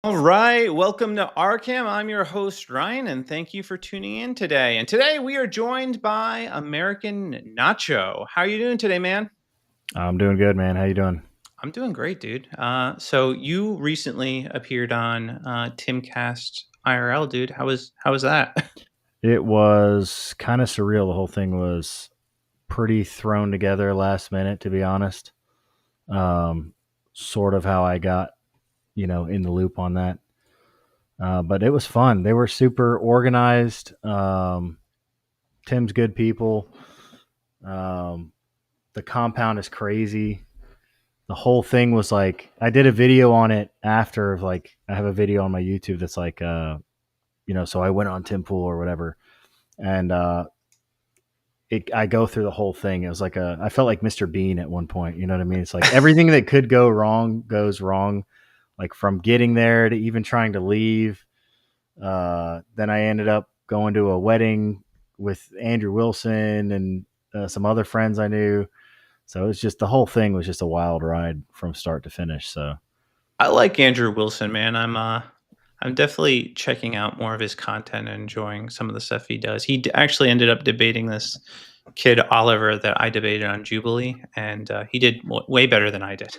All right, welcome to Arkham. I'm your host Ryan, and thank you for tuning in today. And today we are joined by American Nacho. How are you doing today, man? I'm doing good, man. How you doing? I'm doing great, dude. So you recently appeared on Timcast IRL, dude. How was that? It was kind of surreal. The whole thing was pretty thrown together last minute, to be honest. Um, Sort of how I got, in the loop on that. But it was fun. They were super organized. Tim's good people. Um, the compound is crazy. The whole thing was like, I did a video on it after, of like, I have a video on my YouTube that's like, so I went on Tim Pool or whatever. And I go through the whole thing. It was like I felt like Mr. Bean at one point. You know what I mean? It's like everything that could go wrong goes wrong, like from getting there to even trying to leave. Then I ended up going to a wedding with Andrew Wilson and some other friends I knew. So it was just, the whole thing was just a wild ride from start to finish. So I like Andrew Wilson, man. I'm definitely checking out more of his content and enjoying some of the stuff he does. Actually ended up debating this kid Oliver that I debated on Jubilee, and he did way better than I did.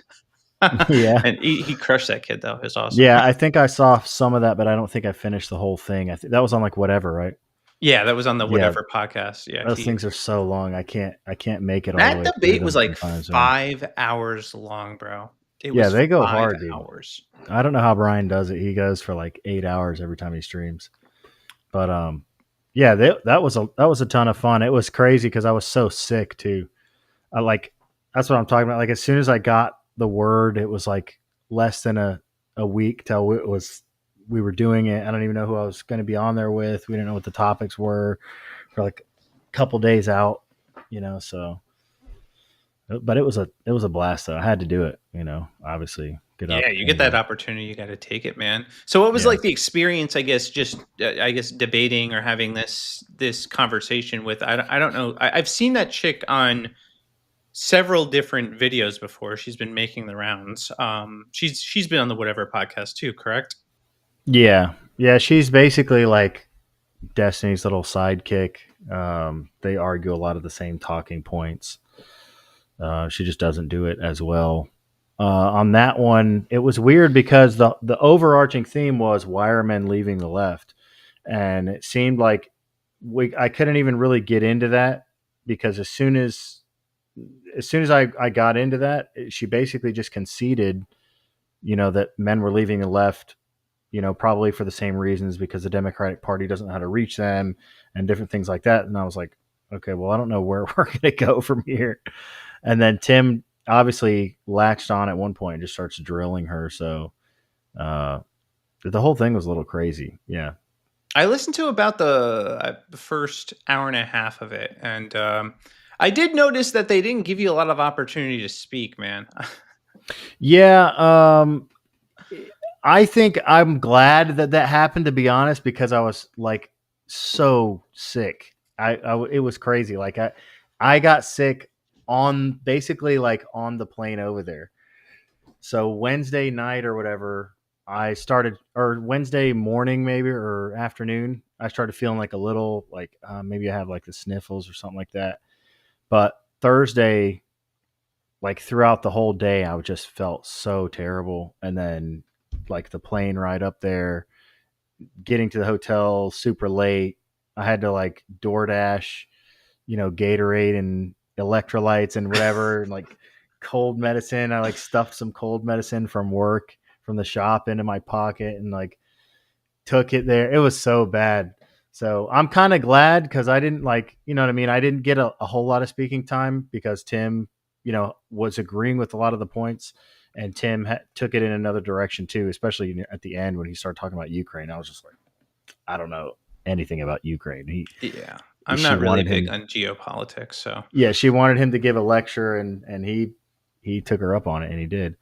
yeah, And he crushed that kid, though. It was awesome. yeah. I think I saw some of that, but I don't think I finished the whole thing. I think that was on like whatever, right? Yeah, that was on the Yeah, Whatever podcast. Yeah, those things are so long. I can't make it all the that way through debate was them like sometimes, man. 5 hours long, bro. It Yeah, was they go five hard, dude. hours. I don't know how Brian does it. He goes for like 8 hours every time he streams. But yeah, that was a ton of fun. It was crazy because I was so sick too. I like That's what I'm talking about. Like as soon as I got the word, it was like less than a week till we were doing it. I don't even know who I was going to be on there with. We didn't know what the topics were for like a couple days out, so but it was a blast though. I had to do it, obviously get Yeah, up you get and that opportunity, you got to take it, man. So, what was yeah. like the experience? I guess just I guess debating or having this conversation with I don't know. I've seen that chick on several different videos before. She's been making the rounds. She's been on the Whatever podcast too, correct? Yeah, she's basically like Destiny's little sidekick. They argue a lot of the same talking points. She just doesn't do it as well. On that one, it was weird because the overarching theme was, why are men leaving the left, and it seemed like I couldn't even really get into that because as soon as I got into that, she basically just conceded, that men were leaving the left, probably for the same reasons, because the Democratic Party doesn't know how to reach them and different things like that. And I was like, okay, well, I don't know where we're going to go from here. And then Tim obviously latched on at one point and just starts drilling her. So uh, the whole thing was a little crazy. Yeah. I listened to about the first hour and a half of it, and I did notice that they didn't give you a lot of opportunity to speak, man. Yeah. I think I'm glad that that happened, to be honest, because I was like so sick. It was crazy. Like I got sick on basically like on the plane over there. So Wednesday night or whatever, or Wednesday morning maybe or afternoon, I started feeling like a little like maybe I have like the sniffles or something like that. But Thursday, like throughout the whole day, I just felt so terrible. And then like the plane ride up there, getting to the hotel super late, I had to like DoorDash, Gatorade and electrolytes and whatever, and like cold medicine. I like stuffed some cold medicine from work from the shop into my pocket and like took it there. It was so bad. So I'm kind of glad because I didn't like, you know what I mean? I didn't get a whole lot of speaking time because Tim, was agreeing with a lot of the points, and Tim took it in another direction too, especially at the end when he started talking about Ukraine. I was just like, I don't know anything about Ukraine. Yeah, I'm She not really wanted big him. on geopolitics, so Yeah, she wanted him to give a lecture, and he took her up on it, and he did.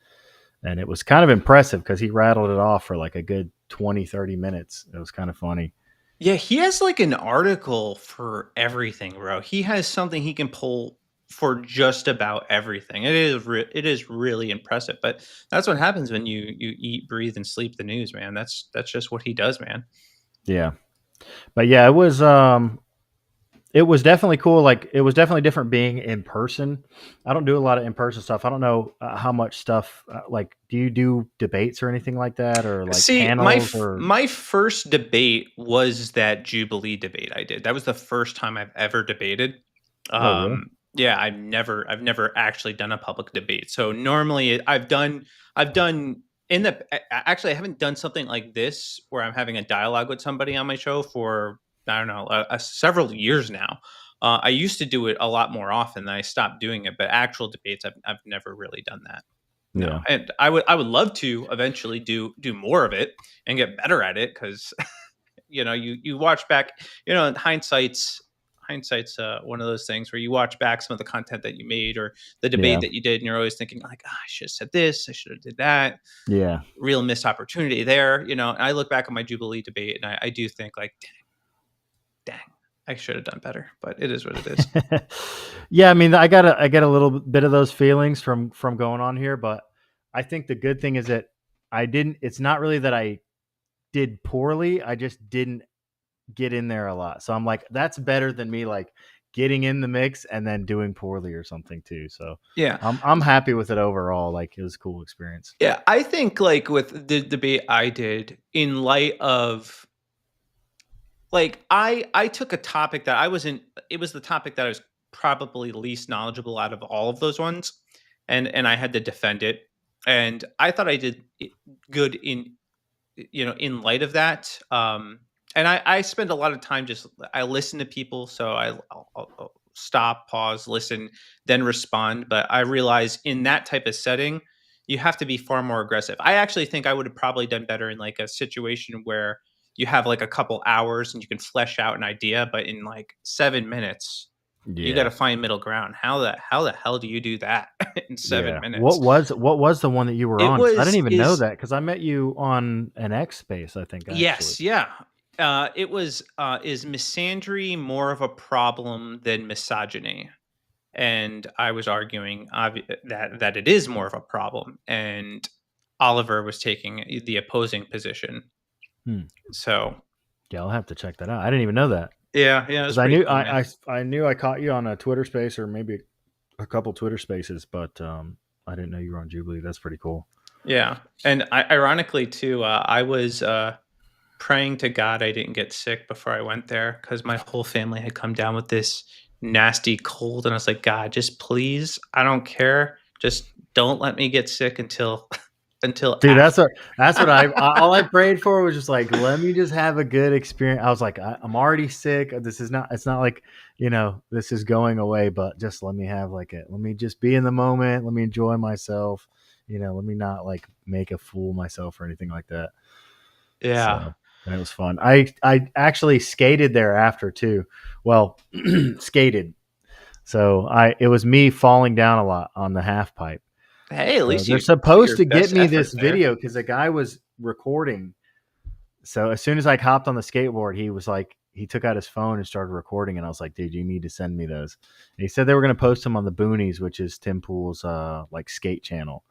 And it was kind of impressive because he rattled it off for like a good 20-30 minutes. It was kind of funny. yeah, he has like an article for everything, bro. He has something he can pull for just about everything. It is really impressive. But that's what happens when you eat, breathe, and sleep the news, man. That's just what he does, man. Yeah. But yeah, it was definitely cool. Like it was definitely different being in person. I don't do a lot of in person stuff. I don't know how much stuff. Like, do you do debates or anything like that, or like See, panels, or? my first debate was that Jubilee debate I did. That was the first time I've ever debated. Oh, really? Yeah, I've never actually done a public debate. So normally I've done in the actually I haven't done something like this where I'm having a dialogue with somebody on my show for I don't know several years now. I used to do it a lot more often, then I stopped doing it. But actual debates, I've never really done that. No, Yeah. and I would love to eventually do more of it and get better at it because you watch back, hindsight's one of those things where you watch back some of the content that you made or the debate Yeah. that you did, and you're always thinking like, I should have said this, I should have did that. Yeah. Real missed opportunity there. And I look back on my Jubilee debate and I do think like, dang, I should have done better. But it is what it is. Yeah, I mean, I get a little bit of those feelings from going on here, but I think the good thing is that I didn't. It's not really that I did poorly. I just didn't get in there a lot. So I'm like, that's better than me like getting in the mix and then doing poorly or something too. So Yeah. I'm happy with it overall. Like it was a cool experience. Yeah. I think like with the debate I did in light of like I took a topic that I wasn't it was the topic that I was probably least knowledgeable out of all of those ones, and I had to defend it, and I thought I did good in light of that. And I spend a lot of time just I listen to people, so I'll stop, pause, listen, then respond. But I realize in that type of setting, you have to be far more aggressive. I actually think I would have probably done better in like a situation where you have like a couple hours and you can flesh out an idea, but in like 7 minutes, you got Yeah. to find middle ground. How the hell do you do that in seven Yeah. What minutes? was the one that you were It on? Because I was didn't even know is that because I met you on an X space, I think actually. Yes, yeah. It was is misandry more of a problem than misogyny? And I was arguing that it is more of a problem, and Oliver was taking the opposing position. Hmm. So Yeah, I'll have to check that out. I didn't even know that yeah, it because was pretty cool, man. I knew I caught you on a Twitter space or maybe a couple Twitter spaces, but I didn't know you were on Jubilee. That's pretty cool. Yeah, and ironically too, I was praying to God I didn't get sick before I went there because my whole family had come down with this nasty cold, and I was like, God, just please, I don't care, just don't let me get sick until until Dude, after. that's what I all I prayed for was just like, let me just have a good experience. I was like, I'm already sick. This is not. It's not like this is going away, but just let me have like it. Let me just be in the moment. Let me enjoy myself. Let me not like make a fool of myself or anything like that. Yeah. So and it was fun. I actually skated there after too. Well, skated. So it was me falling down a lot on the half pipe. Hey, at So least they're you put supposed your to get best me effort this there. video because the guy was recording. So as soon as I hopped on the skateboard, he was like, he took out his phone and started recording, and I was like, dude, you need to send me those. And he said they were going to post them on the Boonies, which is Tim Pool's like skate channel.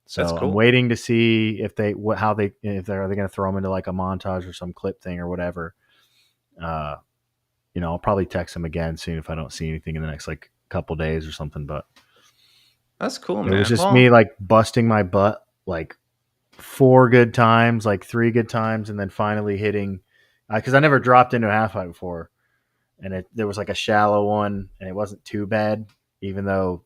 That's So I'm cool. waiting to see if they if they're going to throw them into like a montage or some clip thing or whatever. Uh, I'll probably text him again soon if I don't see anything in the next like couple days or something. But That's cool, it was man. just Well, me like busting my butt like 4 good times, like 3 good times, and then finally hitting because I never dropped into a half pipe before, and there was like a shallow one, and it wasn't too bad, even though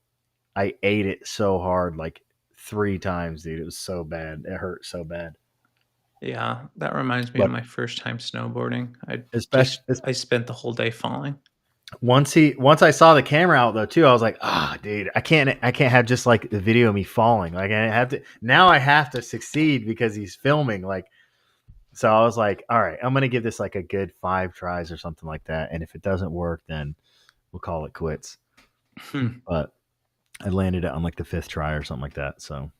I ate it so hard, like 3 times, dude. It was so bad. It hurt so bad. yeah, that reminds me of But my first time snowboarding. especially I spent the whole day falling. once I saw the camera out though too, I was like, dude, I can't have just like the video of me falling. Like I have to now. I have to succeed because he's filming. Like so, I was like, all right, I'm gonna give this like a good 5 tries or something like that. And if it doesn't work, then we'll call it quits. Hmm. But I landed it on like the 5th try or something like that. So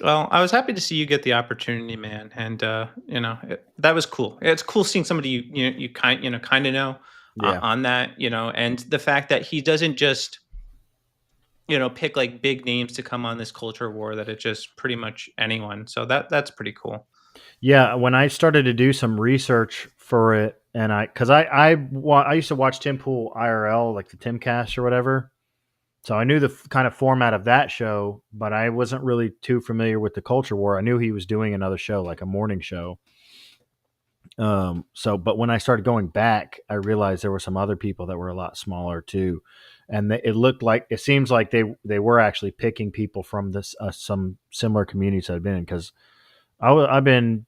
Well, I was happy to see you get the opportunity, man, and that was cool. It's cool seeing somebody you kind of know yeah, on that, and the fact that he doesn't just pick like big names to come on this culture war, that it's just pretty much anyone. So that's pretty cool. Yeah, when I started to do some research for it, and I used to watch Tim Pool IRL, like the Timcast or whatever. So I knew the kind of format of that show, but I wasn't really too familiar with the culture war. I knew he was doing another show, like a morning show. But when I started going back, I realized there were some other people that were a lot smaller too, and it seems like they were actually picking people from this some similar communities I've been in, because I've been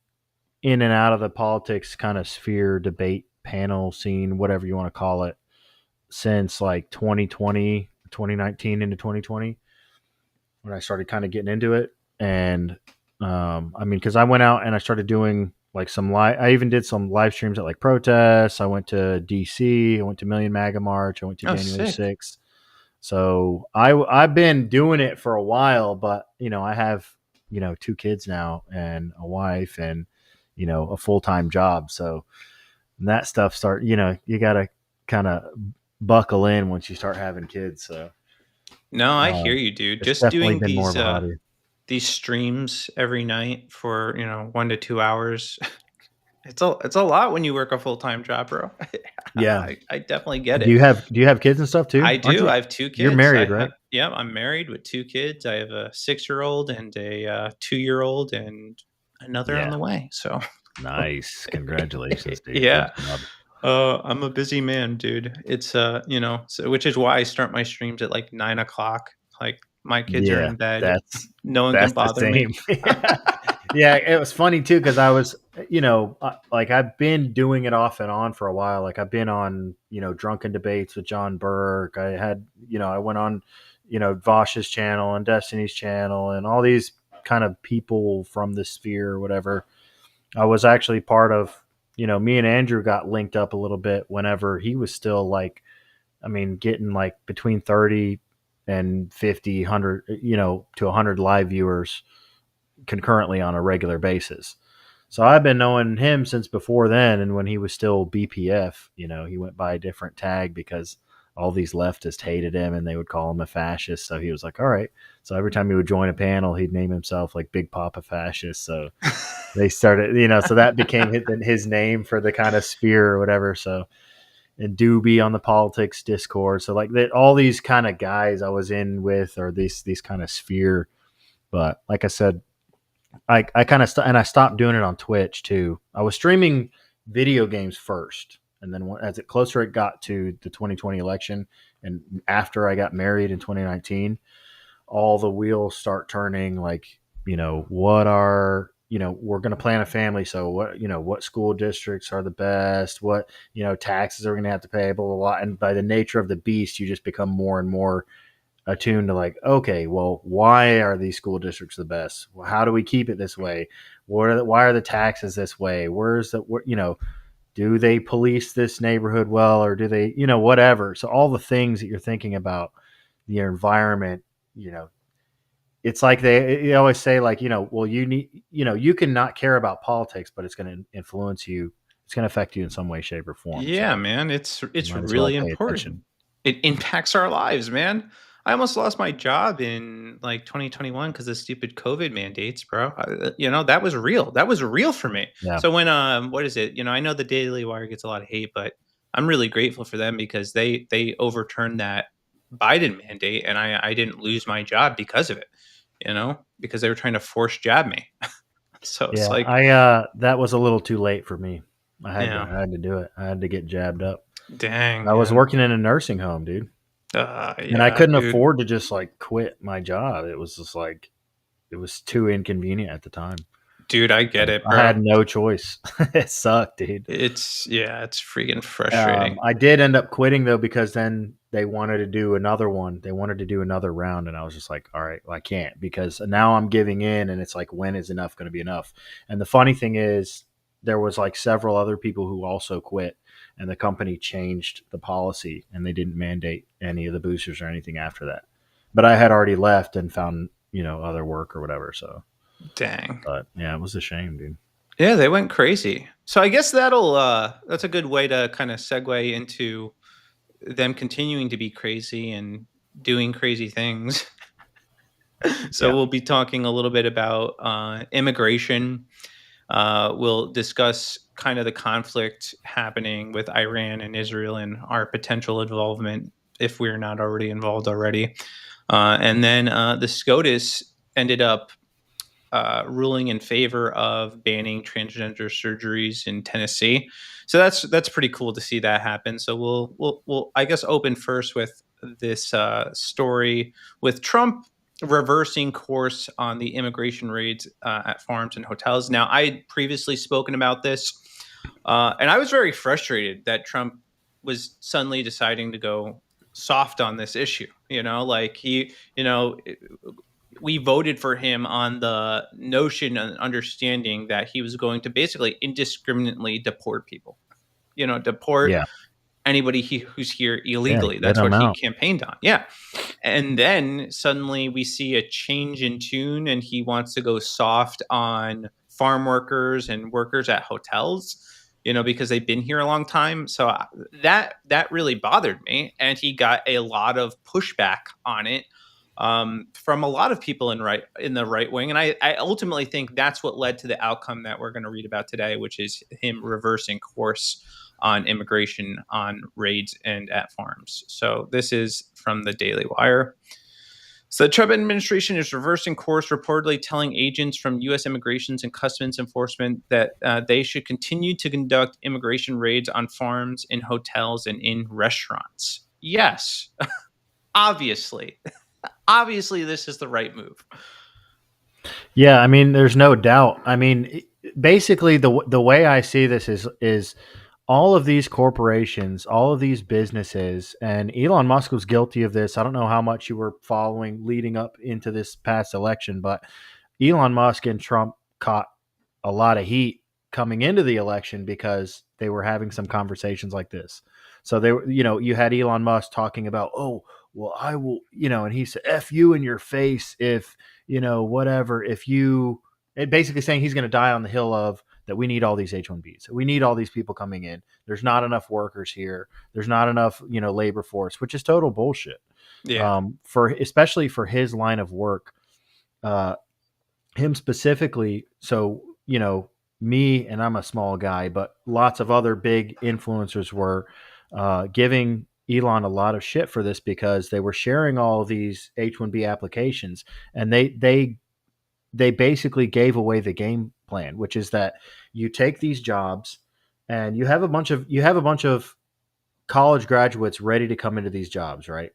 in and out of the politics kind of sphere, debate panel scene, whatever you want to call it, since like 2020, 2019 into 2020, when I started kind of getting into it. And I mean, because I went out and I started doing like some live, I even did some live streams at like protests. I went to DC, I went to Million MAGA March, I went to Oh, January sick. 6th. So I've been doing it for a while, but I have, two kids now and a wife and, a full-time job. So that stuff you got to kind of buckle in once you start having kids. So No, I hear um, you, dude. it's Just definitely doing been more of a hobby. these streams every night for 1 to 2 hours. It's a lot when you work a full-time job, bro. Yeah. I definitely get Do it. you have kids and stuff too? I Aren't do. you? I have two You're kids. married, right? Yeah, I'm married with two kids. I have a 6-year-old and a 2-year-old and another on Yeah. the way. So, Nice. Congratulations, dude. Good yeah. job. I'm a busy man, dude. It's so which is why I start my streams at like 9 o'clock. Like my kids are Yeah, in bed. that's No one can that's the bother me. same. Yeah, it was funny too because I was, like I've been doing it off and on for a while. Like I've been on, drunken debates with John Burke. I went on, Vosh's channel and Destiny's channel and all these kind of people from the sphere or whatever. I was actually part of, me and Andrew got linked up a little bit whenever he was still like, I mean, getting like between 30 and 50, 100, to 100 live viewers concurrently on a regular basis. So I've been knowing him since before then. And when he was still BPF, he went by a different tag because all these leftists hated him and they would call him a fascist. So he was like, all right. So every time he would join a panel, he'd name himself like Big Papa Fascist. So they started, so that became his name for the kind of spear or whatever. So, and Doobie on the politics Discord. So like all these kind of guys I was in with, or these kind of sphere. But like I said, I kind of and I stopped doing it on Twitch too. I was streaming video games first, and then as it closer it got to the 2020 election, and after I got married in 2019, all the wheels start turning. Like, what are, we're going to plan a family, so what school districts are the best, what, taxes are we going to have to pay, blah blah blah. And by the nature of the beast, you just become more and more attuned to like, okay, well, why are these school districts the best? How do we keep it this way? Why are the taxes this way? Where's the, do they police this neighborhood well, or do they, whatever. So all the things that you're thinking about the environment, it's like they always say like, well, you need, you can not care about politics, but it's going to influence you. It's going to affect you in some way, shape or form. Yeah, So man, you it's might as well really pay attention. important. It impacts our lives, man. I almost lost my job in like 2021 because of stupid COVID mandates, bro. That was real. That was real for me. Yeah. So when what is it? I know the Daily Wire gets a lot of hate, but I'm really grateful for them because they overturned that Biden mandate, and I didn't lose my job because of it. Because they were trying to force jab me. So it's Yeah, like, that was a little too late for me. yeah, I had to do it. I had to get jabbed up. dang, I was man. working in a nursing home, dude, and I Yeah, couldn't dude. afford to just like quit my job. It was just like it was too inconvenient at the time. Dude, I get So it, I bro. had no choice. It sucked, dude. It's freaking frustrating. I did end up quitting though because then they wanted to do another one. They wanted to do another round, and I was just like, all right, well, I can't because now I'm giving in, and it's like, when is enough going to be enough? And the funny thing is, there was like several other people who also quit, and the company changed the policy, and they didn't mandate any of the boosters or anything after that. But I had already left and found other work or whatever. So, Dang. but yeah, it was a shame, dude. Yeah, they went crazy. So I guess that's a good way to kind of segue into them continuing to be crazy and doing crazy things. So Yeah. we'll be talking a little bit about immigration. We'll discuss kind of the conflict happening with Iran and Israel and our potential involvement if we're not already involved already. And then the SCOTUS ended up ruling in favor of banning transgender surgeries in Tennessee. So that's pretty cool to see that happen. So we'll I guess open first with this story with Trump reversing course on the immigration raids at farms and hotels. Now, I had previously spoken about this, and I was very frustrated that Trump was suddenly deciding to go soft on this issue. Like we voted for him on the notion and understanding that he was going to basically indiscriminately deport people. Deport Yeah. anybody who's here Yeah. illegally. Get That's what them he out. campaigned on. Yeah. And then suddenly we see a change in tune, and he wants to go soft on farm workers and workers at hotels, because they've been here a long time. So that really bothered me, and he got a lot of pushback on it from a lot of people in the right wing. And I ultimately think that's what led to the outcome that we're going to read about today, which is him reversing course on immigration, on raids, and at farms. So this is from the Daily Wire. So the Trump administration is reversing course, reportedly telling agents from U.S. Immigrations and Customs Enforcement that they should continue to conduct immigration raids on farms, in hotels, and in restaurants. Yes, obviously. Obviously, this is the right move. Yeah, I mean, there's no doubt. I mean, basically, the way I see this is all of these corporations, all of these businesses, and Elon Musk was guilty of this. I don't know how much you were following leading up into this past election, but Elon Musk and Trump caught a lot of heat coming into the election because they were having some conversations like this. So they were, you had Elon Musk talking about, oh, well, I will, and he said, F you in your face if, whatever, if you, it basically saying he's going to die on the hill of that we need all these H-1Bs. We need all these people coming in. There's not enough workers here. There's not enough, labor force, which is total bullshit. Yeah. Especially for his line of work, him specifically. So, me, and I'm a small guy, but lots of other big influencers were giving Elon a lot of shit for this because they were sharing all of these H-1B applications, and they basically gave away the game plan, which is that you take these jobs and you have a bunch of college graduates ready to come into these jobs, right?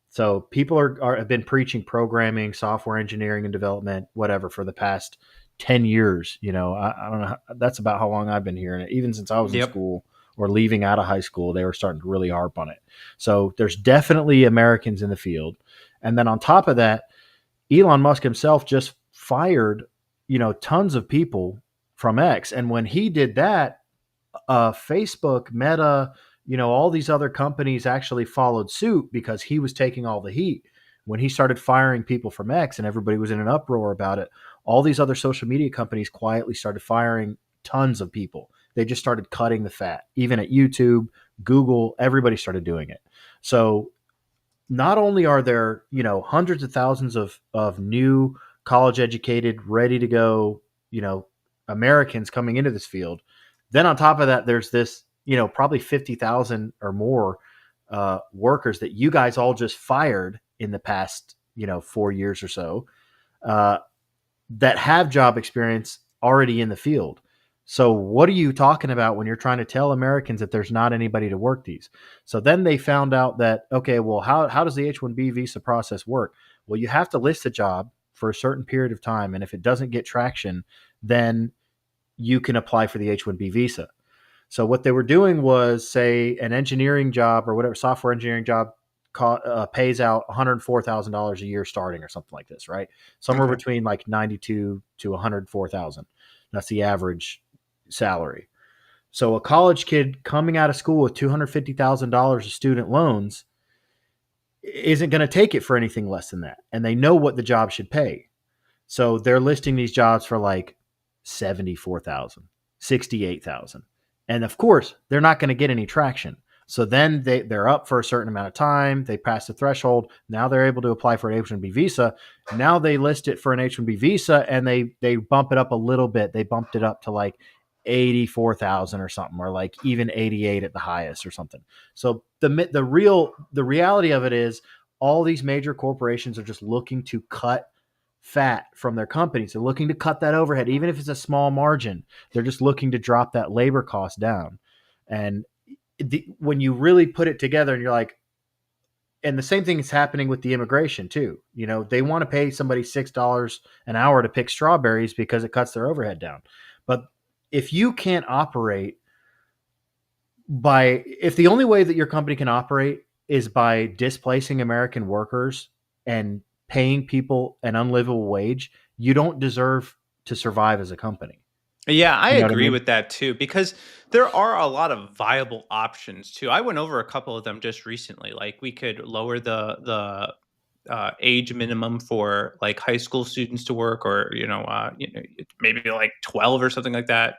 So people have been preaching programming, software engineering and development, whatever, for the past 10 years. I don't know. That's about how long I've been hearing it. Even since I was in Yep. school or leaving out of high school, they were starting to really harp on it. So there's definitely Americans in the field. And then on top of that, Elon Musk himself just fired, tons of people from X. And when he did that, Facebook, Meta, all these other companies actually followed suit because he was taking all the heat. When he started firing people from X and everybody was in an uproar about it, all these other social media companies quietly started firing tons of people. They just started cutting the fat. Even at YouTube, Google, everybody started doing it. So not only are there, hundreds of thousands of new college educated, ready to go, Americans coming into this field, then on top of that, there's this, probably 50,000 or more workers that you guys all just fired in the past, 4 years or so, that have job experience already in the field. So what are you talking about when you're trying to tell Americans that there's not anybody to work these? So then they found out that, okay, well, how does the H-1B visa process work? Well, you have to list a job for a certain period of time. And if it doesn't get traction, then you can apply for the H-1B visa. So what they were doing was, say, an engineering job or whatever, software engineering job pays out $104,000 a year starting or something like this, right? Somewhere Okay. between like 92 to 104,000. That's the average salary. So a college kid coming out of school with $250,000 of student loans isn't going to take it for anything less than that. And they know what the job should pay. So they're listing these jobs for like 74,000, 68,000. And of course, they're not going to get any traction. So then they're up for a certain amount of time. They pass the threshold. Now they're able to apply for an H-1B visa. Now they list it for an H-1B visa, and they bump it up a little bit. They bumped it up to like 84,000 or something, or like even 88 at the highest or something. So the reality of it is all these major corporations are just looking to cut fat from their companies. They're looking to cut that overhead, even if it's a small margin. They're just looking to drop that labor cost down. And when you really put it together, and you're like, and the same thing is happening with the immigration too. You know, they want to pay somebody $6 an hour to pick strawberries because it cuts their overhead down. But if you can't operate if the only way that your company can operate is by displacing American workers and paying people an unlivable wage, you don't deserve to survive as a company. Yeah, I You know what I agree mean? with that too, because there are a lot of viable options too. I went over a couple of them just recently. Like we could lower the age minimum for like high school students to work, or maybe like 12 or something like that.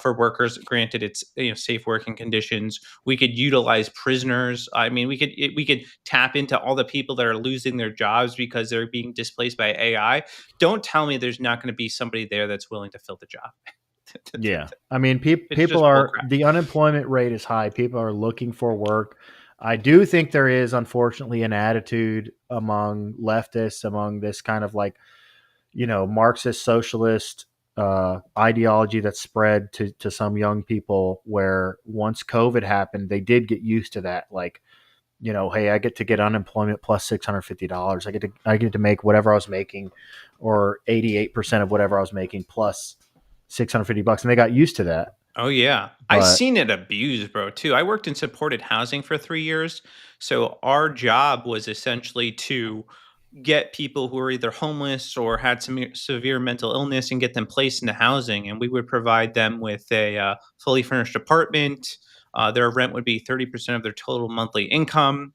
For workers. Granted, it's safe working conditions. We could utilize prisoners. I mean, we could tap into all the people that are losing their jobs because they're being displaced by AI. Don't tell me there's not going to be somebody there that's willing to fill the job. Yeah. I mean, It's people just are, bullcrap. the unemployment rate is high. People are looking for work. I do think there is, unfortunately, an attitude among leftists, among this kind of like, Marxist socialist ideology that's spread to some young people, where once COVID happened, they did get used to that. Like, hey, I get to get unemployment plus $650. I get to make whatever I was making, or 88% of whatever I was making plus $650, and they got used to that. Oh yeah. I But seen it abused, bro, too. I worked in supported housing for 3 years. So our job was essentially to get people who were either homeless or had some severe mental illness and get them placed into housing. And we would provide them with a fully furnished apartment. Their rent would be 30% of their total monthly income,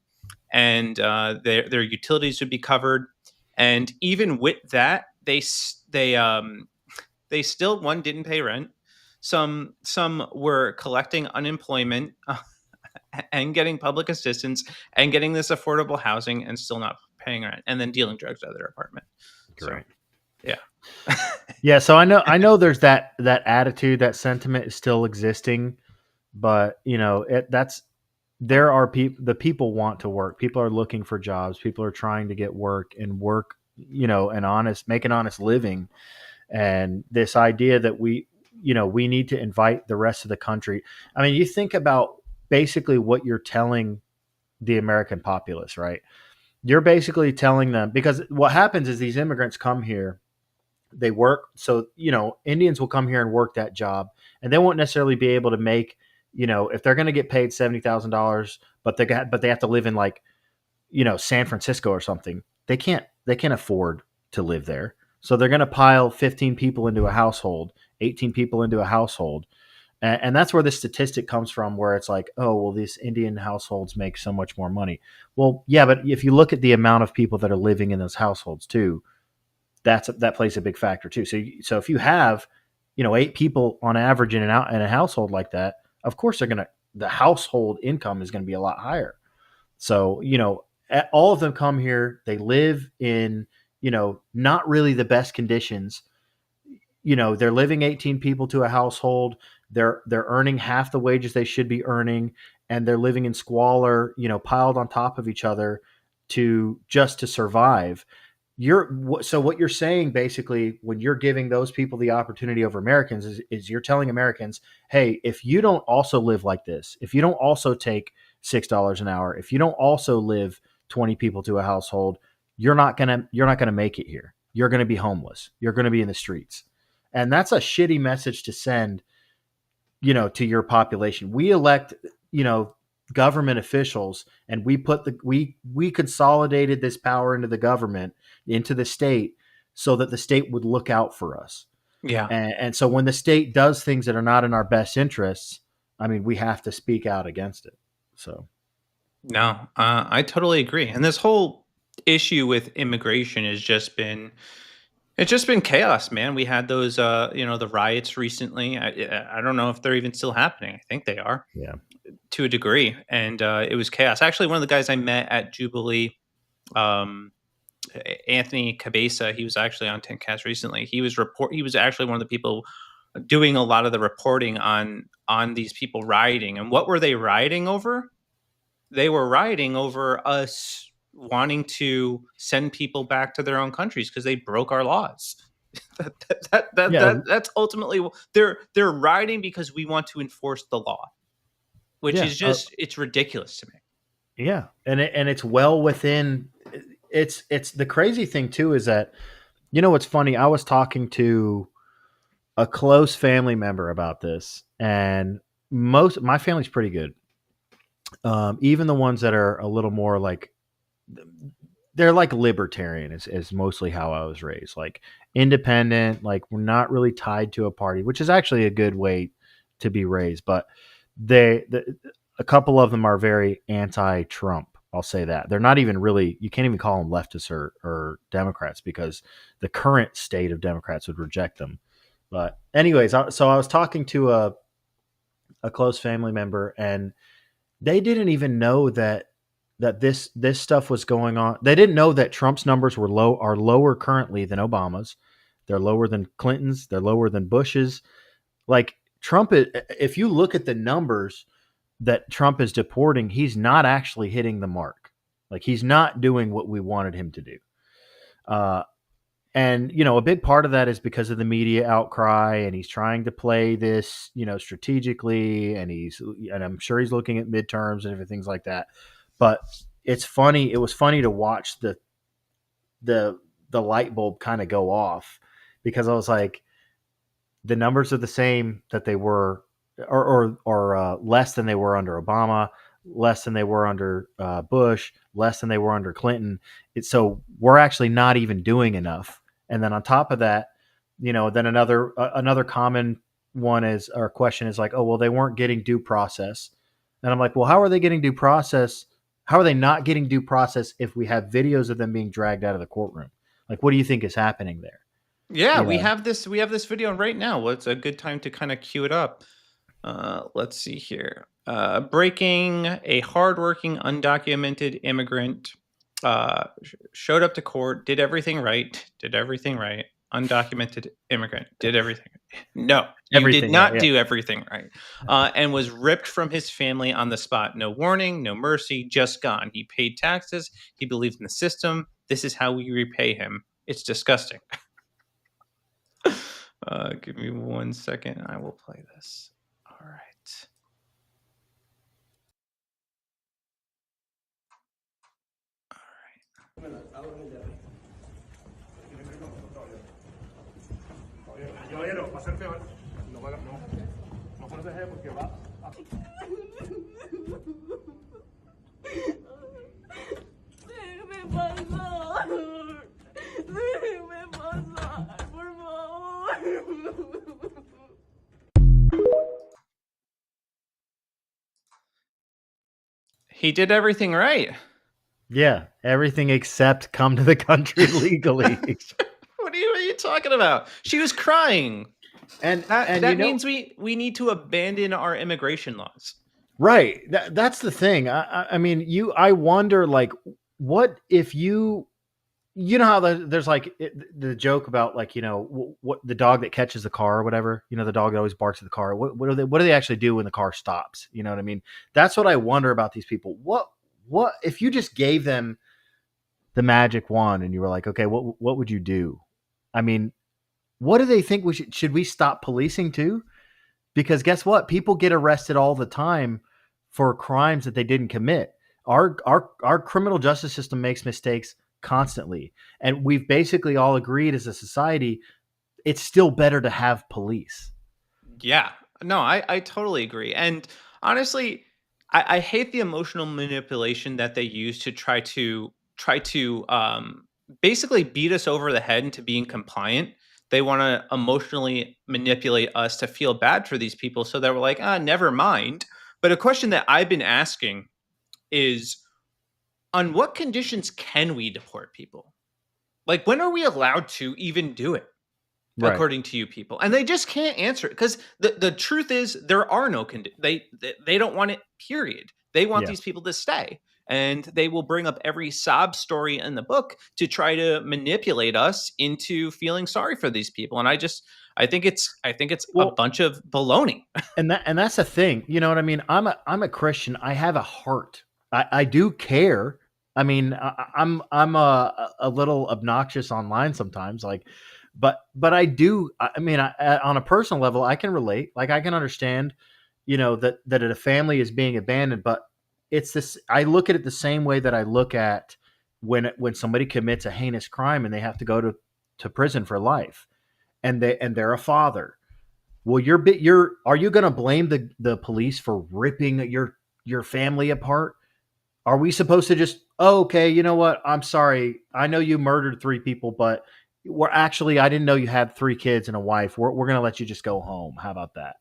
and their utilities would be covered. And even with that, they still, one, didn't pay rent. Some were collecting unemployment and getting public assistance and getting this affordable housing and still not paying rent, and then dealing drugs out of their apartment. So great. yeah. Yeah, so I know there's that attitude, that sentiment is still existing, but that's there are people the people want to work. People are looking for jobs. People are trying to get work and work, make an honest living. And this idea that we need to invite the rest of the country. I mean, you think about basically what you're telling the American populace, right? You're basically telling them, because what happens is these immigrants come here, they work. So, Indians will come here and work that job, and they won't necessarily be able to make, if they're going to get paid $70,000, but they have to live in like, San Francisco or something. They can't afford to live there. So they're going to pile 15 people into a household, 18 people into a household. And that's where this statistic comes from, where it's like, oh, well, these Indian households make so much more money. Well, yeah, but if you look at the amount of people that are living in those households too, that plays a big factor too. So if you have, 8 people on average in a household like that, of course the household income is going to be a lot higher. So, all of them come here, they live in, not really the best conditions. They're living 18 people to a household. They're earning half the wages they should be earning, and they're living in squalor, piled on top of each other to survive. So what you're saying basically, when you're giving those people the opportunity over Americans, is you're telling Americans, hey, if you don't also live like this, if you don't also take $6 an hour, if you don't also live 20 people to a household, you're not gonna make it here. You're gonna be homeless. You're gonna be in the streets. And that's a shitty message to send, to your population. We elect, government officials, and we consolidated this power into the government, into the state, so that the state would look out for us. Yeah. And so when the state does things that are not in our best interests, I mean, we have to speak out against it. So No, I totally agree. And this whole issue with immigration has just been it's just been chaos, man. We had those the riots recently. I don't know if they're even still happening. I think they are. yeah, to a degree, and it was chaos. Actually, one of the guys I met at Jubilee, um, Anthony Cabeza, he was actually on Tincast recently. He was actually one of the people doing a lot of the reporting on these people rioting. And what were they rioting over? They were rioting over us wanting to send people back to their own countries because they broke our laws. Yeah, That's ultimately they're rioting because we want to enforce the law, which yeah, is just it's ridiculous to me. yeah, and it's well within. It's the crazy thing too is that, you know what's funny? I was talking to a close family member about this, and most my family's pretty good. Even the ones that are a little more like, they're like libertarian is mostly how I was raised, like independent, like we're not really tied to a party, which is actually a good way to be raised. But a couple of them are very anti-Trump. I'll say that they're not even really. You can't even call them leftists or Democrats because the current state of Democrats would reject them. But anyways, so I was talking to a close family member, and they didn't even know that this stuff was going on. They didn't know that Trump's numbers are lower currently than Obama's. They're lower than Clinton's. They're lower than Bush's. Like Trump, if you look at the numbers that Trump is deporting, he's not actually hitting the mark. Like he's not doing what we wanted him to do. Uh, and a big part of that is because of the media outcry, and he's trying to play this, strategically, and I'm sure he's looking at midterms and everything like that. But it's funny. It was funny to watch the the light bulb kind of go off, because I was like, the numbers are the same that they were, or less than they were under Obama, less than they were under Bush, less than they were under Clinton. So we're actually not even doing enough. And then on top of that, then another common one is, or question is like, oh well, they weren't getting due process. And I'm like, well, how are they getting due process? How are they not getting due process if we have videos of them being dragged out of the courtroom? Like, what do you think is happening there? Yeah, You we know, have this video right now. Well, it's a good time to kind of cue it up. Let's see here. Breaking, a hardworking, undocumented immigrant showed up to court, did everything right, Undocumented immigrant did everything. No, you did everything right. not Yeah. do everything right. And was ripped from his family on the spot. No warning, no mercy, just gone. He paid taxes. He believed in the system. This is how we repay him. It's disgusting. Give me 1 second. I will play this. All right. Caballero, va a ser peor. No, no proteger porque va. Déjeme pasar. Déjeme pasar, por favor. He did everything right. Yeah, everything except come to the country legally. What are you talking about? She was crying. and That means we need to abandon our immigration laws. right. That's the thing. I mean, I wonder, like, what if you know how there's like the joke about, like, what the dog that catches the car or whatever, the dog that always barks at the car. What do they actually do when the car stops? You know what I mean? That's what I wonder about these people. What if you just gave them the magic wand and you were like, okay, what would you do? I mean, what do they think we should we stop policing too? Because guess what? People get arrested all the time for crimes that they didn't commit. Our criminal justice system makes mistakes constantly. And we've basically all agreed as a society, it's still better to have police. Yeah. No, I totally agree. And honestly, I hate the emotional manipulation that they use to try to basically beat us over the head into being compliant. They want to emotionally manipulate us to feel bad for these people so that we're like, never mind. But a question that I've been asking is, on what conditions can we deport people? Like, when are we allowed to even do it? Right. according to you people, and they just can't answer it because the truth is there are no they don't want it, period. They want Yeah. these people to stay, and they will bring up every sob story in the book to try to manipulate us into feeling sorry for these people. And I think it's a Well, bunch of baloney. and that's the thing. You know what I mean? I'm a Christian. I have a heart. I do care. I mean, I'm a little obnoxious online sometimes, like, but I do. I mean, on a personal level, I can relate. Like, I can understand, that a family is being abandoned, but it's this. I look at it the same way that I look at when somebody commits a heinous crime and they have to go to prison for life, and they're a father. Well, are you going to blame the police for ripping your family apart? Are we supposed to just, oh, okay, you know what? I'm sorry. I know you murdered 3 people, but I didn't know you had 3 kids and a wife. We're going to let you just go home. How about that?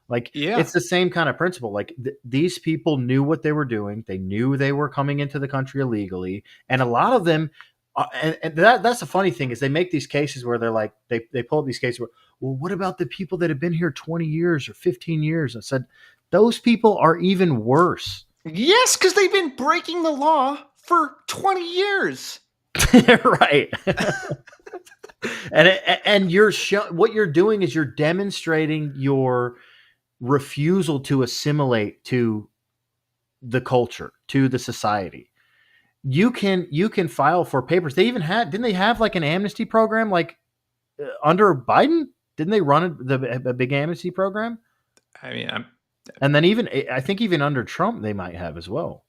Like, Yeah. it's the same kind of principle. Like, these people knew what they were doing. They knew they were coming into the country illegally. And a lot of them, and that's the funny thing, is they make these cases where they're like, they pull up these cases where, well, what about the people that have been here 20 years or 15 years? I said, those people are even worse. Yes, because they've been breaking the law for 20 years. Right. and what you're doing is you're demonstrating your refusal to assimilate to the culture, to the society. You can file for papers. They even didn't they have like an amnesty program, like under Biden? Didn't they run a big amnesty program? I mean, And then I think even under Trump, they might have as well.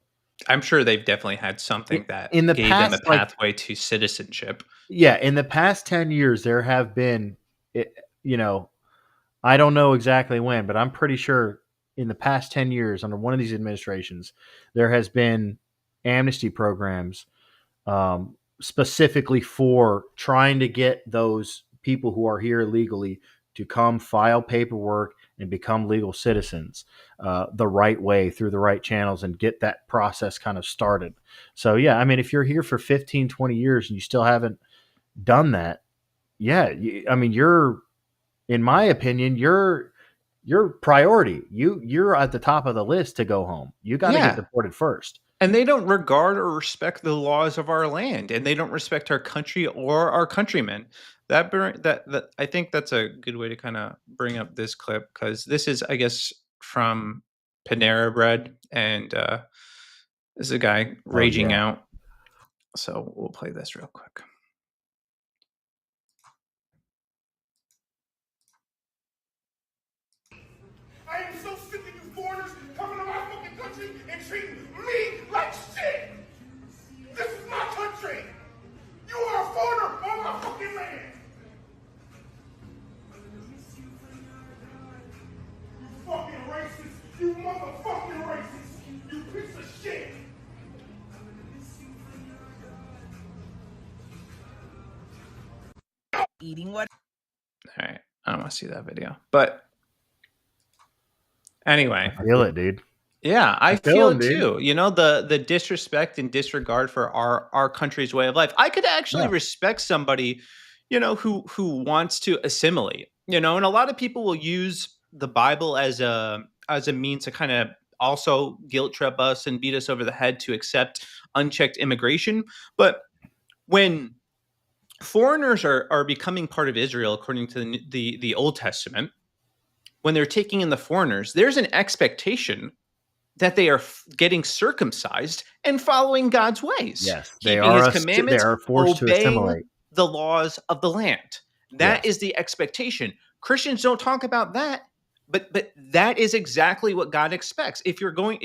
I'm sure they've definitely had something that In the gave past, them a pathway to citizenship. Yeah, in the past 10 years, there have been, I don't know exactly when, but I'm pretty sure in the past 10 years, under one of these administrations, there has been amnesty programs specifically for trying to get those people who are here illegally to come file paperwork and become legal citizens the right way, through the right channels, and get that process kind of started. So, yeah, I mean, if you're here for 15, 20 years and you still haven't done that, yeah, I mean, in my opinion, you're priority. You're at the top of the list to go home. You got to Yeah. get deported first. And they don't regard or respect the laws of our land, and they don't respect our country or our countrymen. That I think that's a good way to kind of bring up this clip, because this is, I guess, from Panera Bread, and this is a guy raging yeah. out. So we'll play this real quick. I am so sick of you foreigners coming to my fucking country and treating me like shit. This is my country. You are a foreigner on my fucking land. You fucking racist. You motherfucking racist. You piece of shit. Eating what? All right, I don't want to see that video, but anyway, I feel it, dude. yeah, I feel feel it, it dude. too. The disrespect and disregard for our country's way of life. I could actually respect somebody, who wants to assimilate. And a lot of people will use the Bible as a means to kind of also guilt trip us and beat us over the head to accept unchecked immigration. But when foreigners are becoming part of Israel, according to the Old Testament, when they're taking in the foreigners, there's an expectation that they are getting circumcised and following God's ways. Yes, keeping his commandments, they are forced to obeying assimilate the laws of the land. That is the expectation. Christians don't talk about that, but that is exactly what God expects. If you're going,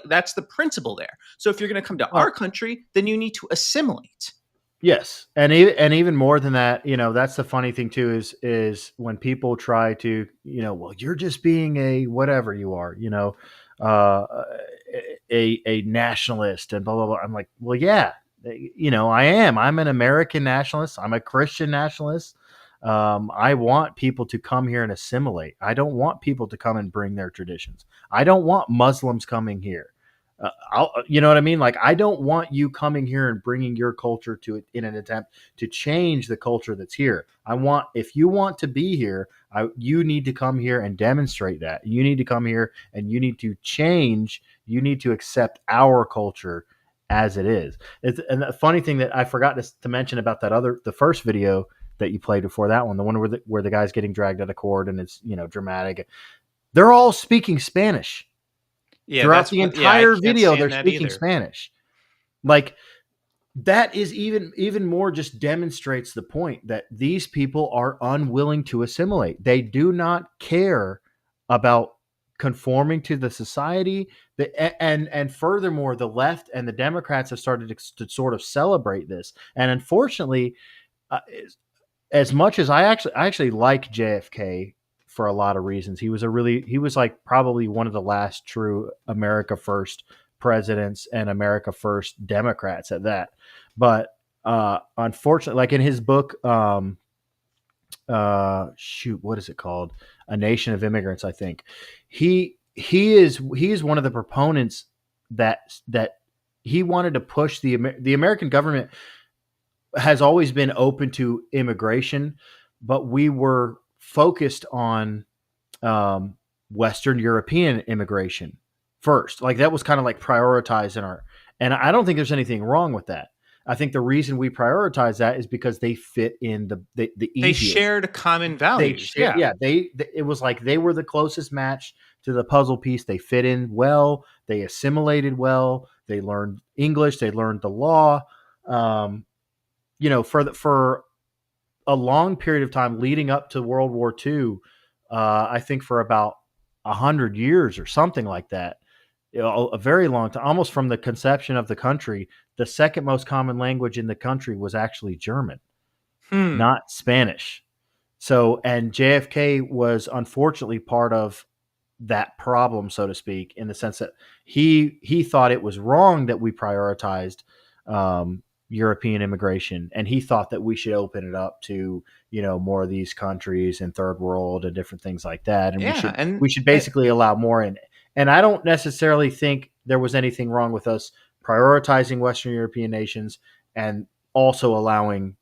that's the principle there. So if you're going to come to our country, then you need to assimilate. Yes, and even more than that, that's the funny thing too, is when people try to, well, you're just being a whatever you are, a nationalist and blah blah blah. I'm like, well, yeah, I am. I'm an American nationalist. I'm a Christian nationalist. I want people to come here and assimilate. I don't want people to come and bring their traditions. I don't want Muslims coming here. You know what I mean? Like, I don't want you coming here and bringing your culture to it in an attempt to change the culture that's here. If you want to be here, you need to come here and demonstrate that. You need to come here and you need to change. You need to accept our culture as it is. And the funny thing that I forgot to mention about the first video that you played before that one, the one where the guy's getting dragged out of court and it's, dramatic. They're all speaking Spanish. Yeah, Throughout the entire video, they're speaking either. Spanish. Like, that is even more just demonstrates the point that these people are unwilling to assimilate. They do not care about conforming to the society. And furthermore, the left and the Democrats have started to sort of celebrate this. And unfortunately, as much as I actually like JFK for a lot of reasons. He was like probably one of the last true America First presidents and America First Democrats at that. But unfortunately, like in his book, what is it called? A Nation of Immigrants, I think. He is one of the proponents that he wanted to push the American government has always been open to immigration, but we were focused on Western European immigration first. Like, that was kind of like prioritized and I don't think there's anything wrong with that. I think the reason we prioritize that is because they fit in the easiest. They shared common values. It was like they were the closest match to the puzzle piece. They fit in well. They assimilated well. They learned English. They learned the law. For a long period of time leading up to World War II, I think for about 100 years or something like that, a very long time, almost from the conception of the country, the second most common language in the country was actually German, not Spanish. So, and JFK was unfortunately part of that problem, so to speak, in the sense that he thought it was wrong that we prioritized European immigration, and he thought that we should open it up to more of these countries in third world and different things like that, and we should basically allow more in. And I don't necessarily think there was anything wrong with us prioritizing Western European nations and also allowing,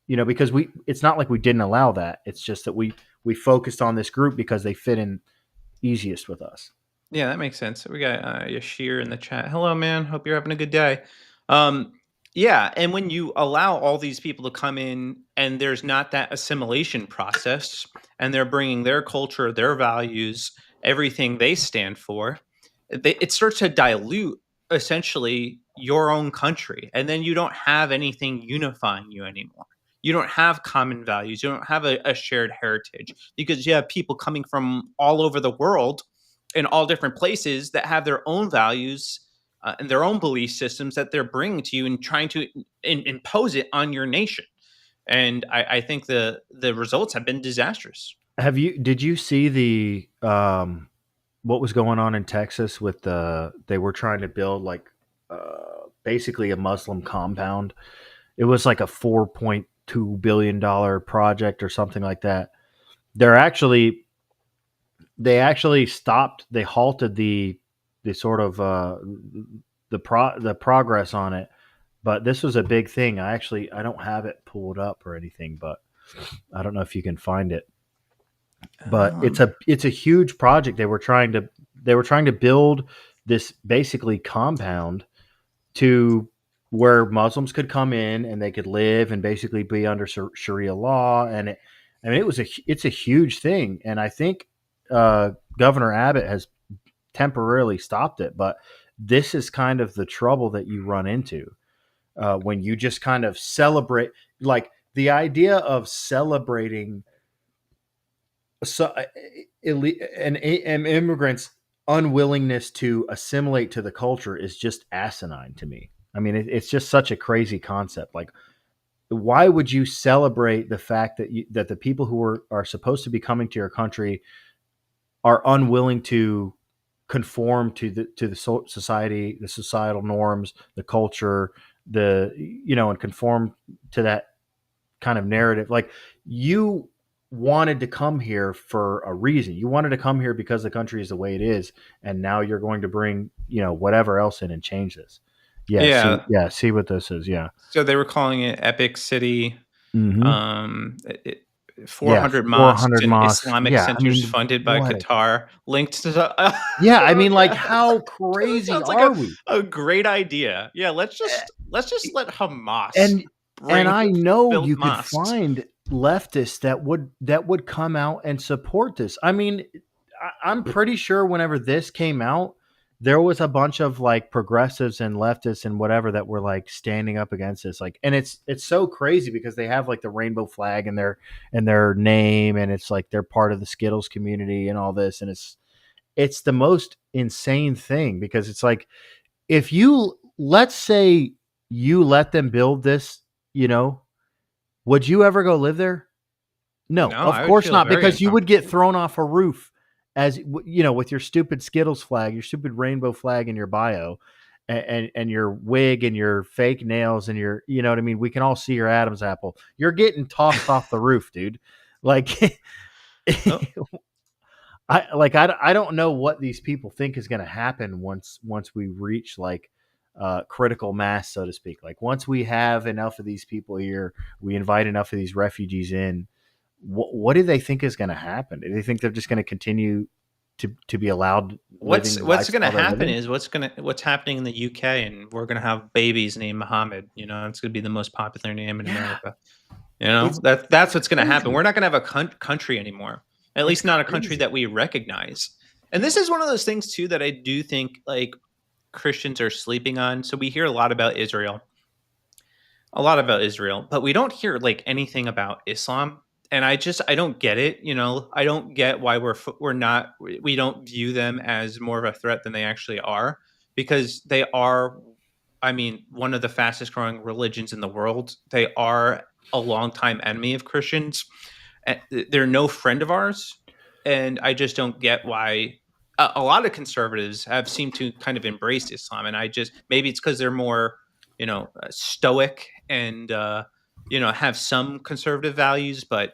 because it's not like we didn't allow that. It's just that we focused on this group because they fit in easiest with us. Yeah, that makes sense. We got Yashir in the chat. Hello, man. Hope you're having a good day. Yeah, and when you allow all these people to come in and there's not that assimilation process and they're bringing their culture, their values, everything they stand for, it starts to dilute essentially your own country. And then you don't have anything unifying you anymore. You don't have common values. You don't have a shared heritage because you have people coming from all over the world in all different places that have their own values and their own belief systems that they're bringing to you and trying to impose it on your nation. And I think the results have been disastrous. Did you see the what was going on in Texas with they were trying to build like basically a Muslim compound? It was like a $4.2 billion project or something like that. They actually stopped. They halted the sort of the progress on it, but this was a big thing. I don't have it pulled up or anything, but I don't know if you can find it. But it's a huge project. They were trying to build this basically compound to where Muslims could come in and they could live and basically be under Sharia law. And it's a huge thing. And I think Governor Abbott has temporarily stopped it, but this is kind of the trouble that you run into when you just kind of celebrate, like the idea of celebrating an immigrant's unwillingness to assimilate to the culture is just asinine to me. I mean, it's just such a crazy concept. Like, why would you celebrate the fact that the people who are supposed to be coming to your country are unwilling to conform to the society, the societal norms, the culture, and conform to that kind of narrative? Like, you wanted to come here for a reason. You wanted to come here because the country is the way it is, and now you're going to bring, whatever else in and change this. Yeah, Yeah. see what this is. Yeah. So they were calling it Epic City. Mm-hmm. Um, it, Yeah, 400 mosques 400 and mosques. Islamic Yeah, I centers mean, funded by what? Qatar, linked to. Yeah, I mean, like, Yeah, how that crazy sounds like are we? a great idea. Yeah, let's just let Hamas And and bring I know build you could mosques. find leftists that would come out and support this. I mean, I'm pretty sure whenever this came out, there was a bunch of like progressives and leftists and whatever that were like standing up against this. Like, and it's so crazy because they have like the rainbow flag in their name, and it's like they're part of the Skittles community and all this, and it's the most insane thing because it's like if you let's say you let them build this, would you ever go live there? No, No, of I would course feel not, very because you would get uncomfortable. thrown off a roof with your stupid Skittles flag, your stupid rainbow flag in your bio, and your wig and your fake nails and your, you know what I mean? We can all see your Adam's apple. You're getting tossed off the roof, dude. Like, Oh, I don't know what these people think is going to happen once we reach like critical mass, so to speak. Like once we have enough of these people here, we invite enough of these refugees in. What do they think is going to happen? Do they think they're just going to continue to be allowed living the what's going to lifestyle they're happen living? is what's happening in the UK, and we're going to have babies named Muhammad. It's going to be the most popular name in Yeah, America. it's That's what's going to happen. crazy. We're not going to have a country anymore. At It's least not a country crazy. that we recognize. And this is one of those things too that I do think like Christians are sleeping on. So we hear a lot about Israel, but we don't hear like anything about Islam. And I don't get it. I don't get why we don't view them as more of a threat than they actually are, because they are, I mean, one of the fastest growing religions in the world. They are a longtime enemy of Christians. They're no friend of ours, and I just don't get why a lot of conservatives have seemed to kind of embrace Islam, and maybe it's because they're more, stoic and have some conservative values, but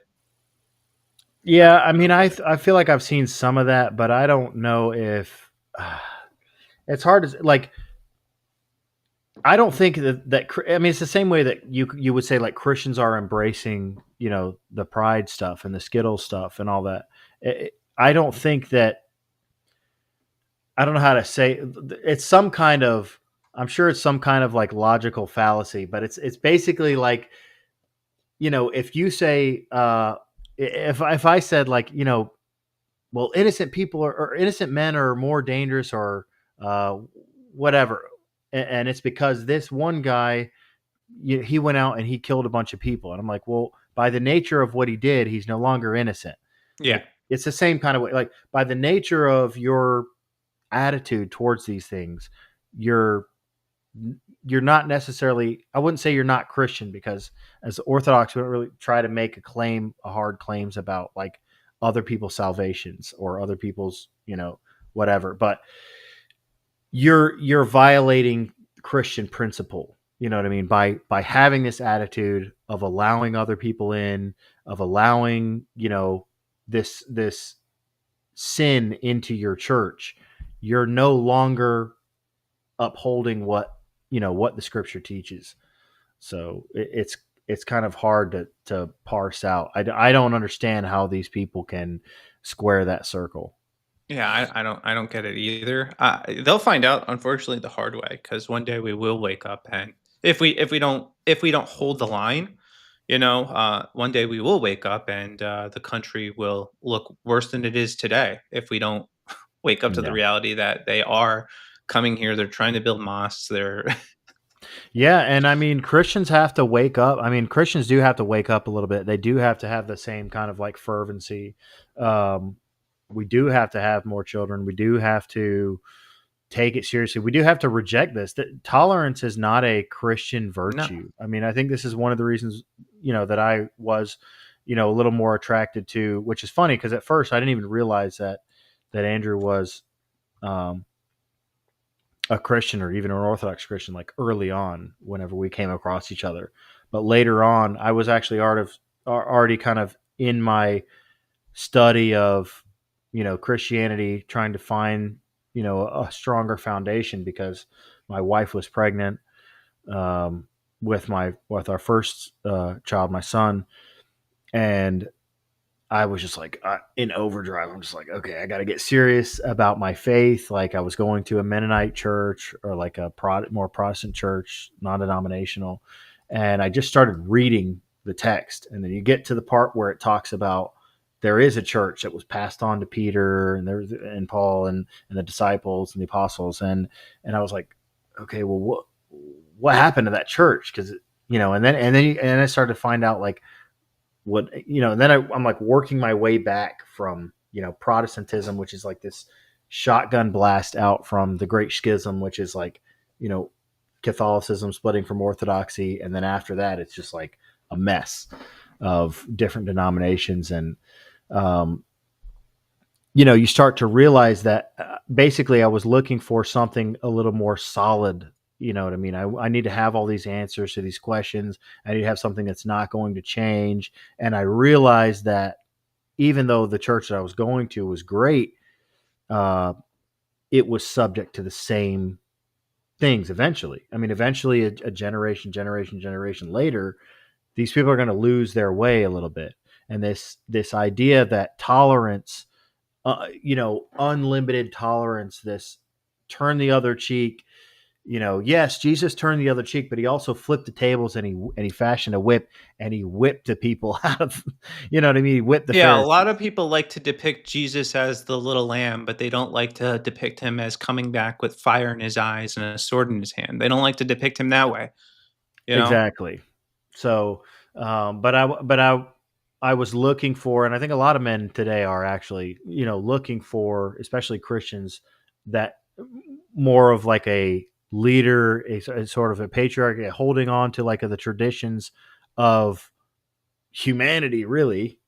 Yeah, I mean, I feel like I've seen some of that, but I don't know if it's hard to like. I don't think that I mean it's the same way that you would say like Christians are embracing the pride stuff and the Skittles stuff and all that. I don't think that I don't know how to say it's some kind of I'm sure it's some kind of like logical fallacy, but it's basically like if you say if I said like well innocent people or innocent men are more dangerous or uh, whatever, and it's because this one guy he went out and he killed a bunch of people. And I'm like, well, by the nature of what he did, he's no longer innocent. yeah, It's the same kind of way. Like by the nature of your attitude towards these things, you're not necessarily. I wouldn't say you're not Christian because as Orthodox, we don't really try to make hard claims about like other people's salvations or other people's whatever. But you're violating Christian principle. You know what I mean? By having this attitude of allowing other people in, of allowing, this sin into your church, you're no longer upholding what the scripture teaches. So it's kind of hard to parse out. I don't understand how these people can square that circle. yeah. I don't get it either. They'll find out, unfortunately, the hard way, because one day we will wake up, and if we don't hold the line, one day we will wake up, and the country will look worse than it is today if we don't wake up to the Yeah. reality that they are coming here. They're trying to build mosques. They're Yeah, and I mean Christians have to wake up. I mean Christians do have to wake up a little bit. They do have to have the same kind of like fervency. Um, we do have to have more children. We do have to take it seriously. We do have to reject this. That tolerance is not a Christian no, virtue. I mean, I think this is one of the reasons that I was a little more attracted to. Which is funny because at first I didn't even realize that Andrew was. Um, a Christian or even an Orthodox Christian, like early on, whenever we came across each other. But later on, I was actually already kind of in my study of, Christianity, trying to find, a stronger foundation, because my wife was pregnant, with our first child, my son, and I was just like in overdrive. I'm just like, okay, I got to get serious about my faith. Like, I was going to a Mennonite church, or like a more Protestant church, non-denominational, and I just started reading the text. And then you get to the part where it talks about there is a church that was passed on to Peter and Paul and the disciples and the apostles, and I was like, okay, well, what happened to that church? Because and I started to find out, like, what, and then I'm like working my way back from, Protestantism, which is like this shotgun blast out from the Great Schism, which is like, Catholicism splitting from Orthodoxy, and then after that it's just like a mess of different denominations. And you start to realize that basically I was looking for something a little more solid. You know what I mean? I need to have all these answers to these questions. I need to have something that's not going to change. And I realized that even though the church that I was going to was great, it was subject to the same things eventually. I mean, eventually a generation later, these people are going to lose their way a little bit. And this idea that tolerance, unlimited tolerance, this turn the other cheek. Yes, Jesus turned the other cheek, but he also flipped the tables, and he fashioned a whip, and he whipped the people out of, you know what I mean? He whipped the Yeah, a Pharisees. lot of people like to depict Jesus as the little lamb, but they don't like to depict him as coming back with fire in his eyes and a sword in his hand. They don't like to depict him that way. Exactly. So, I was looking for, and I think a lot of men today are actually, looking for, especially Christians, that more of like a leader, a sort of a patriarch, holding on to like the traditions of humanity, really.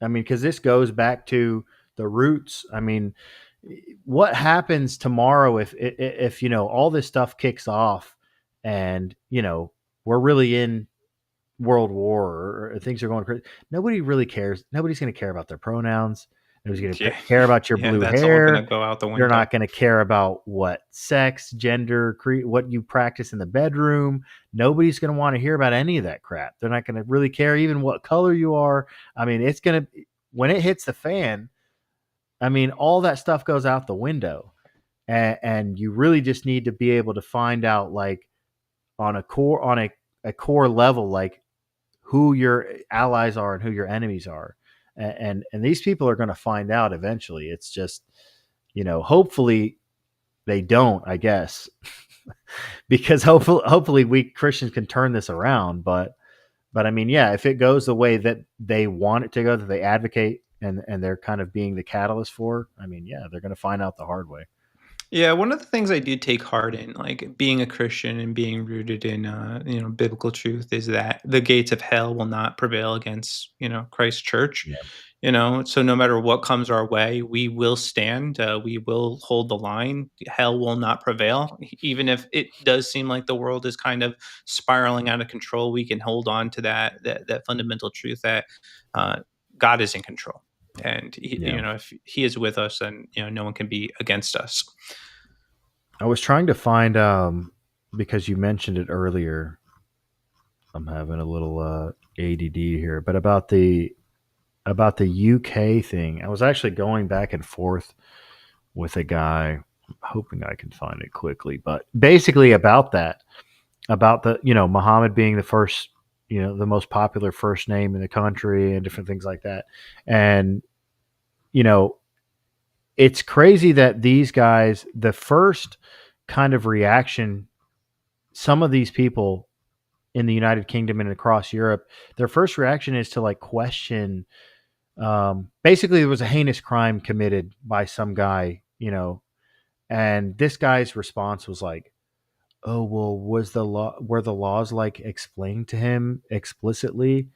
I mean, because this goes back to the roots. I mean, what happens tomorrow if all this stuff kicks off, and we're really in World War, or things are going crazy? Nobody really cares. Nobody's going to care about their pronouns. Nobody's going to care about your blue that's hair. all going to go out the window. They're not going to care about what sex, gender, what you practice in the bedroom. Nobody's going to want to hear about any of that crap. They're not going to really care even what color you are. I mean, it's going to, when it hits the fan, I mean, all that stuff goes out the window. And you really just need to be able to find out, like, on a core level, like, who your allies are and who your enemies are. And these people are going to find out eventually. It's just, hopefully they don't, I guess, because hopefully we Christians can turn this around. But I mean, yeah, if it goes the way that they want it to go, that they advocate, and they're kind of being the catalyst for, I mean, yeah, they're going to find out the hard way. Yeah, one of the things I do take heart in, like being a Christian and being rooted in, biblical truth, is that the gates of hell will not prevail against, Christ's church. Yeah. So no matter what comes our way, we will stand. We will hold the line. Hell will not prevail, even if it does seem like the world is kind of spiraling out of control. We can hold on to that fundamental truth that God is in control. And if he is with us, then no one can be against us. I was trying to find, because you mentioned it earlier. I'm having a little ADD here, but about the UK thing, I was actually going back and forth with a guy. I'm hoping I can find it quickly, but basically about the Muhammad being the first, the most popular first name in the country, and different things like that. And it's crazy that these guys, the first kind of reaction, some of these people in the United Kingdom and across Europe, their first reaction is to, like, question. Basically, there was a heinous crime committed by some guy, and this guy's response was like, "Oh, well, were the laws, like, explained to him explicitly?"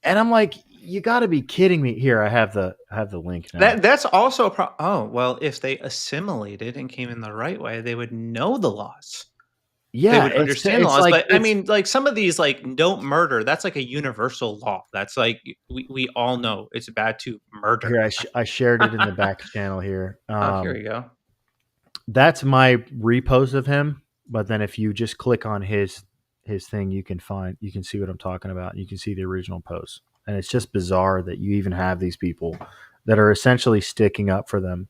And I'm like, you got to be kidding me! Here, I have the link now. That's also a problem. Oh, well, if they assimilated and came in the right way, they would know the laws. Yeah, would understand it's laws. like, But I mean, like some of these, like don't murder. That's like a universal law. That's like we all know it's bad to murder. here I shared it in the back channel here. Oh, here we go. That's my repost of him. But then if you just click on his thing, you can see what I'm talking about. You can see the original post, and it's just bizarre that you even have these people that are essentially sticking up for them.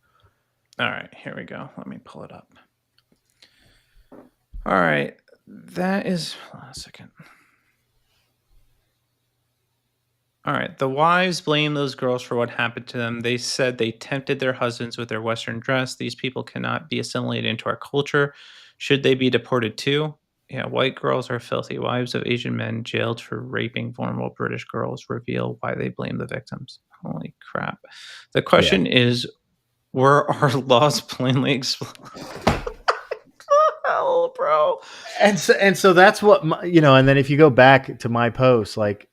All right, here we go. Let me pull it up. All right, that is. Hold on a second. All right, the wives blame those girls for what happened to them. They said they tempted their husbands with their Western dress. These people cannot be assimilated into our culture. Should they be deported too? Yeah, white girls are filthy. Wives of Asian men jailed for raping vulnerable British girls reveal why they blame the victims. Holy crap. The question is, were our laws plainly explained? Hell, bro. And so that's what, and then if you go back to my post, like,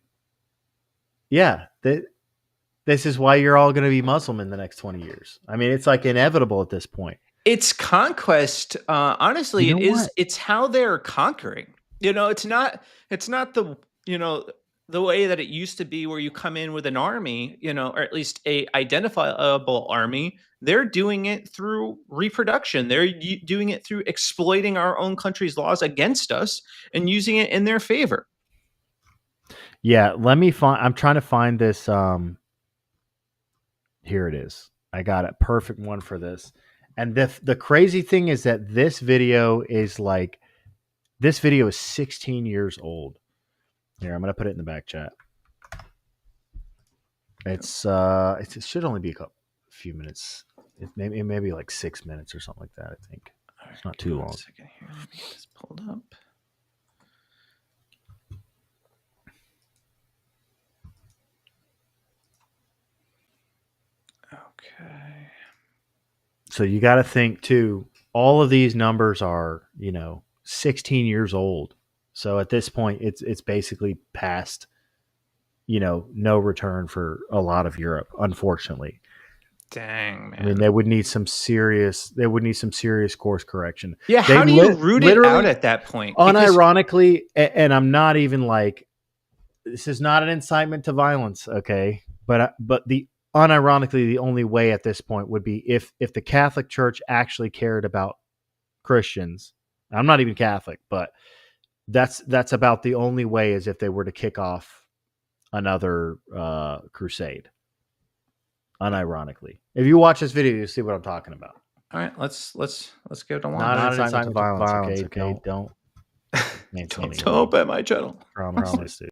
yeah, this is why you're all going to be Muslim in the next 20 years. I mean, it's like inevitable at this point. It's conquest. Honestly, You know it is. what? It's how they're conquering. It's not the the way that it used to be, where you come in with an army, or at least a identifiable army. They're doing it through reproduction. They're doing it through exploiting our own country's laws against us and using it in their favor. Yeah, let me find. I'm trying to find this. Here it is. I got a perfect one for this. And the crazy thing is that this video is 16 years old. Here, I'm gonna put it in the back chat. It should only be a few minutes. It may be like 6 minutes or something like that. I think it's not too long. A second here. Let me get this pulled up. Okay. So you got to think too. All of these numbers are 16 years old. So at this point, it's basically past no return for a lot of Europe, unfortunately. Dang, man. I mean, they would need some serious course correction. Yeah, how do you root it out at that point? Unironically, and I'm not even like, this is not an incitement to violence, okay? But unironically, the only way at this point would be if the Catholic Church actually cared about Christians. I'm not even Catholic, but that's about the only way, is if they were to kick off another crusade. Unironically, if you watch this video, you'll see what I'm talking about. All right, let's give it a watch. Not an incitement to violence, okay? Don't Don't bet my channel. Promise, dude.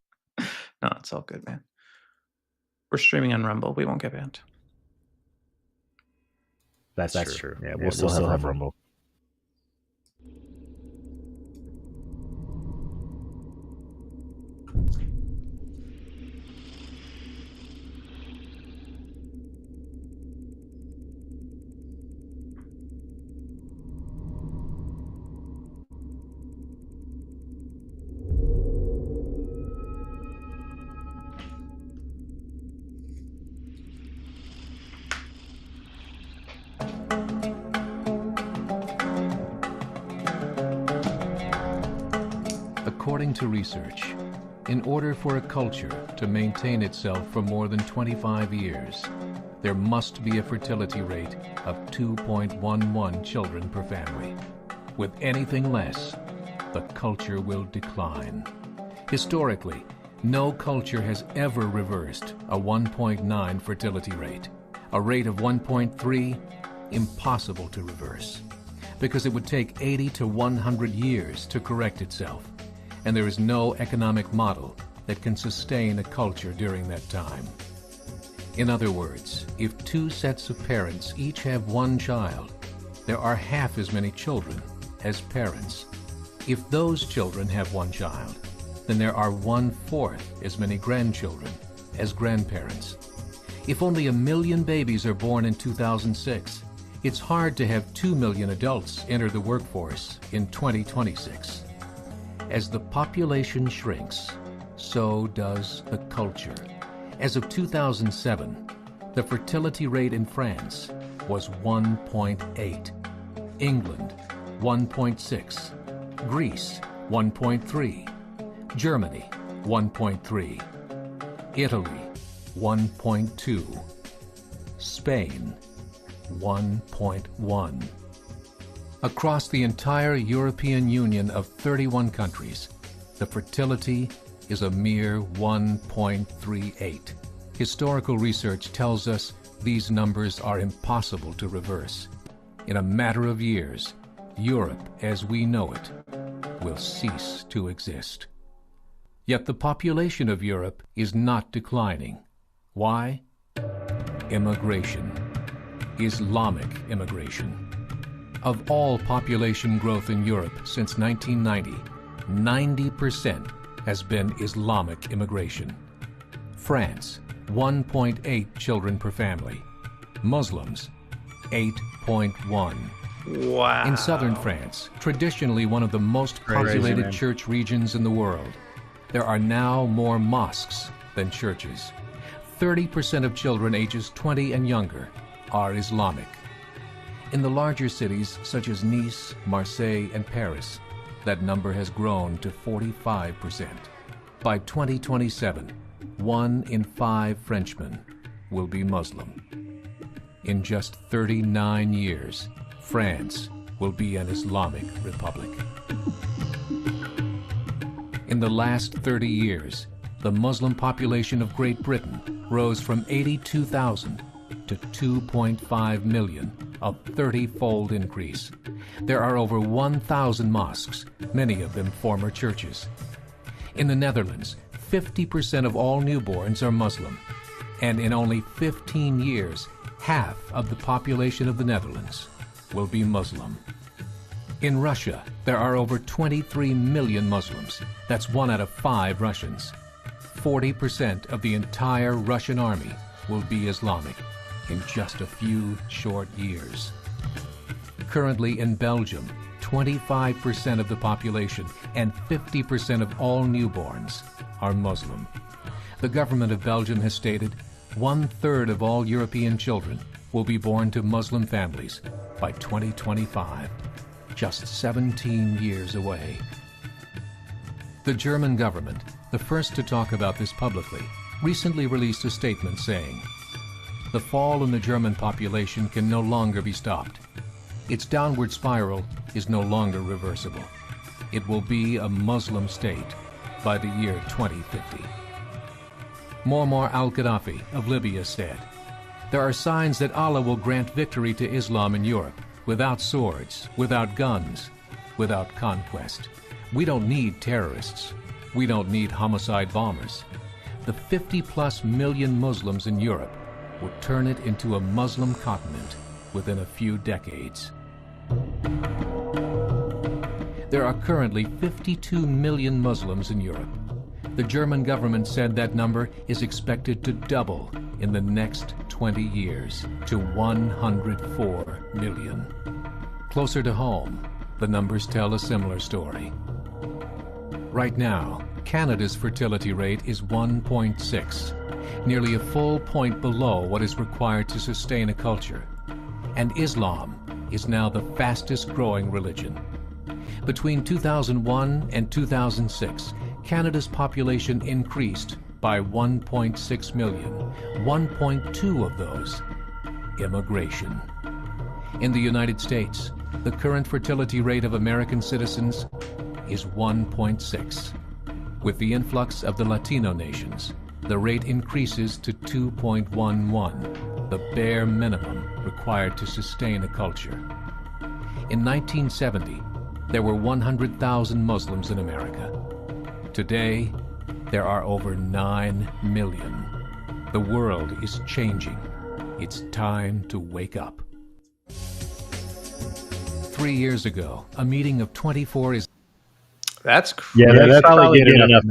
No, it's all good, man. We're streaming on Rumble. We won't get banned. That's true. Yeah, we'll still have Rumble. According to research, in order for a culture to maintain itself for more than 25 years, there must be a fertility rate of 2.11 children per family. With anything less, the culture will decline. Historically, no culture has ever reversed a 1.9 fertility rate. A rate of 1.3, impossible to reverse, because it would take 80 to 100 years to correct itself. And there is no economic model that can sustain a culture during that time. In other words, if two sets of parents each have one child, there are half as many children as parents. If those children have one child, then there are 1/4 as many grandchildren as grandparents. If only 1 million babies are born in 2006, it's hard to have 2 million adults enter the workforce in 2026. As the population shrinks, so does the culture. As of 2007, the fertility rate in France was 1.8, England 1.6, Greece, 1.3. Germany, 1.3. Italy, 1.2. Spain, 1.1. Across the entire European Union of 31 countries, the fertility is a mere 1.38. Historical research tells us these numbers are impossible to reverse. In a matter of years, Europe as we know it will cease to exist. Yet the population of Europe is not declining. Why? Immigration. Islamic immigration. Of all population growth in Europe since 1990, 90% has been Islamic immigration. France, 1.8 children per family. Muslims, 8.1. Wow. In southern France, traditionally one of the most populated church regions in the world, there are now more mosques than churches. 30% of children ages 20 and younger are Islamic. In the larger cities such as Nice, Marseille, and Paris, that number has grown to 45%. By 2027, 1 in 5 Frenchmen will be Muslim. In just 39 years, France will be an Islamic republic. In the last 30 years, the Muslim population of Great Britain rose from 82,000 to 2.5 million, a 30-fold increase. There are over 1,000 mosques, many of them former churches. In the Netherlands, 50% of all newborns are Muslim, and in only 15 years, half of the population of the Netherlands will be Muslim. In Russia, there are over 23 million Muslims. That's 1 out of 5 Russians. 40% of the entire Russian army will be Islamic in just a few short years. Currently in Belgium, 25% of the population and 50% of all newborns are Muslim. The government of Belgium has stated 1/3 of all European children will be born to Muslim families by 2025, just 17 years away. The German government, the first to talk about this publicly, recently released a statement saying, "The fall in the German population can no longer be stopped. Its downward spiral is no longer reversible. It will be a Muslim state by the year 2050. Muammar al-Gaddafi of Libya said, "There are signs that Allah will grant victory to Islam in Europe, without swords, without guns, without conquest. We don't need terrorists. We don't need homicide bombers. The 50+ million Muslims in Europe would turn it into a Muslim continent within a few decades." There are currently 52 million Muslims in Europe. The German government said that number is expected to double in the next 20 years to 104 million. Closer to home, the numbers tell a similar story. Right now, Canada's fertility rate is 1.6, nearly a full point below what is required to sustain a culture. And Islam is now the fastest growing religion. Between 2001 and 2006, Canada's population increased by 1.6 million, 1.2 of those immigration. In the United States, the current fertility rate of American citizens is 1.6. With the influx of the Latino nations, the rate increases to 2.11, the bare minimum required to sustain a culture. In 1970, there were 100,000 Muslims in America. Today, there are over 9 million. The world is changing. It's time to wake up. 3 years ago, a meeting of 24 is... That's crazy. Yeah, that's probably good enough.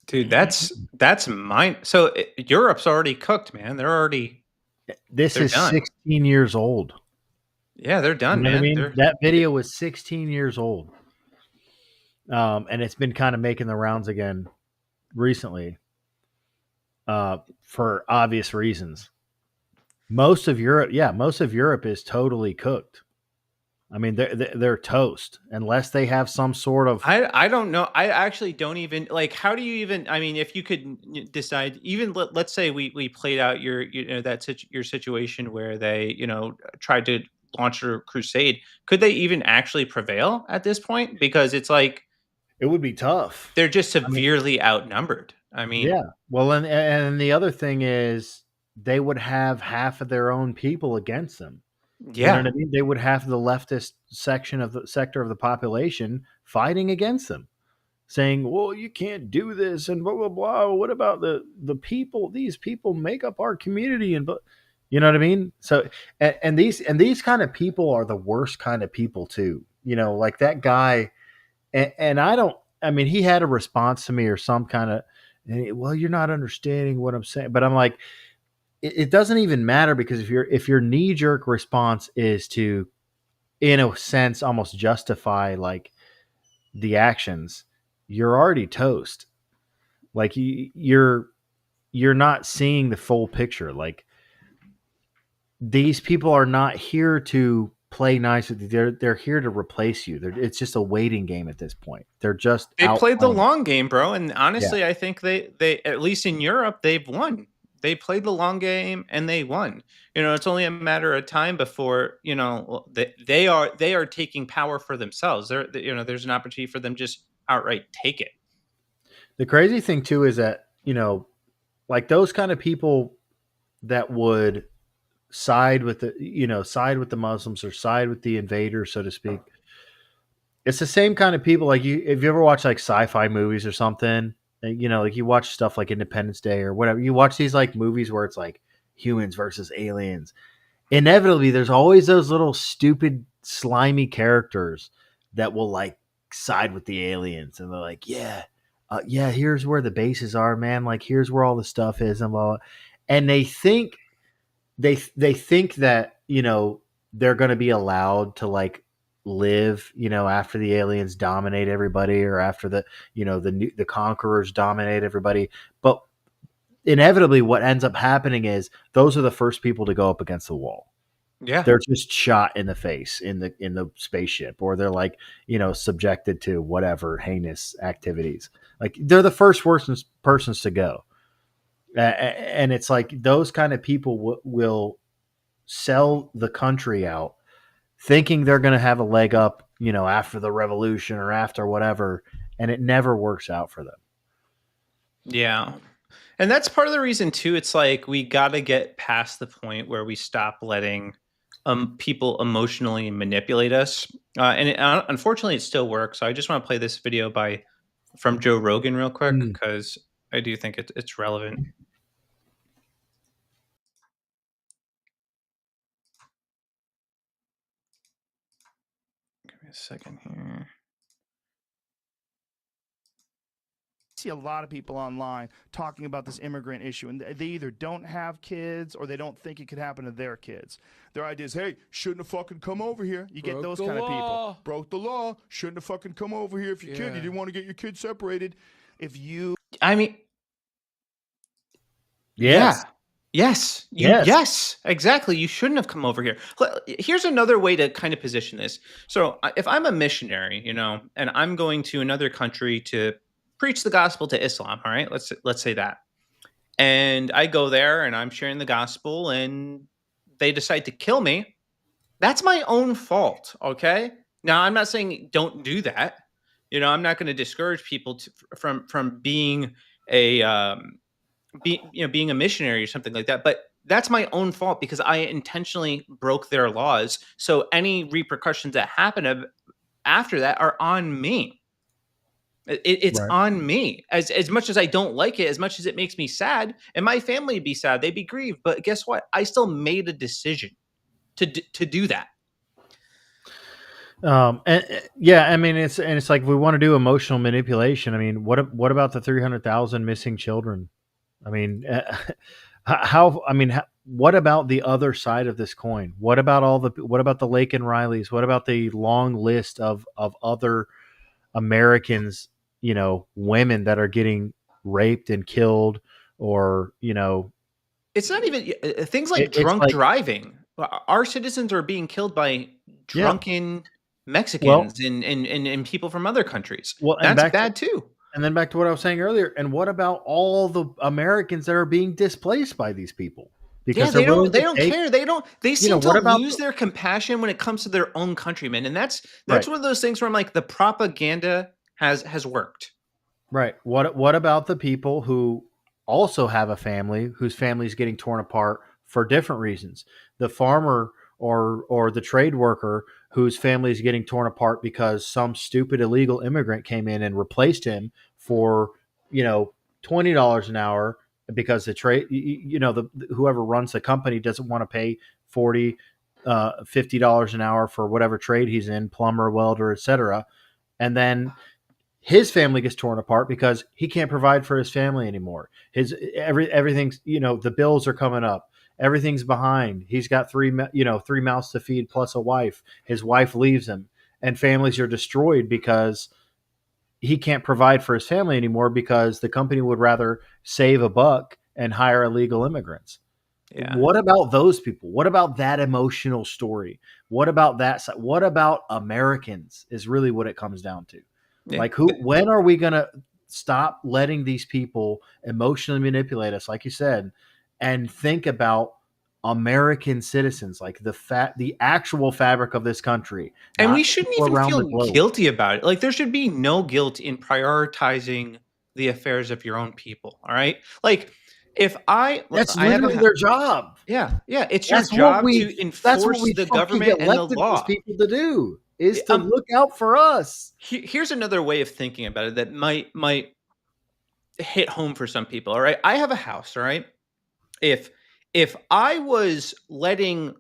Dude, that's mine. So Europe's already cooked, man. They're already... This They're is done. 16 years old. Yeah, they're done, You know what I man. mean? They're- That video was 16 years old. And it's been kind of making the rounds again recently for obvious reasons. Most of Europe is totally cooked. I mean, they're toast unless they have some sort of. I don't know. I actually don't even like. How do you even? I mean, if you could decide, even let's say we played out your situation where they tried to launch a crusade, could they even actually prevail at this point? Because it's like It would be tough. they're just I mean, severely outnumbered. I mean, yeah. Well, and the other thing is they would have half of their own people against them. You know yeah. what I mean? They would have the leftist sector of the population fighting against them, saying, "Well, you can't do this," and blah blah blah. What about the people? These people make up our community, and but you know what I mean. So, and these kind of people are the worst kind of people too. You know, like that guy. And I don't. I mean, he had a response to me or some kind of. Well, you're not understanding what I'm saying, but I'm like, it doesn't even matter because if your knee jerk response is to, in a sense, almost justify like the actions, you're already toast. Like you're not seeing the full picture. Like these people are not here to play nice with you. They're here to replace you. It's just a waiting game at this point. They're just They out played the playing. long game, bro, and Yeah. honestly, I think they at least in Europe they've won. They played the long game and they won. It's only a matter of time before they are taking power for themselves. There's an opportunity for them just outright take it. The crazy thing too is that like those kind of people that would side with the Muslims or side with the invader, so to speak. It's the same kind of people. Like if you ever watch like sci-fi movies or something, like you watch stuff like Independence Day or whatever. You watch these like movies where it's like humans versus aliens. Inevitably, there's always those little stupid, slimy characters that will like side with the aliens, and they're like, yeah, here's where the bases are, man. Like here's where all the stuff is, and blah, blah. And they think that they're going to be allowed to like live after the aliens dominate everybody or after the conquerors dominate everybody, but inevitably what ends up happening is those are the first people to go up against the wall. Yeah. They're just shot in the face in the spaceship, or they're like subjected to whatever heinous activities. Like they're the first persons to go. And it's like those kind of people will sell the country out thinking they're going to have a leg up, after the revolution or after whatever. And it never works out for them. Yeah. And that's part of the reason too. It's like we got to get past the point where we stop letting people emotionally manipulate us. Unfortunately, it still works. So I just want to play this video from Joe Rogan real quick because I do think it's relevant. Give me a second here. See a lot of people online talking about this immigrant issue, and they either don't have kids or they don't think it could happen to their kids. Their idea is, hey, shouldn't have fucking come over here. You get those kind of people. Broke the law. Shouldn't have fucking come over here if you could. You didn't want to get your kids separated. I mean, yes. Yes. Yes, exactly. You shouldn't have come over here. Here's another way to kind of position this. So if I'm a missionary, and I'm going to another country to preach the gospel to Islam, all right? Let's say that. And I go there and I'm sharing the gospel and they decide to kill me. That's my own fault, okay? Now, I'm not saying don't do that. I'm not going to discourage people from being being a missionary or something like that, but that's my own fault because I intentionally broke their laws. So any repercussions that happen after that are on me. It's Right. on me. As much as I don't like it, as much as it makes me sad, and my family would be sad, they'd be grieved. But guess what? I still made a decision to do that. I mean, it's like we want to do emotional manipulation. I mean, what about the 300,000 missing children? I mean, what about the other side of this coin? What about the Lake and Rileys? What about the long list of other Americans, women that are getting raped and killed, or it's not even things like drunk driving. Our citizens are being killed by drunken Mexicans and people from other countries. Well, and That's bad too. And then back to what I was saying earlier. And what about all the Americans that are being displaced by these people? Because they willing don't to take, care. They seem what to about lose their compassion when it comes to their own countrymen. And that's Right. one of those things where I'm like, the propaganda has worked. Right. What about the people who also have a family whose family is getting torn apart for different reasons? The farmer or the trade worker whose family is getting torn apart because some stupid illegal immigrant came in and replaced him for, $20 an hour because the trade, whoever runs the company doesn't want to pay $40, $50 an hour for whatever trade he's in, plumber, welder, etc. And then his family gets torn apart because he can't provide for his family anymore. Everything's, the bills are coming up. Everything's behind. He's got three mouths to feed plus a wife. His wife leaves him, and families are destroyed because he can't provide for his family anymore because the company would rather save a buck and hire illegal immigrants. Yeah. What about those people? What about that emotional story? What about that? What about Americans is really what it comes down to. Yeah. Like when are we going to stop letting these people emotionally manipulate us, like you said, and think about American citizens, like the actual fabric of this country. And we shouldn't even around the feel globe. guilty about it. Like, there should be no guilt in prioritizing the affairs of your own people. All right. Like, that's literally their job. Yeah. Yeah. It's your job to enforce the government and the law. These people to do is to look out for us. Here's another way of thinking about it that might hit home for some people. All right. I have a house. All right. If I was letting,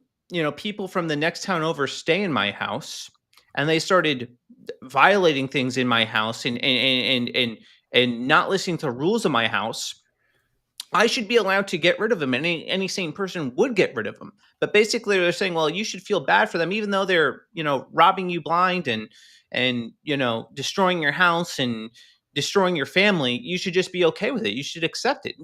people from the next town over stay in my house and they started violating things in my house and not listening to rules of my house, I should be allowed to get rid of them. And any sane person would get rid of them. But basically they're saying, well, you should feel bad for them, even though they're, robbing you blind and destroying your house and destroying your family. You should just be okay with it. You should accept it.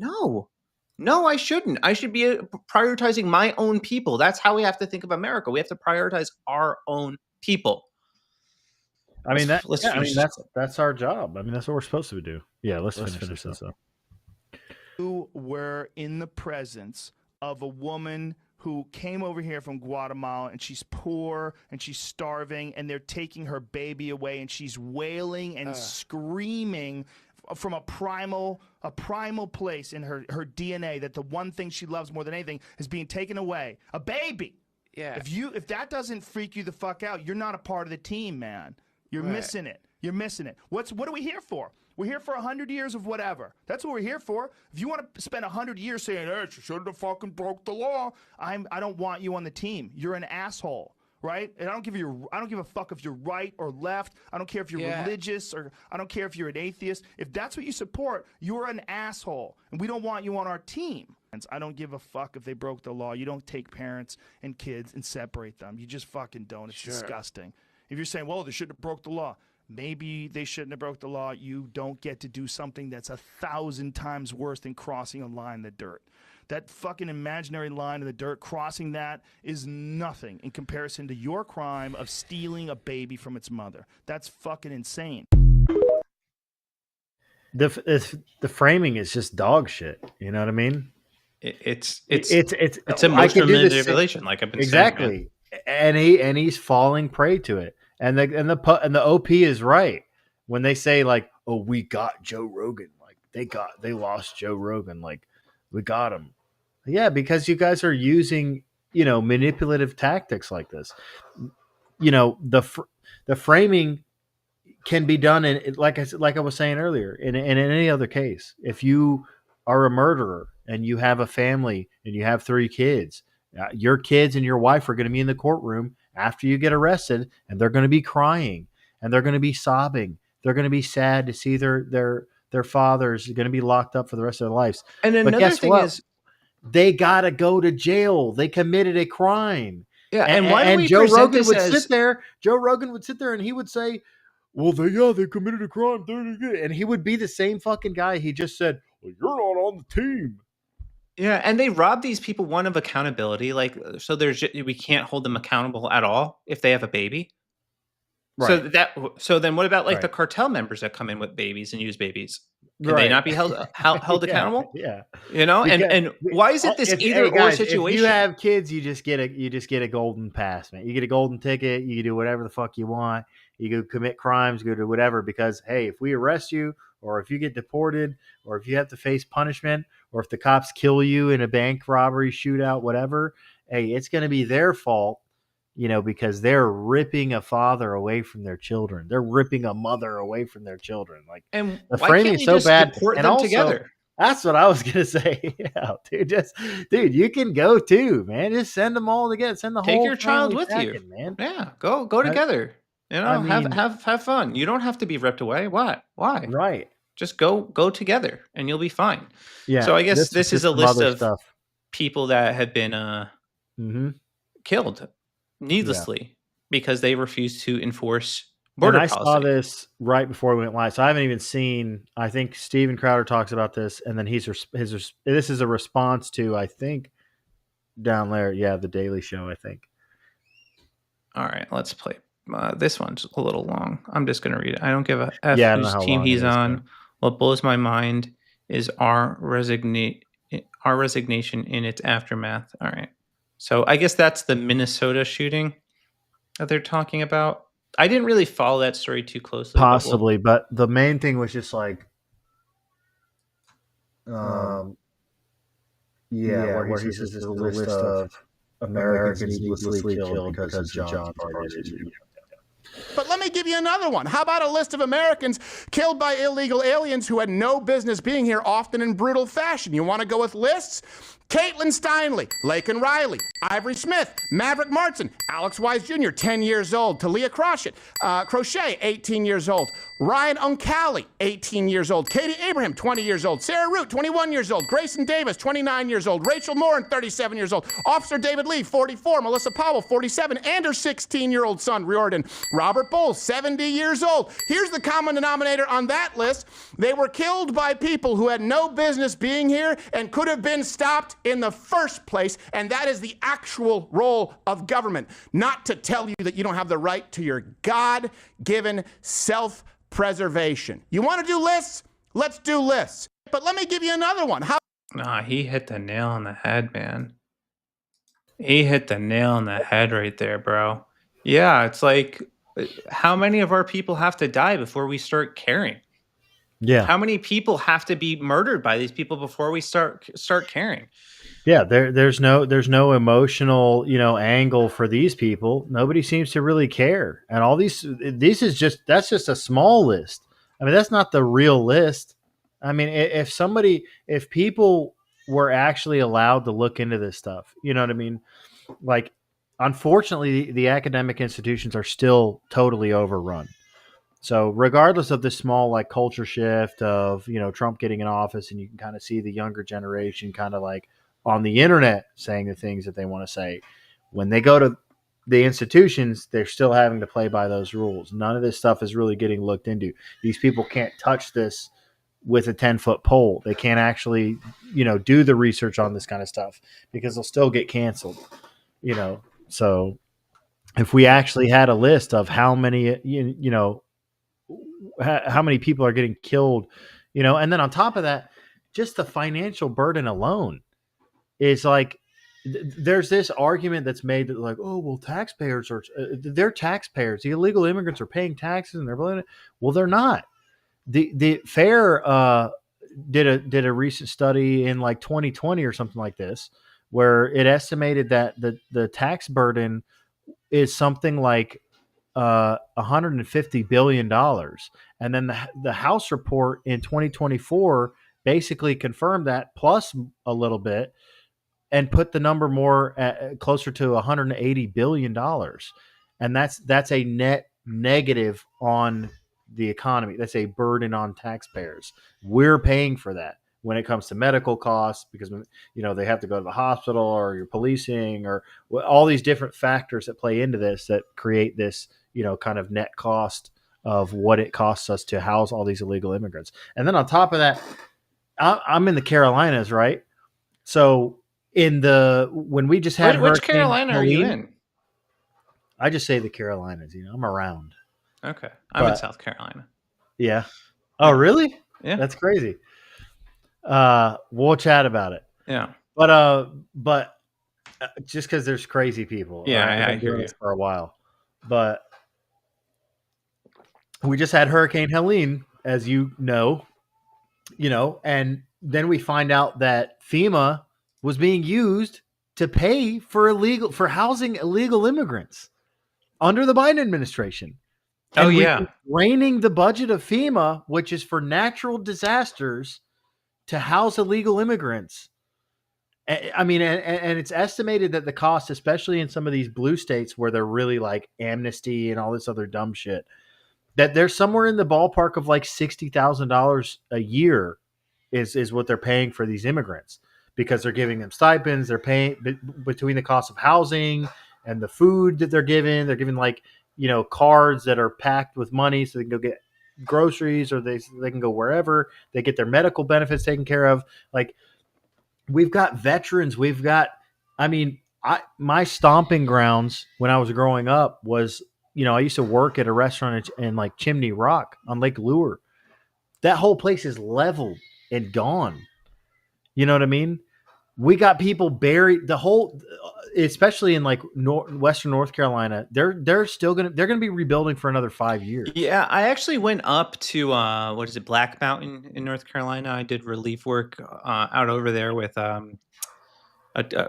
No, I shouldn't. I should be prioritizing my own people. That's how we have to think of America. We have to prioritize our own people. I mean, that's our job. I mean, that's what we're supposed to do. Yeah, let's finish this up. You were in the presence of a woman who came over here from Guatemala, and she's poor and she's starving, and they're taking her baby away, and she's wailing and screaming from a primal place in her DNA that the one thing she loves more than anything is being taken away. A baby. Yeah. If that doesn't freak you the fuck out, you're not a part of the team, man. You're missing it. You're missing it. What are we here for? We're here for 100 years of whatever. That's what we're here for. If you want to spend 100 years saying, hey, she shouldn't have fucking broke the law, I don't want you on the team. You're an asshole. Right? And I don't give a fuck if you're right or left. I don't care if you're religious, or I don't care if you're an atheist. If that's what you support, you're an asshole. And we don't want you on our team. I don't give a fuck if they broke the law. You don't take parents and kids and separate them. You just fucking don't. It's disgusting. If you're saying, well, they shouldn't have broke the law. Maybe they shouldn't have broke the law. You don't get to do something that's 1,000 times worse than crossing a line in the dirt. That fucking imaginary line in the dirt, crossing that is nothing in comparison to your crime of stealing a baby from its mother. That's fucking insane. The framing is just dog shit. You know what I mean? It's emotional manipulation, like I've been saying. Exactly. And he's falling prey to it. And the OP is right when they say, like, oh, we got Joe Rogan. Like they lost Joe Rogan. Like, we got him. Yeah, because you guys are using, manipulative tactics like this. The framing can be done in, like I was saying earlier, in any other case. If you are a murderer and you have a family and you have 3 kids, your kids and your wife are going to be in the courtroom after you get arrested, and they're going to be crying and they're going to be sobbing. They're going to be sad to see their fathers going to be locked up for the rest of their lives. And another thing is, they got to go to jail. They committed a crime. Yeah, and why do we Joe present Rogan this would as... sit there. Joe Rogan would sit there and he would say, well, they committed a crime. And he would be the same fucking guy. He just said, well, you're not on the team. Yeah, and they rob these people one of accountability. Like, so we can't hold them accountable at all if they have a baby. So Right. so then what about like the Right. cartel members that come in with babies and use babies? Can they Right. not be held Yeah. accountable? Yeah. You know, Because and why is it this either hey or guys, if you situation? have kids, you just get a golden pass, man. You get a golden ticket. You can do whatever the fuck you want. You go commit crimes, go do whatever. Because hey, if we arrest you, or if you get deported, or if you have to face punishment, or if the cops kill you in a bank robbery, shootout, whatever, hey, it's going to be their fault. Because they're ripping a father away from their children. They're ripping a mother away from their children. Like, And the why framing can't is we so just bad. deport And them also, together? that's what I was gonna say. Yeah, dude, you can go too, man. Just send them all together. Send the Take whole your child family with you. packing, man. Yeah, go I, together. You I know, mean, have fun. You don't have to be ripped away. Why? right? Just go together, and you'll be fine. Yeah. So I guess This this is just a some list other of stuff. people that have been Mm-hmm. killed Yeah. needlessly because they refuse to enforce And border I policy. saw this right before we went live, so I haven't even seen. I think Steven Crowder talks about this, and then this is a response to, I think, down there. Yeah, the Daily Show. I think. All right, let's play. This one's a little long. I'm just going to read it. I don't give a F Yeah, I don't know whose how team long it he's is, on. but- What blows my mind is our resignation in its aftermath. All right. So I guess that's the Minnesota shooting that they're talking about. I didn't really follow that story too closely. Possibly, but the main thing was just like, where he says the list of Americans needlessly killed because of John Party. But let me give you another one. How about a list of Americans killed by illegal aliens who had no business being here, often in brutal fashion? You want to go with lists? Caitlin Steinley, Laken Riley, Ivory Smith, Maverick Martin, Alex Wise Jr., 10 years old, Talia Crochet, 18 years old, Ryan Uncali, 18 years old, Katie Abraham, 20 years old, Sarah Root, 21 years old, Grayson Davis, 29 years old, Rachel Morin, 37 years old, Officer David Lee, 44, Melissa Powell, 47, and her 16-year-old son, Riordan, Robert Bowles, 70 years old. Here's the common denominator on that list. They were killed by people who had no business being here and could have been stopped in the first place, and that is the actual role of government, not to tell you that you don't have the right to your God-given self-preservation. You want to do lists? Let's do lists. But let me give you another one. Nah, he hit the nail on the head, man. He hit the nail on the head right there, bro. Yeah, it's like, how many of our people have to die before we start caring? Yeah. How many people have to be murdered by these people before we start caring? Yeah, there's no emotional, angle for these people. Nobody seems to really care. And all that's just a small list. I mean, that's not the real list. I mean, if people were actually allowed to look into this stuff, you know what I mean? Like, unfortunately, the academic institutions are still totally overrun. So regardless of the small like culture shift of, Trump getting in office, and you can kind of see the younger generation kind of like on the internet saying the things that they want to say, when they go to the institutions, they're still having to play by those rules. None of this stuff is really getting looked into. These people can't touch this with a 10-foot pole. They can't actually, do the research on this kind of stuff because they'll still get canceled, So if we actually had a list of how many, how many people are getting killed, and then on top of that, just the financial burden alone is like, there's this argument that's made that like, oh, well, taxpayers are, they're taxpayers. The illegal immigrants are paying taxes and they're blaming it. Well, they're not. The FAIR did a recent study in like 2020 or something like this, where it estimated that the tax burden is something like $150 billion. And then the House report in 2024 basically confirmed that plus a little bit and put the number more closer to $180 billion. And that's a net negative on the economy. That's a burden on taxpayers. We're paying for that when it comes to medical costs, because they have to go to the hospital, or you're policing, or all these different factors that play into this that create this kind of net cost of what it costs us to house all these illegal immigrants. And then on top of that, I'm in the Carolinas, right? So when we just had Which Hurricane Carolina are you Helene, in? I just say the Carolinas. I'm around. Okay, I'm in But- South Carolina. Yeah. Oh, really? Yeah. That's crazy. We'll chat about it. Yeah. But just because there's crazy people. Yeah, I've I been hear doing you. this for a while. But we just had Hurricane Helene, as you know, and then we find out that FEMA was being used to pay for housing illegal immigrants under the Biden administration. Oh, And we've yeah. been draining the budget of FEMA, which is for natural disasters, to house illegal immigrants. I mean, and it's estimated that the cost, especially in some of these blue states where they're really like amnesty and all this other dumb shit, that they're somewhere in the ballpark of like $60,000 a year is what they're paying for these immigrants, because they're giving them stipends. They're paying between the cost of housing and the food that they're giving like, cards that are packed with money so they can go get groceries, or they can go wherever. They get their medical benefits taken care of. Like, we've got veterans. My stomping grounds when I was growing up was, I used to work at a restaurant in like Chimney Rock on Lake Lure. That whole place is leveled and gone. You know what I mean? We got people buried. Especially in like Western North Carolina, they're going to be rebuilding for another 5 years. Yeah, I actually went up to Black Mountain in North Carolina. I did relief work out over there with a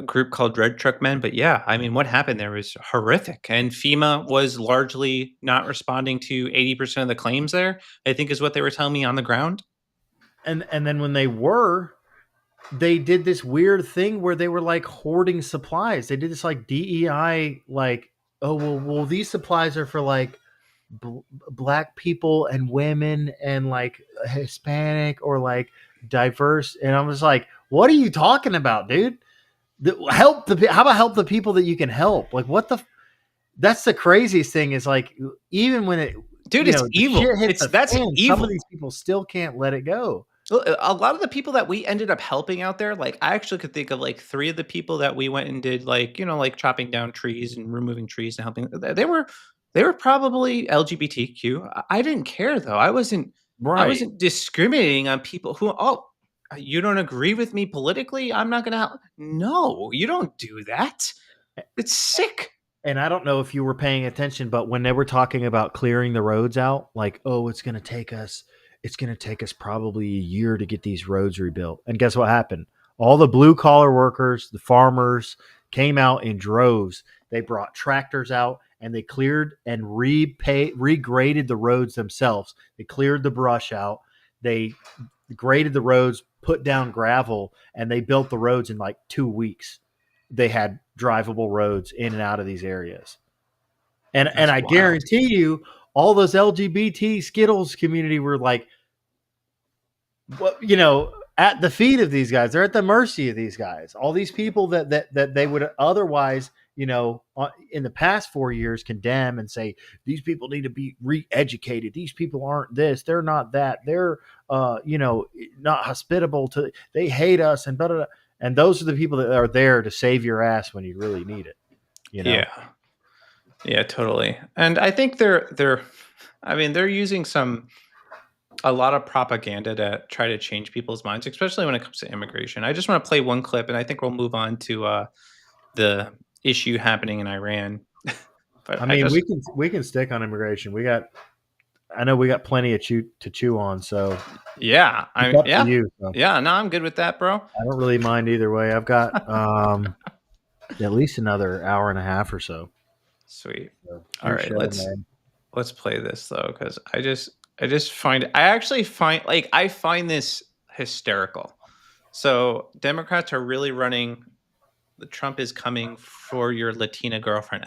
group called Red Truck Men. But yeah, I mean, what happened there was horrific, and FEMA was largely not responding to 80% of the claims there, I think is what they were telling me on the ground. And then when they did this weird thing where they were like hoarding supplies. They did this like DEI, like, oh, well, these supplies are for like black people and women and like Hispanic or like diverse. And I was like, what are you talking about, dude? How about help the people that you can help? Like, that's the craziest thing is like, even when it's evil. That's evil. Some of these people still can't let it go. A lot of the people that we ended up helping out there, like I actually could think of like 3 of the people that we went and did like, like chopping down trees and removing trees and helping. They were probably LGBTQ. I didn't care though. I wasn't discriminating on people who, you don't agree with me politically, I'm not going to help. No, you don't do that. It's sick. And I don't know if you were paying attention, but when they were talking about clearing the roads out, like, oh, it's going to take us probably a year to get these roads rebuilt. And guess what happened? All the blue collar workers, the farmers came out in droves. They brought tractors out and they cleared and regraded the roads themselves. They cleared the brush out. They graded the roads, put down gravel, and they built the roads in like 2 weeks. They had drivable roads in and out of these areas. And I guarantee you, all those LGBT Skittles community were like, at the feet of these guys. They're at the mercy of these guys. All these people that they would otherwise, in the past 4 years condemn and say, these people need to be re-educated. These people aren't this. They're not that. They're, not hospitable to, they hate us and blah, blah, blah. And those are the people that are there to save your ass when you really need it. Yeah, totally. And I think they're using a lot of propaganda to try to change people's minds, especially when it comes to immigration. I just want to play one clip, and I think we'll move on to the issue happening in Iran. But we can stick on immigration. I know we got plenty to chew on. So yeah, no, I'm good with that, bro. I don't really mind either way. I've got at least another hour and a half or so. Sweet. So, all right, let's play this though, because I find this hysterical. So Democrats are really running. Trump is coming for your Latina girlfriend.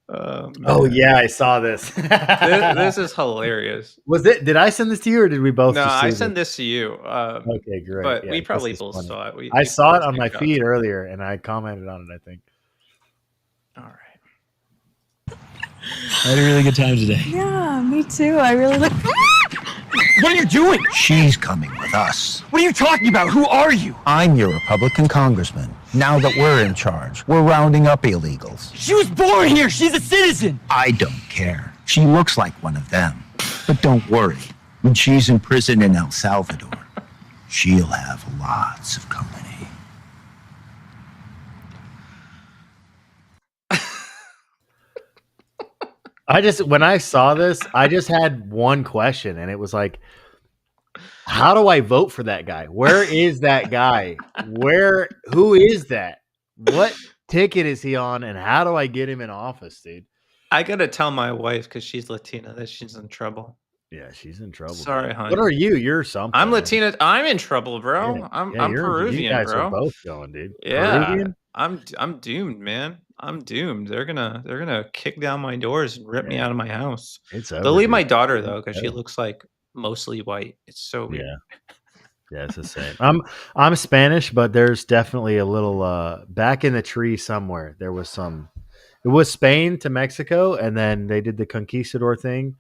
Yeah, I saw this. This is hilarious. Did I send this to you, or did we both? No, I sent this to you. Okay, great. But we probably both saw it. I saw it on my feed earlier, and I commented on it, I think. All right. I had a really good time today. Yeah, me too. I really look. What are you doing? She's coming with us. What are you talking about? Who are you? I'm your Republican congressman. Now that we're in charge, we're rounding up illegals. She was born here. She's a citizen. I don't care. She looks like one of them. But don't worry. When she's in prison in El Salvador, she'll have lots of company. When I saw this, I just had one question, and it was like, how do I vote for that guy? Where is that guy? Who is that? What ticket is he on, and how do I get him in office, dude? I gotta tell my wife, because she's Latina, that she's in trouble. Yeah, she's in trouble. Sorry, honey. What are you? You're something. I'm Latina. I'm in trouble, bro. Yeah. I'm You Peruvian, guys bro. are both going, dude. Yeah, Peruvian? I'm doomed, man. I'm doomed. They're gonna kick down my doors and rip me out of my house. It's They'll leave my daughter though, over. because she looks like mostly white. It's so weird. Yeah, it's the same. I'm Spanish, but there's definitely a little back in the tree somewhere. There was some. It was Spain to Mexico, and then they did the conquistador thing,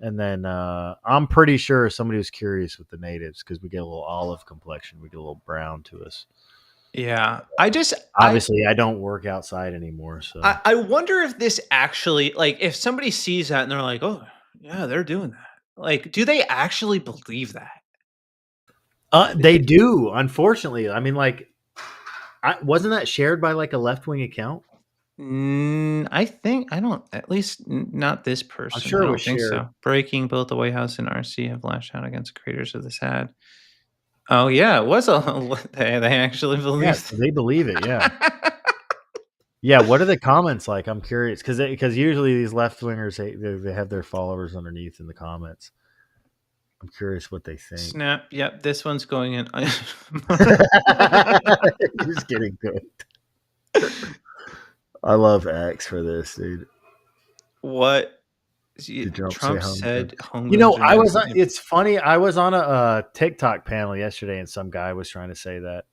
and then I'm pretty sure somebody was curious with the natives because we get a little olive complexion, we get a little brown to us. Yeah, obviously I don't work outside anymore, so I wonder if this actually, like, if somebody sees that and they're like, oh yeah, they're doing that. Like, do they actually believe that? They do, unfortunately. I mean, like, wasn't that shared by like a left-wing account? I think I don't. At least not this person. I'm sure I it don't was think shared. so. Breaking, both the White House and RC have lashed out against creators of this ad. Oh yeah, it was they actually believe. Yes, they believe it. Yeah. Yeah. What are the comments like? I'm curious because usually these left-wingers they have their followers underneath in the comments. I'm curious what they think. Snap. Yep, this one's going in. Just getting good. I love X for this, dude. What Trump said? You know, I was. It's funny. I was on a TikTok panel yesterday, and some guy was trying to say that.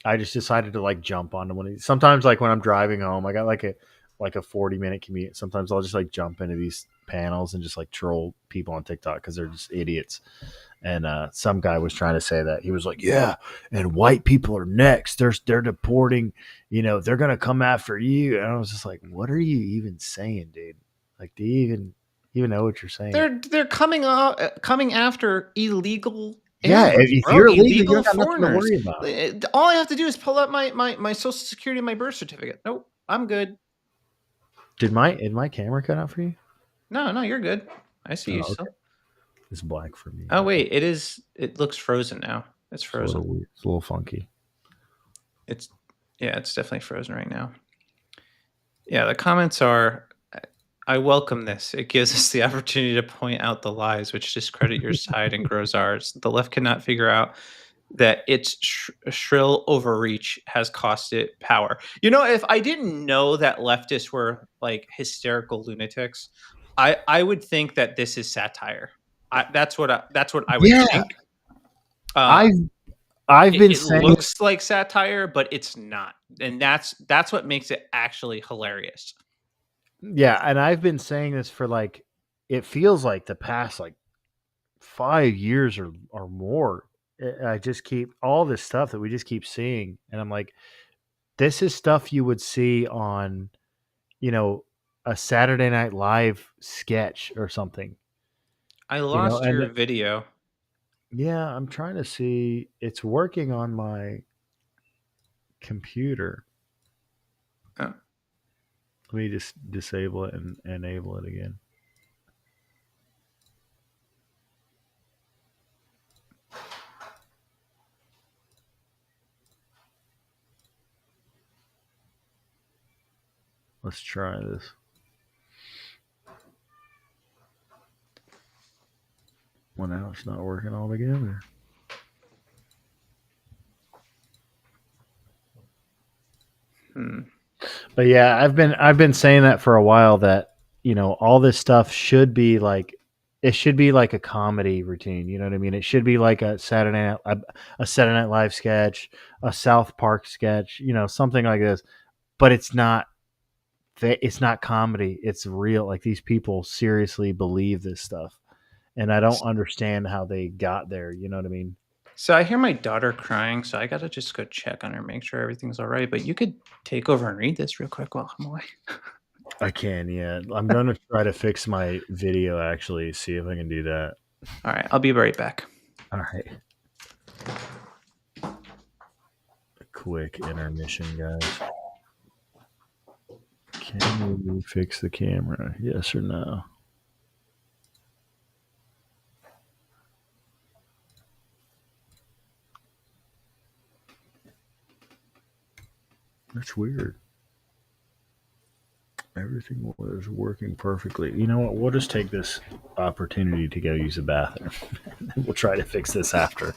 I just decided to like jump onto one of these. Sometimes, like when I'm driving home, I got like a 40-minute commute. Sometimes I'll just like jump into these panels and just like troll people on TikTok because they're just idiots. And some guy was trying to say that. He was like, yeah, and white people are next. They're deporting, you know, they're going to come after you. And I was just like, what are you even saying, dude? Like, do you even know what you're saying? They're coming after illegal. Yeah, aliens, if bro. you're illegal, you illegal got nothing to foreigners. worry about. All I have to do is pull up my Social Security and my birth certificate. Nope, I'm good. Did my camera cut out for you? No, you're good. I see you okay. still. It's black for me. Oh wait, it is. It looks frozen now. It's frozen. It's a little funky. It's definitely frozen right now. Yeah, the comments are. I welcome this. It gives us the opportunity to point out the lies which discredit your side and grows ours. The left cannot figure out that its shrill overreach has cost it power. You know, if I didn't know that leftists were like hysterical lunatics, I would think that this is satire. That's what I would think. I've been saying it looks like satire, but it's not, and that's what makes it actually hilarious. Yeah, and I've been saying this for like, it feels like the past like 5 years or more. I just keep all this stuff that we just keep seeing, and I'm like, this is stuff you would see on, you know, a Saturday Night Live sketch or something. I lost your video. Yeah, I'm trying to see. It's working on my computer. Oh. Let me just disable it and enable it again. Let's try this. Well, now it's not working all together. But yeah, I've been saying that for a while, that, you know, all this stuff should be like, it should be like a comedy routine. You know what I mean? It should be like a Saturday Night Live sketch, a South Park sketch, you know, something like this. But it's not comedy. It's real. Like, these people seriously believe this stuff. and I don't understand how they got there. You know what I mean? So I hear my daughter crying, so I gotta just go check on her, make sure everything's all right. But you could take over and read this real quick while I'm away. I can, yeah. I'm going to try to fix my video, actually, see if I can do that. All right, I'll be right back. All right. A quick intermission, guys. Can we fix the camera? Yes or no? That's weird. Everything was working perfectly. You know what? We'll just take this opportunity to go use the bathroom. We'll try to fix this after.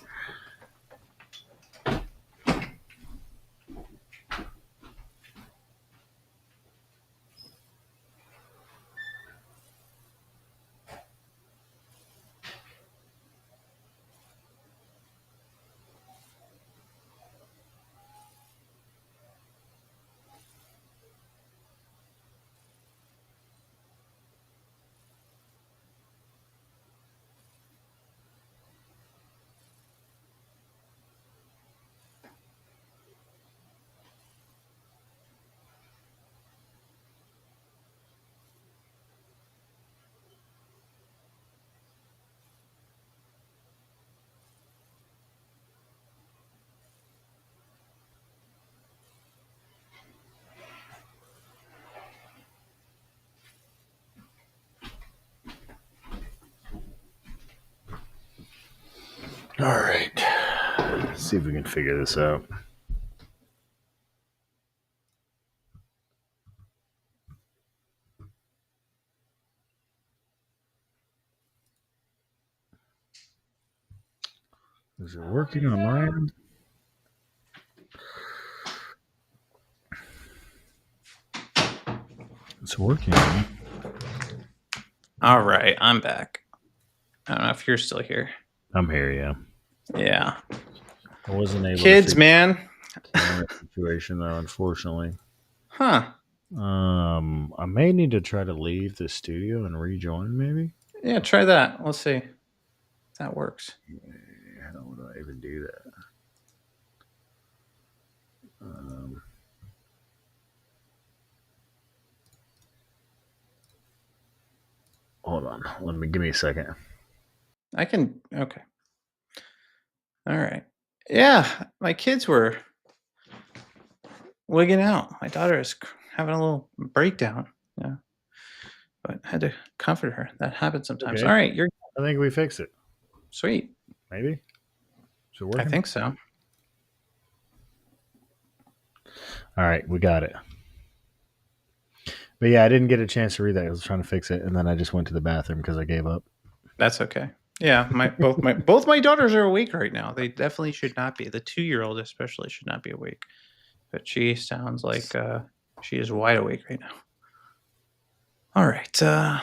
All right. Let's see if we can figure this out. Is it working on my end? It's working. All right, I'm back. I don't know if you're still here. I'm here, yeah. Yeah. I wasn't able Kids, to man. the situation though, unfortunately. Huh. I may need to try to leave the studio and rejoin, maybe. Yeah, try that. Let's see if that works. How would I even do that? Hold on. Give me a second. I can. Okay. All right. Yeah, my kids were wigging out. My daughter is having a little breakdown. Yeah, but I had to comfort her. That happens sometimes. Okay. All right, you're I think we fixed it. sweet. Maybe. Is it I working? think so. All right, we got it. But yeah, I didn't get a chance to read that. I was trying to fix it, and then I just went to the bathroom because I gave up. That's okay. Yeah, both my daughters are awake right now. They definitely should not be. The 2-year-old especially should not be awake, but she sounds like she is wide awake right now. All right,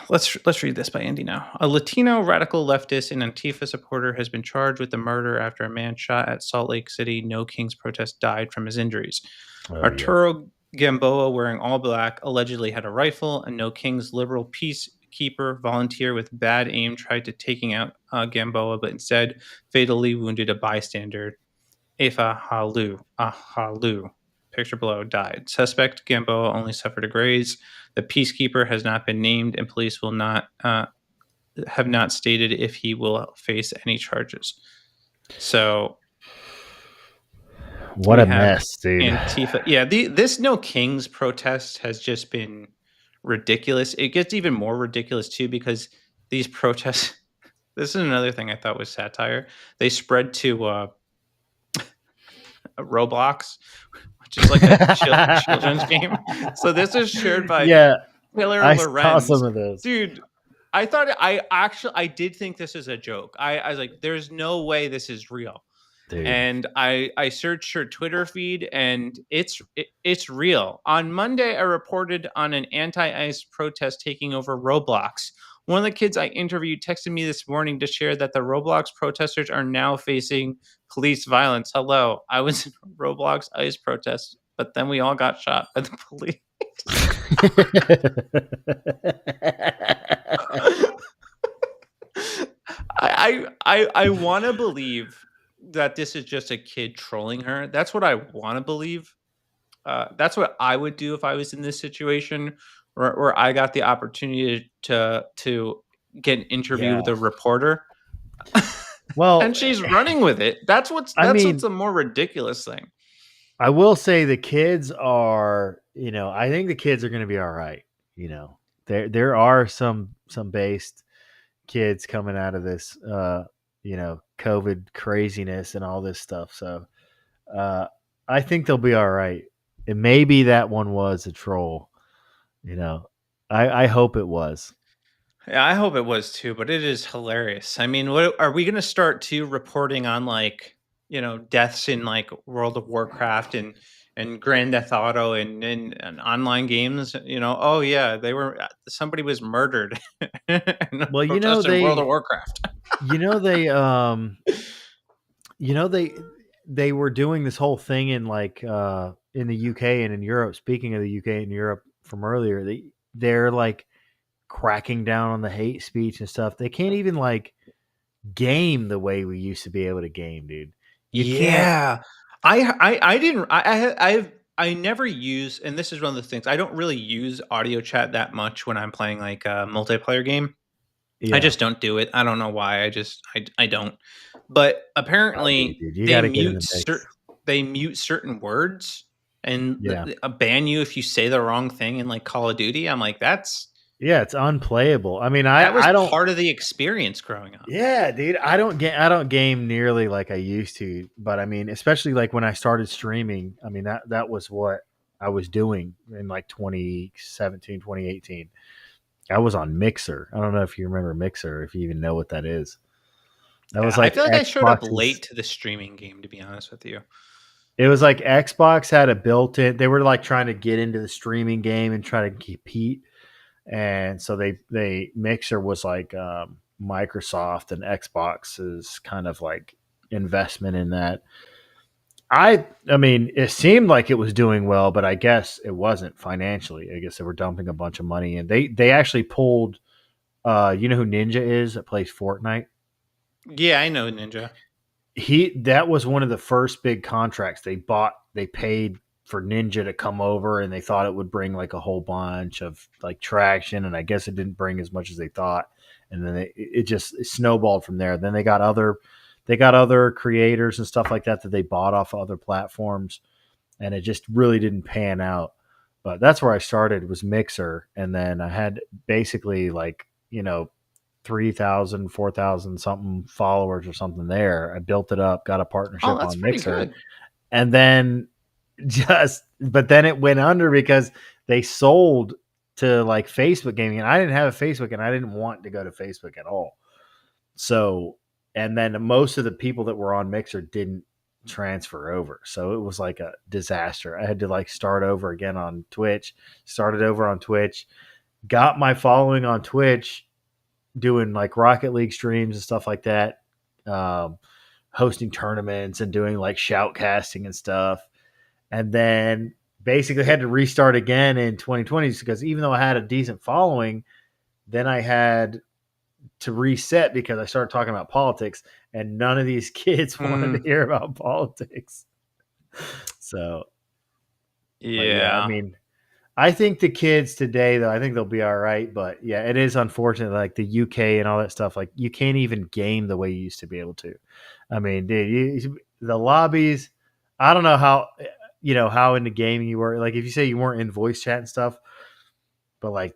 let's read this by Andy now. A Latino radical leftist and Antifa supporter has been charged with the murder after a man shot at Salt Lake City No Kings protest died from his injuries. Arturo Gamboa, wearing all black, allegedly had a rifle. A No Kings liberal peacekeeper volunteer with bad aim tried to taking out Gamboa, but instead fatally wounded a bystander. Efa Halu, picture below, died. Suspect Gamboa only suffered a graze. The peacekeeper has not been named, and police will not have not stated if he will face any charges. So, what a mess, dude. Antifa. Yeah, this No Kings protest has just been ridiculous. It gets even more ridiculous too because these protests. This is another thing I thought was satire. They spread to Roblox, which is like a children's game. So this is shared by Taylor I Lorenz. saw some of those. Dude, I thought I did think this is a joke. I was like, there's no way this is real. Dude. And I searched her Twitter feed and it's real. On Monday, I reported on an anti-ICE protest taking over Roblox. One of the kids I interviewed texted me this morning to share that the Roblox protesters are now facing police violence. Hello, I was in a Roblox ICE protest, but then we all got shot by the police. I want to believe that this is just a kid trolling her. That's what I want to believe. That's what I would do if I was in this situation where I got the opportunity to get an interview with Yeah. a reporter. Well, And she's running with it. That's what's I mean, what's the more ridiculous thing. I will say the kids are, I think the kids are going to be all right. There are some based kids coming out of this, COVID craziness and all this stuff. So I think they'll be all right. And maybe that one was a troll. I hope it was. Yeah, I hope it was too, but it is hilarious. I mean, what are we going to start to reporting on, like, deaths in like World of Warcraft and Grand Theft Auto and online games? Oh yeah, somebody was murdered. in a Well, protest in World of Warcraft. They were doing this whole thing in like in the UK and in Europe. Speaking of the UK and Europe from earlier, they're like cracking down on the hate speech and stuff. They can't even like game the way we used to be able to game, dude. You can't. Yeah, I didn't. I never use, and this is one of the things, I don't really use audio chat that much when I'm playing like a multiplayer game. Yeah. I just don't do it. I don't know why. I don't. But apparently they mute certain words and ban you if you say the wrong thing in like Call of Duty. I'm like, it's unplayable. I mean, that was I don't part of the experience growing up. Yeah, dude. I don't game nearly like I used to, but I mean, especially like when I started streaming, I mean that was what I was doing in like 2017, 2018. I was on Mixer. I don't know if you remember Mixer, if you even know what that is. That was like I feel like I showed up Xbox's- late to the streaming game, to be honest with you. It was like Xbox had a built-in. They were like trying to get into the streaming game and try to compete, and so they Mixer was like Microsoft and Xbox's kind of like investment in that. I mean, it seemed like it was doing well, but I guess it wasn't financially. I guess they were dumping a bunch of money, and they actually pulled. You know who Ninja is that plays Fortnite? Yeah, I know Ninja. That was one of the first big contracts they bought. They paid for Ninja to come over, and they thought it would bring like a whole bunch of like traction, and I guess it didn't bring as much as they thought. And then it snowballed from there. Then they got other creators and stuff like that they bought off of other platforms, and it just really didn't pan out. But that's where I started, was Mixer, and then I had basically like 3,000, 4,000 something followers or something there. I built it up, got a partnership on Mixer, and then but then it went under because they sold to like Facebook gaming, and I didn't have a Facebook, and I didn't want to go to Facebook at all. So, and then most of the people that were on Mixer didn't transfer over. So it was like a disaster. I had to like start over again on Twitch, started over on Twitch, got my following on Twitch, doing like Rocket League streams and stuff like that, hosting tournaments and doing like shoutcasting and stuff. And then basically had to restart again in 2020 because even though I had a decent following, then I had to reset because I started talking about politics, and none of these kids wanted to hear about politics. So, yeah, I mean, I think the kids today, though, I think they'll be all right. But yeah, it is unfortunate, like the UK and all that stuff. Like you can't even game the way you used to be able to. I mean, dude, the lobbies. I don't know how how into gaming you were. Like if you say you weren't in voice chat and stuff, but like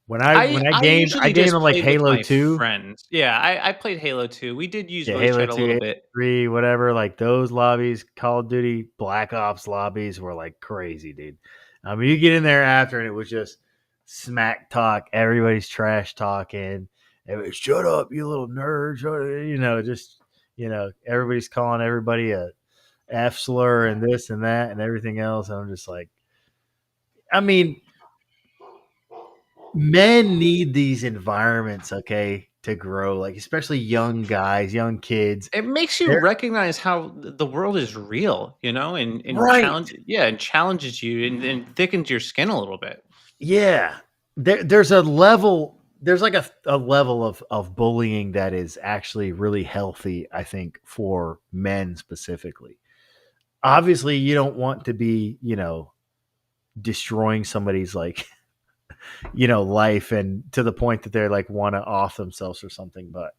when I gamed on like Halo 2. Friends. Yeah, I played Halo 2. We did use voice Halo chat 2, a little bit. 3, whatever. Like those lobbies, Call of Duty, Black Ops lobbies were like crazy, dude. I mean, you get in there after, and it was just smack talk. Everybody's trash talking. It was, shut up, you little nerd. Everybody's calling everybody a F slur and this and that and everything else. And I'm just like, I mean, men need these environments, okay, to grow, like especially young guys, young kids. It makes you recognize how the world is real, and right. and challenges you and thickens your skin a little bit. Yeah. There's a level there's like a level of bullying that is actually really healthy, I think, for men specifically. Obviously, you don't want to be, destroying somebody's like, life and to the point that they're like want to off themselves or something. But,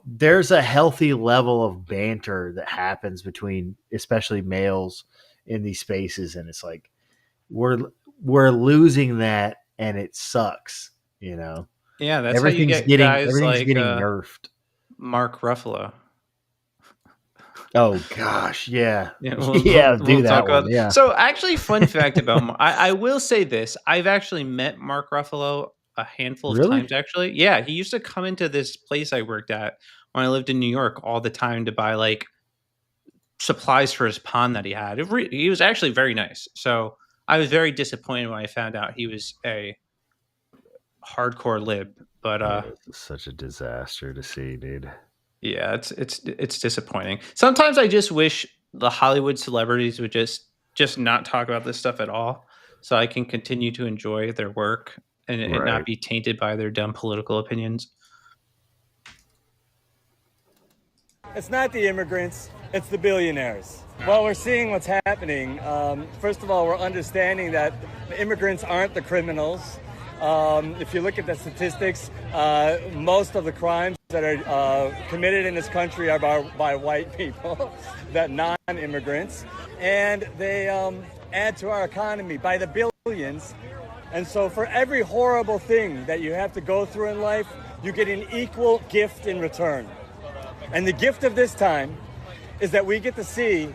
there's a healthy level of banter that happens between especially males in these spaces. And it's like, we're losing that and it sucks, Yeah, that's how you get guys like getting nerfed. Mark Ruffalo. Oh gosh, yeah, We'll do that one. Yeah. So actually, fun fact about I will say this: I've actually met Mark Ruffalo a handful of times. Actually, yeah, he used to come into this place I worked at when I lived in New York all the time to buy like supplies for his pond that he had. He was actually very nice. So I was very disappointed when I found out he was a hardcore lib. But such a disaster to see, dude. Yeah, it's disappointing. Sometimes I just wish the Hollywood celebrities would just not talk about this stuff at all, so I can continue to enjoy their work and not be tainted by their dumb political opinions. It's not the immigrants, it's the billionaires. Well, we're seeing what's happening. First of all, we're understanding that the immigrants aren't the criminals. If you look at the statistics, most of the crimes that are committed in this country are by white people, that non-immigrants, and they add to our economy by the billions. And so for every horrible thing that you have to go through in life, you get an equal gift in return. And the gift of this time is that we get to see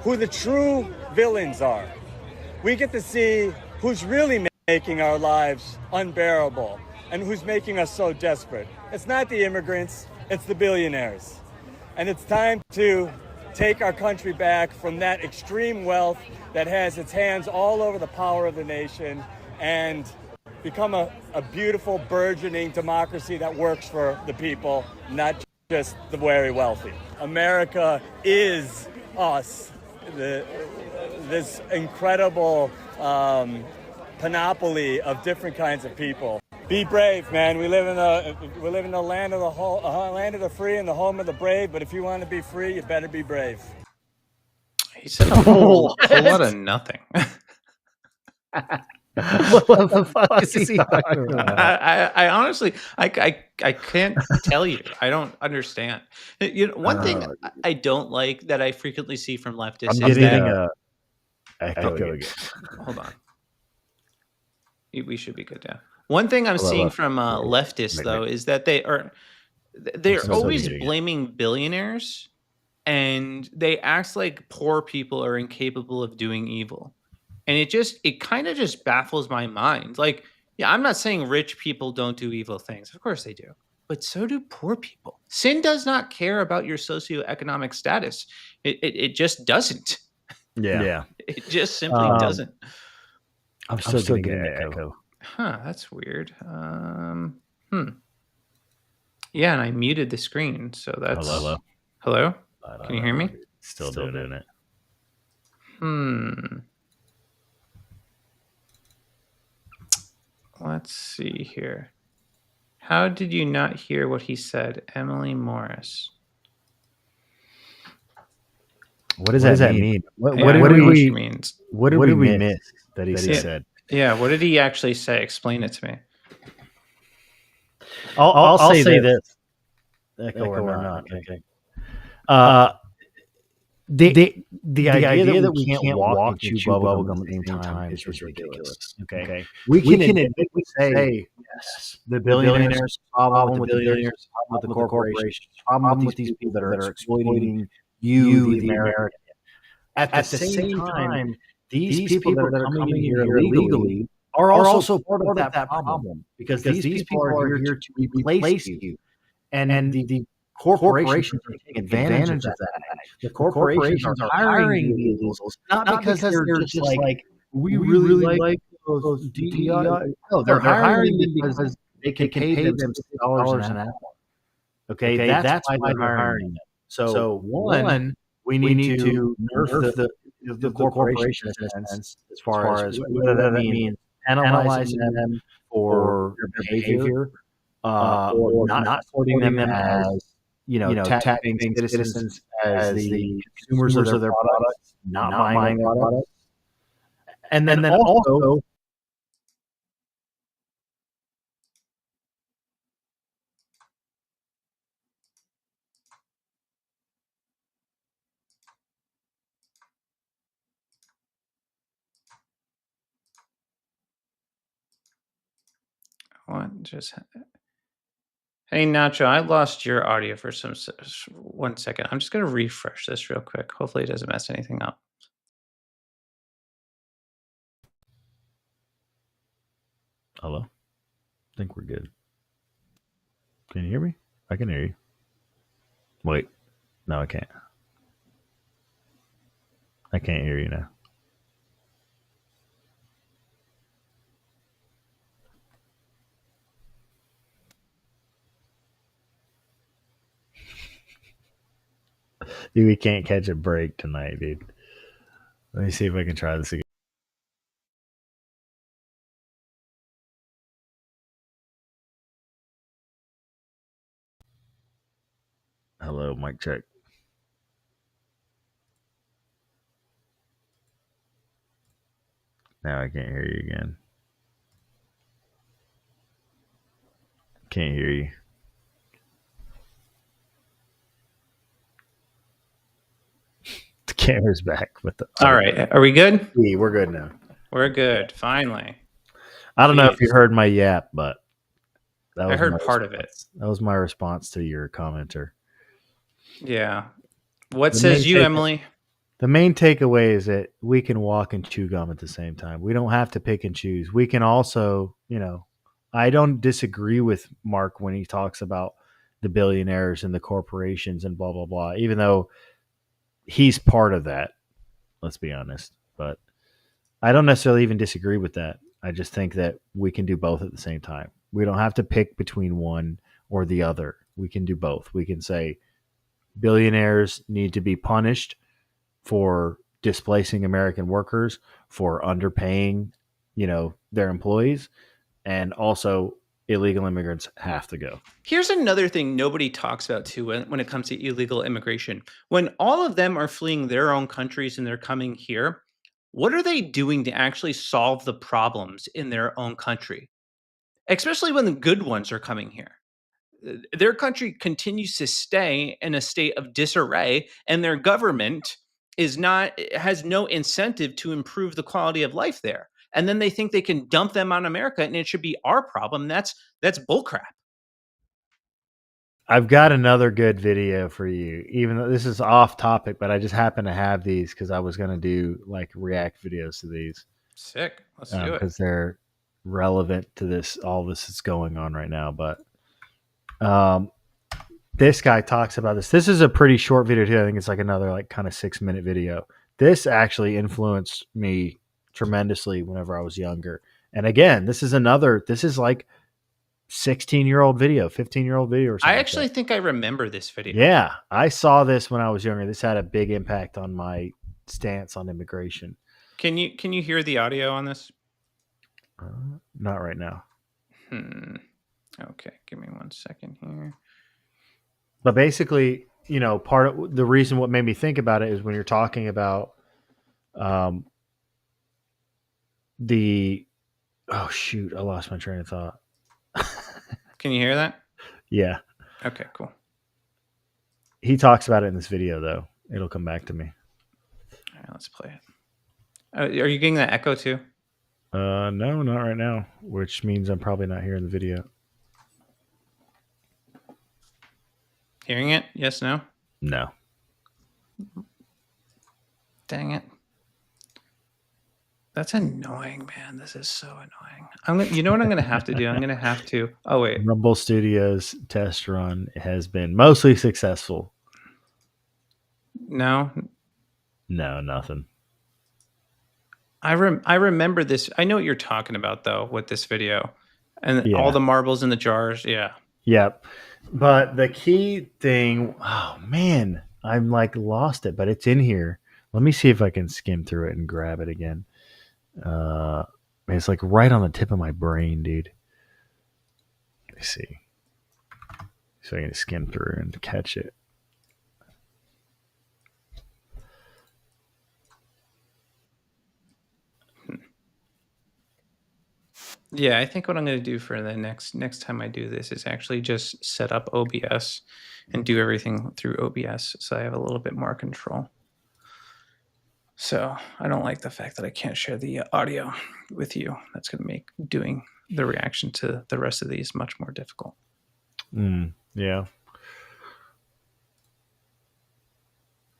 who the true villains are. We get to see who's really making our lives unbearable and who's making us so desperate. It's not the immigrants, it's the billionaires. And it's time to take our country back from that extreme wealth that has its hands all over the power of the nation and become a beautiful, burgeoning democracy that works for the people, not just the very wealthy. America is us, this incredible panoply of different kinds of people. Be brave, man. We live in the land of land of the free and the home of the brave. But if you want to be free, you better be brave. He said a whole lot of nothing. What the fuck is he talking about? I honestly, I can't tell you. I don't understand. One thing I don't like that I frequently see from leftists is that echo again. Hold on. We should be good now. One thing I'm seeing from leftists, though, is that they're always blaming billionaires, and they act like poor people are incapable of doing evil. And it kind of just baffles my mind. Like, yeah, I'm not saying rich people don't do evil things. Of course they do. But so do poor people. Sin does not care about your socioeconomic status. It just doesn't. Yeah. It just simply doesn't. I'm still getting an echo. Huh, that's weird. Yeah, and I muted the screen, so that's... Hello? Can you hear me? Still doing it. Let's see here. How did you not hear what he said? Emily Morris. What does that mean? What did we miss that he said? Yeah, what did he actually say? Explain it to me. I'll say this. Echo or not. Okay. The idea that we can't walk and chew bubblegum at the same time is ridiculous. Okay. We can admit, say, yes, the billionaires, problem with the billionaires, problem with the corporations, problem with these people that are exploiting you, the American. At the same time, these people that are coming in here illegally are also part of that problem because these people are here to replace you. And the corporations are taking advantage of that. The corporations are hiring illegals, not because they're just like, we really like those DEI. No, they're hiring them because they can pay them $6 an hour. Okay, that's why they're hiring them. So one, we need to nerf the corporation as far as whether that means penalizing them for their behavior, or not supporting them as taxing citizens as the consumers of their products, not buying their products, and then also. Hey, Nacho, I lost your audio for 1 second. I'm just going to refresh this real quick. Hopefully it doesn't mess anything up. Hello? I think we're good. Can you hear me? I can hear you. Wait. No, I can't. I can't hear you now. Dude, we can't catch a break tonight, dude. Let me see if I can try this again. Hello, mic check. Now I can't hear you again. Can't hear you. The camera's back. All right. Are we good? Yeah, we're good now. We're good. Finally. I don't know if you heard my yap, but I heard part of it. That was my response to your commenter. Yeah. What says you, Emily? The main takeaway is that we can walk and chew gum at the same time. We don't have to pick and choose. We can also, I don't disagree with Mark when he talks about the billionaires and the corporations and blah, blah, blah, even though he's part of that, let's be honest. But I don't necessarily even disagree with that. I just think that we can do both at the same time. We don't have to pick between one or the other. We can do both. We can say billionaires need to be punished for displacing American workers, for underpaying, their employees, and also illegal immigrants have to go. Here's another thing nobody talks about too when it comes to illegal immigration. When all of them are fleeing their own countries and they're coming here, what are they doing to actually solve the problems in their own country? Especially when the good ones are coming here. Their country continues to stay in a state of disarray, and their government has no incentive to improve the quality of life there. And then they think they can dump them on America and it should be our problem. That's bullcrap. I've got another good video for you, even though this is off topic, but I just happen to have these because I was going to do react videos to these. Sick. Let's do it. Because they're relevant to all this that's going on right now. But this guy talks about this. This is a pretty short video too. I think it's another kind of 6-minute video. This actually influenced me tremendously whenever I was younger. And again, this is 16-year-old video, 15-year-old video or something. I actually think I remember this video. Yeah, I saw this when I was younger. This had a big impact on my stance on immigration. Can you hear the audio on this? Not right now. Okay, give me 1 second here. But basically, part of the reason what made me think about it is when you're talking about oh shoot, I lost my train of thought. Can you hear that? Yeah. Okay, cool. He talks about it in this video, though. It'll come back to me. All right, let's play it. Are you getting that echo too? No, not right now, which means I'm probably not hearing the video. Hearing it? Yes, no? No. Dang it. That's annoying, man. This is so annoying. You know what I'm going to have to do? I'm going to have to... Oh, wait. Rumble Studios test run has been mostly successful. No? No, nothing. I remember this. I know what you're talking about, though, with this video. And all the marbles in the jars. Yeah. Yep. But the key thing... Oh, man. I'm lost it, but it's in here. Let me see if I can skim through it and grab it again. It's right on the tip of my brain, dude. me see. So I can skim through and catch it. Yeah, I think what I'm going to do for the next time I do this is actually just set up OBS and do everything through OBS, so I have a little bit more control. So I don't like the fact that I can't share the audio with you. That's going to make doing the reaction to the rest of these much more difficult. Yeah.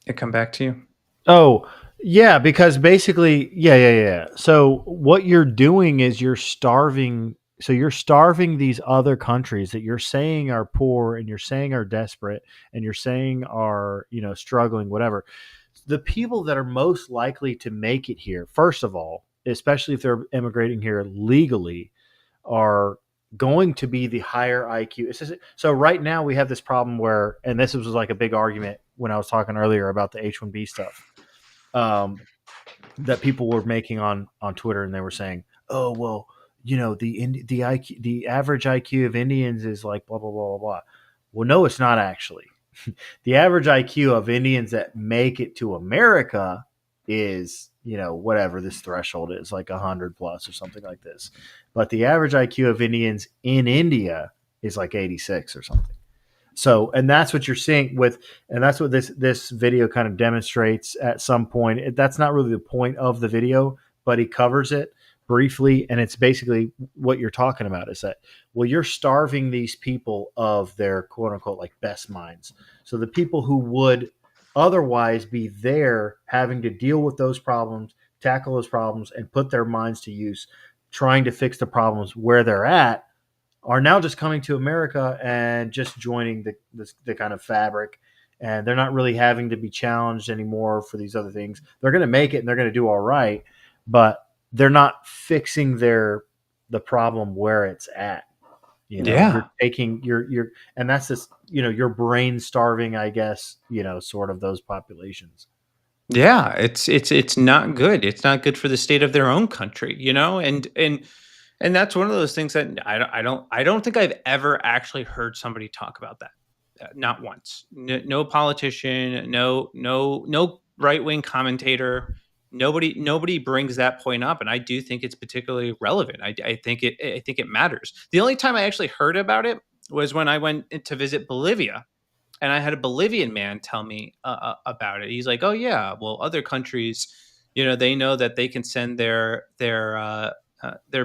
It come back to you? Oh, yeah, because basically, yeah. So what you're doing is you're starving. So you're starving these other countries that you're saying are poor and you're saying are desperate and you're saying are, struggling, whatever. The people that are most likely to make it here, first of all, especially if they're immigrating here legally, are going to be the higher IQ. So right now we have this problem where, and this was like a big argument when I was talking earlier about the H-1B stuff, that people were making on Twitter, and they were saying, "Oh, well, the average IQ of Indians is like blah blah blah blah blah." Well, no, it's not actually. The average IQ of Indians that make it to America is, whatever this threshold is, like 100 plus or something like this. But the average IQ of Indians in India is like 86 or something. So, and that's what you're seeing and that's what this video kind of demonstrates at some point. That's not really the point of the video, but he covers it briefly. And it's basically what you're talking about is that, well, you're starving these people of their quote unquote, like best minds. So the people who would otherwise be there having to deal with those problems, tackle those problems, and put their minds to use, trying to fix the problems where they're at, are now just coming to America and just joining the kind of fabric, and they're not really having to be challenged anymore for these other things. They're going to make it and they're going to do all right, but they're not fixing the problem where it's at. You're taking your and that's this, you're brain starving, I guess, sort of those populations. Yeah, it's not good. It's not good for the state of their own country, and that's one of those things that I don't think I've ever actually heard somebody talk about that. Not once. No politician, no right-wing commentator. Nobody brings that point up, and I do think it's particularly relevant. I think it matters. The only time I actually heard about it was when I went to visit Bolivia, and I had a Bolivian man tell me about it. He's like, "Oh yeah, well, other countries, they know that they can send their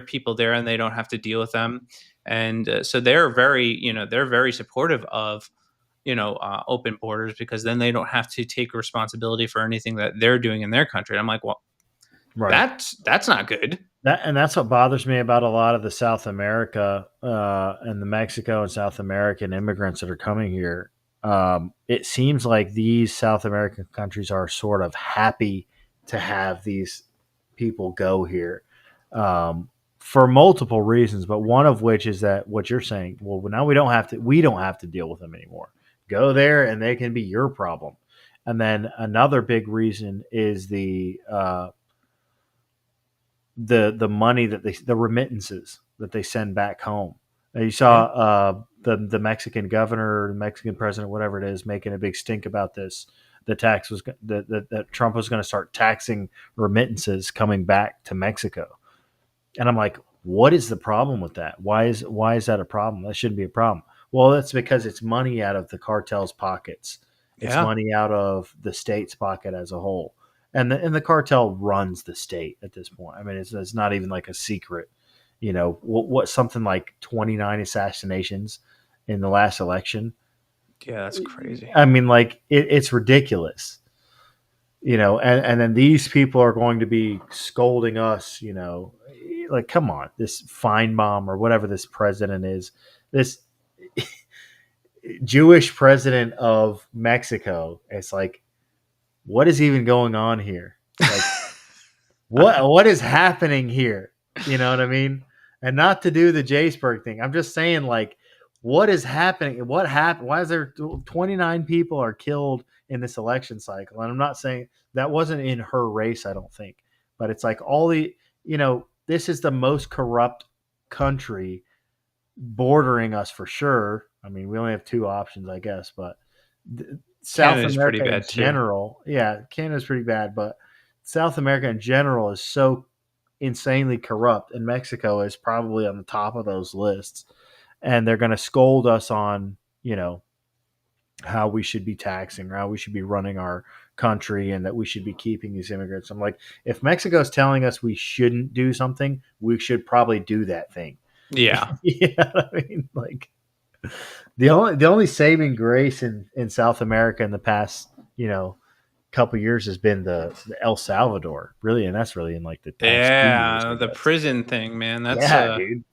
people there, and they don't have to deal with them, and so they're very supportive of open borders, because then they don't have to take responsibility for anything that they're doing in their country." And I'm like, well, right. That's not good. That's what bothers me about a lot of the South America and the Mexico and South American immigrants that are coming here. It seems like these South American countries are sort of happy to have these people go here for multiple reasons, but one of which is that what you're saying. Well, now we don't have to deal with them anymore. Go there and they can be your problem. And then another big reason is the money that the remittances that they send back home. You saw the Mexican governor, the Mexican president, whatever it is, making a big stink about this. The tax was that Trump was going to start taxing remittances coming back to Mexico. And I'm like, what is the problem with that? Why is that a problem? That shouldn't be a problem. Well, that's because it's money out of the cartel's pockets. It's money out of the state's pocket as a whole. And the cartel runs the state at this point. I mean, it's not even like a secret. What something like 29 assassinations in the last election. Yeah, that's crazy. I mean, like it's ridiculous. And then these people are going to be scolding us. Like, come on, this Feinbaum or whatever this president is, this Jewish president of Mexico. It's like, what is even going on here? Like, what is happening here? You know what I mean? And not to do the Jaceberg thing. I'm just saying, like, what is happening? What happened? Why is there 29 people are killed in this election cycle? And I'm not saying that wasn't in her race, I don't think. But it's like this is the most corrupt country bordering us for sure. I mean, we only have two options, I guess, but South Canada's pretty America in bad, too. general, yeah, Canada's pretty bad, but South America in general is so insanely corrupt, and Mexico is probably on the top of those lists. And they're going to scold us on, how we should be taxing or how we should be running our country and that we should be keeping these immigrants. I'm like, if Mexico's telling us we shouldn't do something, we should probably do that thing. Yeah. I mean, like the only saving grace in South America in the past, couple years has been the El Salvador, really, and that's really in like the past 2 years, the prison thing, man. That's dude.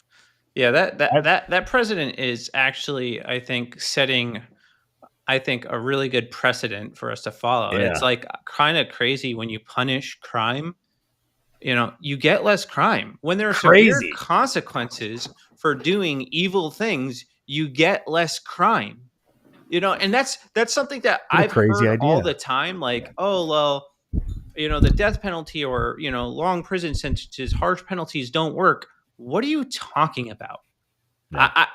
Yeah, that president is actually, I think, setting, a really good precedent for us to follow. And it's like kind of crazy when you punish crime, you get less crime. When there are severe consequences for doing evil things, you get less crime. And that's something that I've heard all the time. Like, oh, well, the death penalty or, long prison sentences, harsh penalties don't work. What are you talking about? Yeah.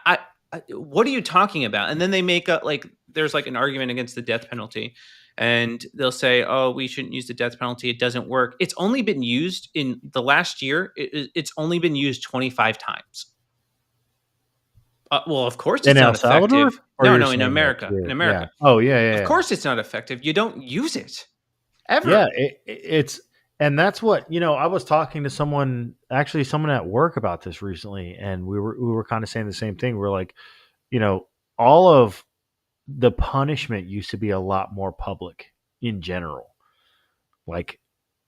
What are you talking about? And then they make up there's an argument against the death penalty, and they'll say, oh, we shouldn't use the death penalty. It doesn't work. It's only been used in the last year. It's only been used 25 times. Well, of course it's not effective. No, in America. In America. Yeah. Oh, yeah. Of course it's not effective. You don't use it ever. Yeah, and that's what, I was talking to someone at work about this recently, and we were kind of saying the same thing. We're like, all of the punishment used to be a lot more public in general. Like,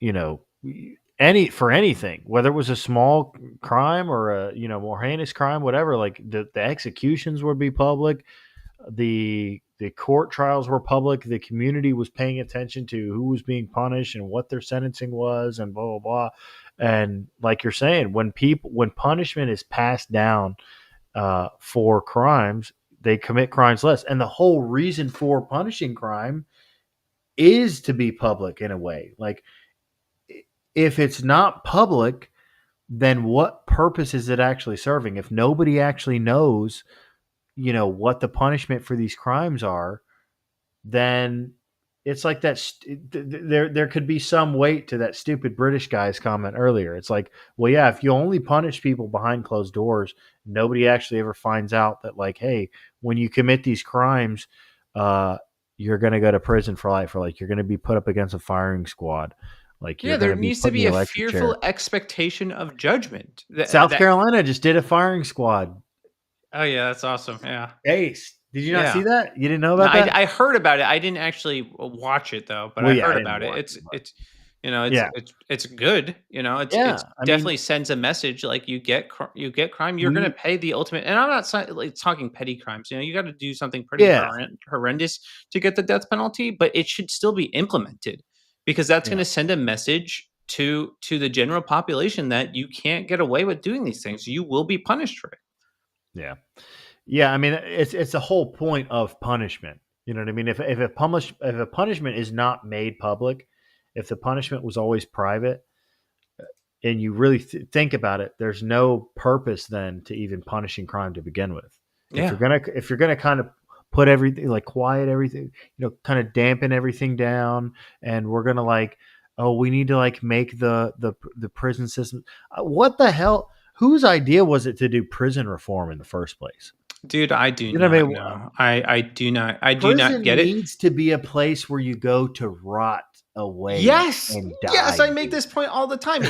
for anything, whether it was a small crime or a, more heinous crime, whatever, like the executions would be public. The court trials were public. The community was paying attention to who was being punished and what their sentencing was and blah, blah, blah. And like you're saying, when punishment is passed down for crimes, they commit crimes less. And the whole reason for punishing crime is to be public in a way. Like, if it's not public, then what purpose is it actually serving? If nobody actually knows, what the punishment for these crimes are, then it's like that. There could be some weight to that stupid British guy's comment earlier. It's like, well, yeah, if you only punish people behind closed doors, nobody actually ever finds out that, like, hey, when you commit these crimes, you're going to go to prison for life, or like you're going to be put up against a firing squad. Like, there needs to be a fearful expectation of judgment. South Carolina just did a firing squad. Oh yeah, that's awesome. Yeah. Ace. Did you not see that? You didn't know about that? I heard about it. I didn't actually watch it though, but I heard about it. It's good. It definitely sends a message. Like, you get crime, you're going to pay the ultimate. And I'm not talking petty crimes. You got to do something pretty horrendous to get the death penalty, but it should still be implemented, because that's going to send a message to the general population that you can't get away with doing these things. You will be punished for it. Yeah. Yeah. I mean, it's the whole point of punishment. You know what I mean? If a punishment is not made public, if the punishment was always private, and you really think about it, there's no purpose then to even punishing crime to begin with. Yeah. If you're gonna kind of put everything, like, quiet everything, kind of dampen everything down, and we're gonna we need to make the prison system. What the hell? Whose idea was it to do prison reform in the first place? Dude, I do not know. I do not get it. Prison needs to be a place where you go to rot away. Yes. And die. Yes, I make this point all the time.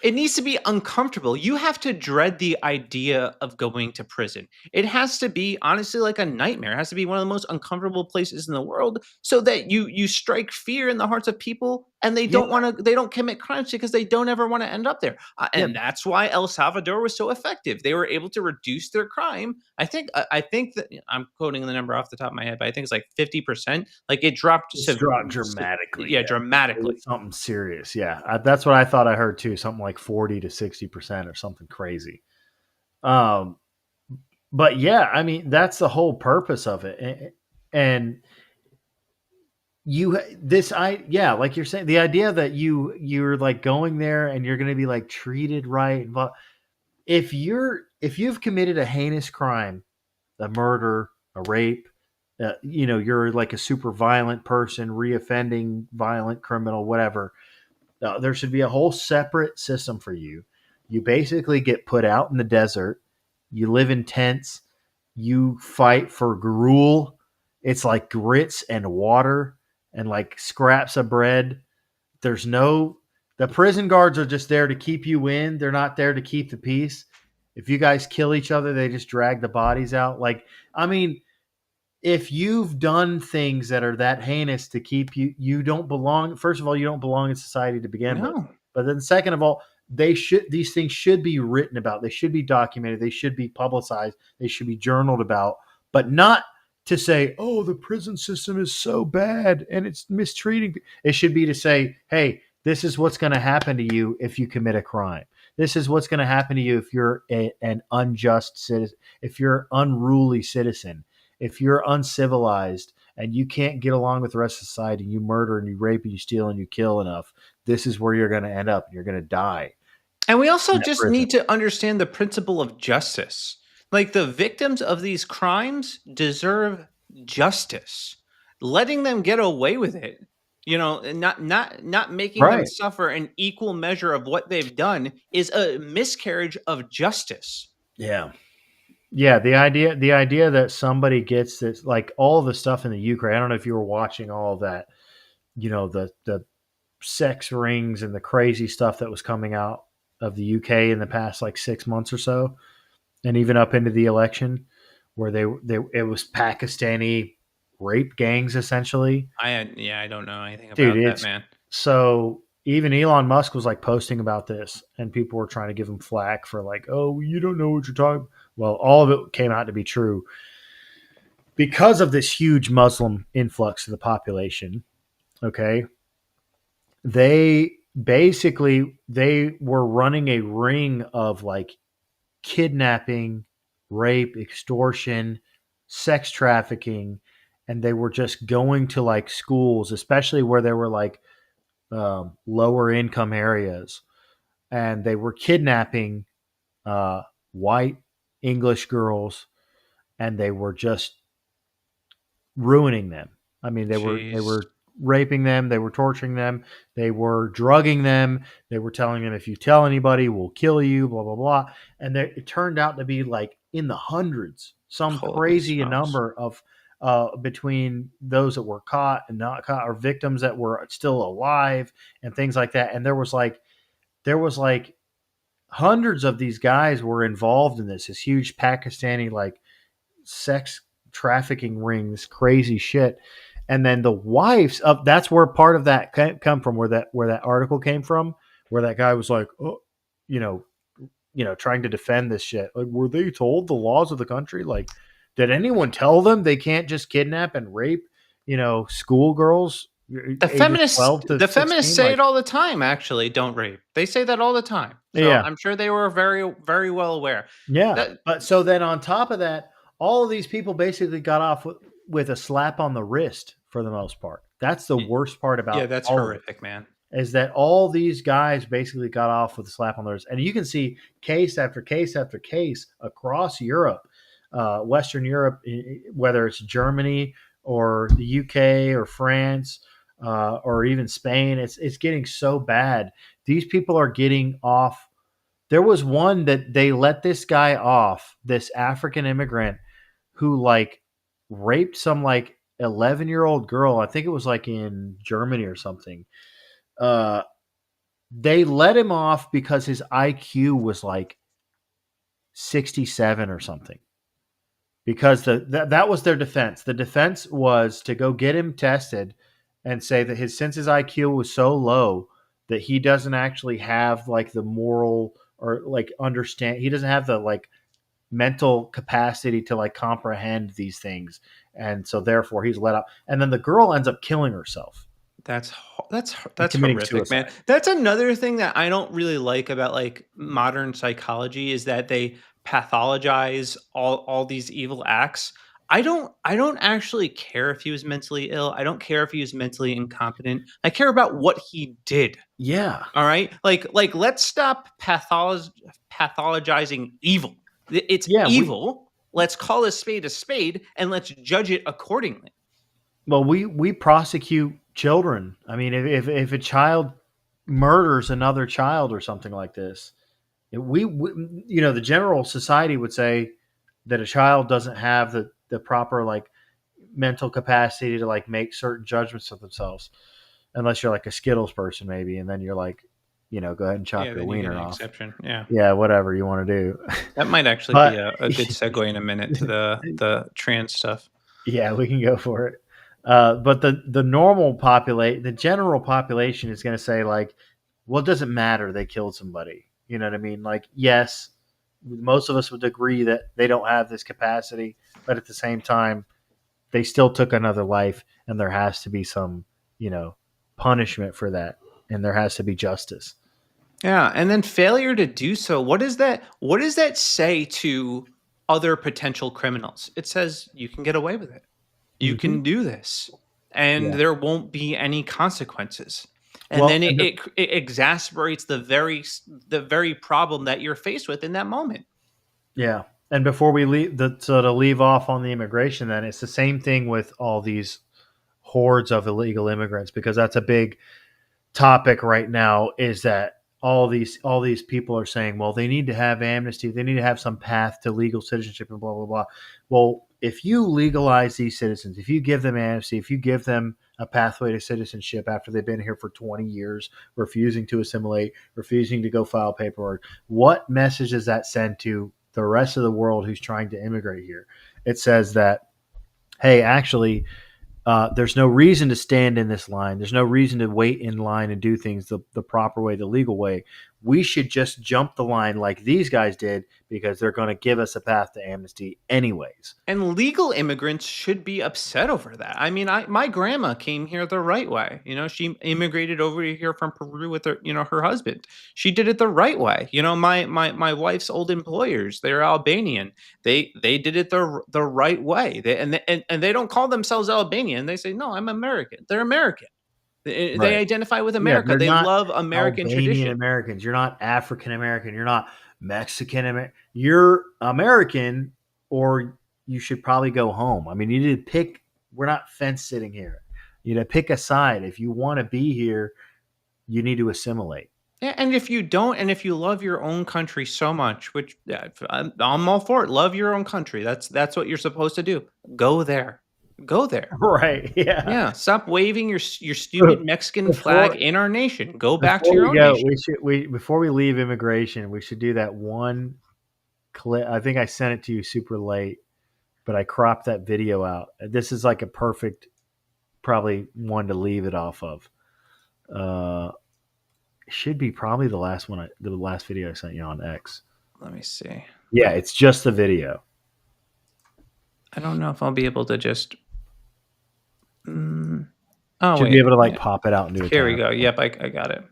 It needs to be uncomfortable. You have to dread the idea of going to prison. It has to be, honestly, like a nightmare. It has to be one of the most uncomfortable places in the world, so that you strike fear in the hearts of people, and they don't commit crimes because they don't ever want to end up there. And that's why El Salvador was so effective. They were able to reduce their crime. I think that, I'm quoting the number off the top of my head, but I think it's like 50%. Like, it dropped dramatically. Yeah, dramatically. Something serious. Yeah, that's what I thought I heard too. Something like 40 to 60% or something crazy. But yeah, I mean, that's the whole purpose of it. And like you're saying, the idea that you're like going there and you're going to be like treated right, but if you've committed a heinous crime, a murder, a rape, you're like a super violent person, reoffending, violent criminal, whatever. There should be a whole separate system for you. You basically get put out in the desert. You live in tents. You fight for gruel. It's like grits and water and like scraps of bread. The prison guards are just there to keep you in. They're not there to keep the peace. If you guys kill each other, they just drag the bodies out. If you've done things that are that heinous to keep you don't belong. First of all, you don't belong in society to begin with. But then second of all, these things should be written about. They should be documented. They should be publicized. They should be journaled about, but not to say, oh, the prison system is so bad and it's mistreating. It should be to say, hey, this is what's going to happen to you if you commit a crime. This is what's going to happen to you if you're an unjust citizen, if you're an unruly citizen, if you're uncivilized and you can't get along with the rest of society, you murder and you rape and you steal and you kill enough, this is where you're going to end up. You're going to die. And we also just need to understand the principle of justice. Like, the victims of these crimes deserve justice. Letting them get away with it, not making them suffer an equal measure of what they've done is a miscarriage of justice. Yeah. Yeah, the idea that somebody gets this, like all the stuff in the Ukraine. I don't know if you were watching all of that, the sex rings and the crazy stuff that was coming out of the UK in the past like 6 months or so, and even up into the election, where it was Pakistani rape gangs essentially. I don't know anything about that, man. So even Elon Musk was like posting about this, and people were trying to give him flack for like, oh, you don't know what you're talking about. Well, all of it came out to be true because of this huge Muslim influx of the population. Okay. They were running a ring of like kidnapping, rape, extortion, sex trafficking, and they were just going to like schools, especially where there were like lower income areas, and they were kidnapping white English girls, and they were just ruining them. I mean, they were raping them, they were torturing them, they were drugging them, they were telling them, if you tell anybody, we'll kill you, blah blah blah. And it turned out to be like in the hundreds, some crazy number of between those that were caught and not caught, or victims that were still alive and things like that. And there was like hundreds of these guys were involved in this huge Pakistani like sex trafficking rings, crazy shit. And then the wives of, that's where part of that come from, where that article came from, where that guy was like, oh, trying to defend this shit. Like, were they told the laws of the country? Like, did anyone tell them they can't just kidnap and rape, schoolgirls? The feminists say it all the time. Actually, don't rape. They say that all the time. So yeah, I'm sure they were very, very well aware. Yeah, but so then on top of that, all of these people basically got off with a slap on the wrist for the most part. That's the worst part about. Yeah, that's horrific, man. Is that all these guys basically got off with a slap on the wrist, and you can see case after case after case across Europe, Western Europe, whether it's Germany or the UK or France. Or even Spain, it's getting so bad. These people are getting off. There was one that they let this guy off, this African immigrant who like raped some like 11-year-old girl. I think it was like in Germany or something. They let him off because his IQ was like 67 or something. Because that was their defense. The defense was to go get him tested and say that since his IQ was so low that he doesn't actually have like the moral or like understand, he doesn't have the like mental capacity to like comprehend these things, and so therefore he's let up. And then the girl ends up killing herself. That's horrific, suicide. Man. That's another thing that I don't really like about like modern psychology, is that they pathologize all these evil acts. I don't actually care if he was mentally ill. I don't care if he was mentally incompetent. I care about what he did. Yeah. All right? Like let's stop pathologizing evil. It's evil. Let's call a spade and let's judge it accordingly. Well, we prosecute children. I mean, if a child murders another child or something like this, we the general society would say that a child doesn't have the proper like mental capacity to like make certain judgments of themselves, unless you're like a Skittles person maybe, and then you're like, go ahead and chop your wiener off. Exception. Yeah, whatever you want to do. That might actually be a good segue in a minute to the trans stuff. Yeah, we can go for it. But the normal population, the general population is going to say like, well, it doesn't matter. They killed somebody. You know what I mean? Like, yes, most of us would agree that they don't have this capacity, but at the same time, they still took another life, and there has to be some, punishment for that, and there has to be justice. Yeah, and then failure to do so. What does that say to other potential criminals? It says you can get away with it. You can do this, and there won't be any consequences. And then it exasperates the very problem that you're faced with in that moment. Yeah. And before we leave, to leave off on the immigration, then it's the same thing with all these hordes of illegal immigrants, because that's a big topic right now. Is that all these people are saying, well, they need to have amnesty, they need to have some path to legal citizenship, and blah blah blah. Well, if you legalize these citizens, if you give them amnesty, if you give them a pathway to citizenship after they've been here for 20 years, refusing to assimilate, refusing to go file paperwork, what message does that send to the rest of the world who's trying to immigrate here? It says that, hey, actually, there's no reason to stand in this line. There's no reason to wait in line and do things the proper way, the legal way. We should just jump the line like these guys did, because they're going to give us a path to amnesty anyways. And legal immigrants should be upset over that. I mean, my grandma came here the right way. She immigrated over here from Peru with her, her husband. She did it the right way. My wife's old employers, they're Albanian. They did it the right way. And they don't call themselves Albanian. They say, no, I'm American. They're American. They identify with America. Yeah, they love American Albanian tradition. Americans. You're not African American. You're not Mexican American. You're American, or you should probably go home. I mean, you need to pick. We're not fence sitting here. You need to pick a side. If you want to be here, you need to assimilate. Yeah, and if you don't, and if you love your own country so much, which I'm all for it, love your own country. That's what you're supposed to do. Go there. Go there. Right. Yeah. Yeah. Stop waving your stupid Mexican flag in our nation. Go back to your own nation. Before we leave immigration, we should do that one clip. I think I sent it to you super late, but I cropped that video out. This is like a perfect, probably one to leave it off of. Should be probably the last video I sent you on X. Let me see. Yeah, it's just the video. I don't know if I'll be able to just. Should be able to pop it out and do it. Here we go. Yep, I got it.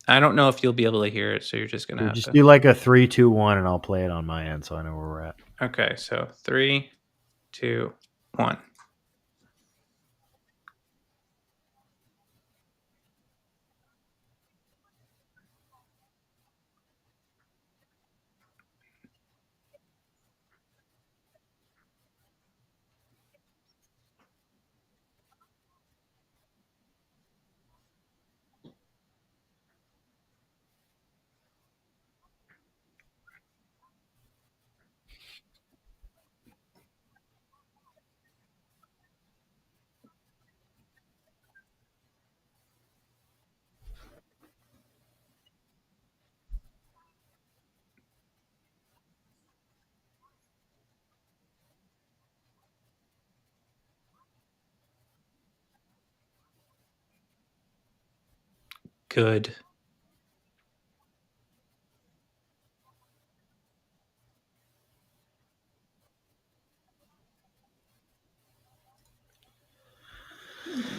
I don't know if you'll be able to hear it, so you're just gonna have to do like a 3, 2, 1, and I'll play it on my end so I know where we're at. Okay, so 3, 2, 1. Good.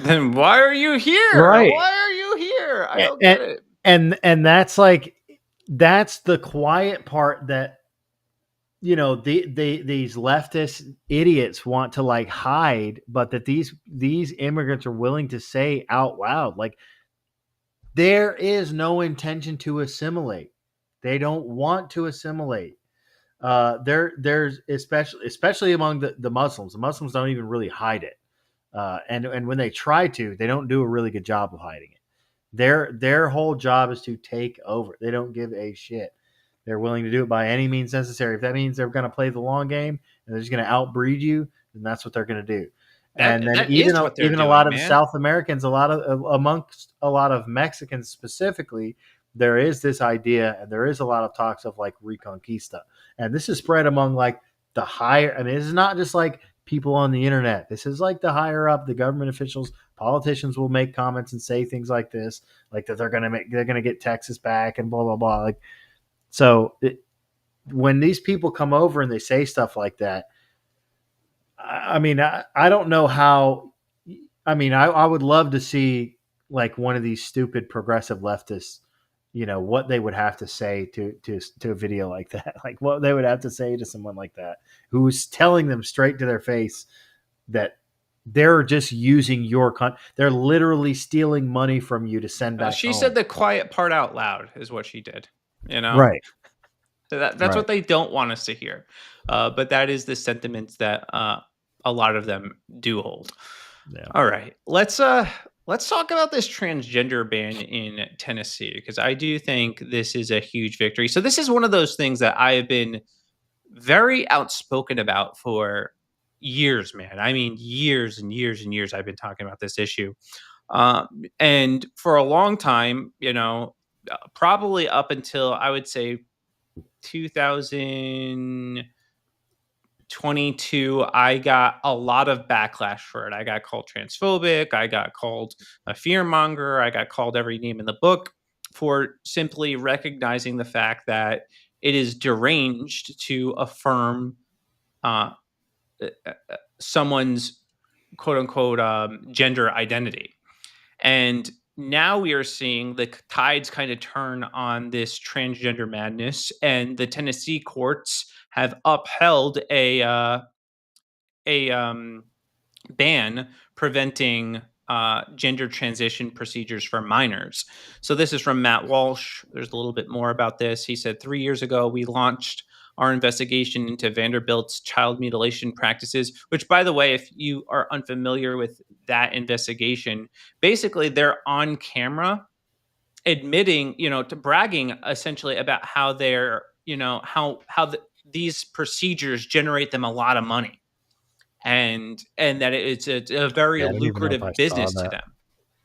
Then why are you here? Right. Why are you here? I don't get it. And that's like that's the quiet part that, you know, these leftist idiots want to like hide, but that these immigrants are willing to say out loud, like, there is no intention to assimilate. They don't want to assimilate. There's especially among the Muslims. The Muslims don't even really hide it, and when they try to, they don't do a really good job of hiding it. Their whole job is to take over. They don't give a shit. They're willing to do it by any means necessary. If that means they're going to play the long game and they're just going to outbreed you, then that's what they're going to do. And then that even is what they're even a doing, lot of man. South Americans, amongst a lot of Mexicans specifically, there is this idea, and there is a lot of talks of like Reconquista, and this is spread among like the higher. I mean, this is not just like people on the internet. This is like the higher up, the government officials, politicians will make comments and say things like this, like that they're gonna get Texas back and blah blah blah. Like, so when these people come over and they say stuff like that, I mean, I don't know how. I mean, I would love to see like one of these stupid progressive leftists, you know, what they would have to say to a video like that, like what they would have to say to someone like that who's telling them straight to their face that they're just using your they're literally stealing money from you to send back. She home. said the quiet part out loud is what she did. You know, Right. So that's Right. what they don't want us to hear. But that is the sentiments that a lot of them do hold. Yeah. All right, let's talk about this transgender ban in Tennessee, because I do think this is a huge victory. So this is one of those things that I have been very outspoken about for years, man. I mean, years and years and years I've been talking about this issue. And for a long time, you know, probably up until I would say 2022, I got a lot of backlash for it. I got called transphobic. I got called a fearmonger. I got called every name in the book for simply recognizing the fact that it is deranged to affirm someone's quote unquote gender identity. And now we are seeing the tides kind of turn on this transgender madness, and the Tennessee courts have upheld a ban preventing gender transition procedures for minors. So this is from Matt Walsh. There's a little bit more about this. He said, 3 years ago, we launched our investigation into Vanderbilt's child mutilation practices, which, by the way, if you are unfamiliar with that investigation, basically they're on camera admitting, you know, to bragging essentially about how they're, you know, these procedures generate them a lot of money, and that it's a very lucrative business to them.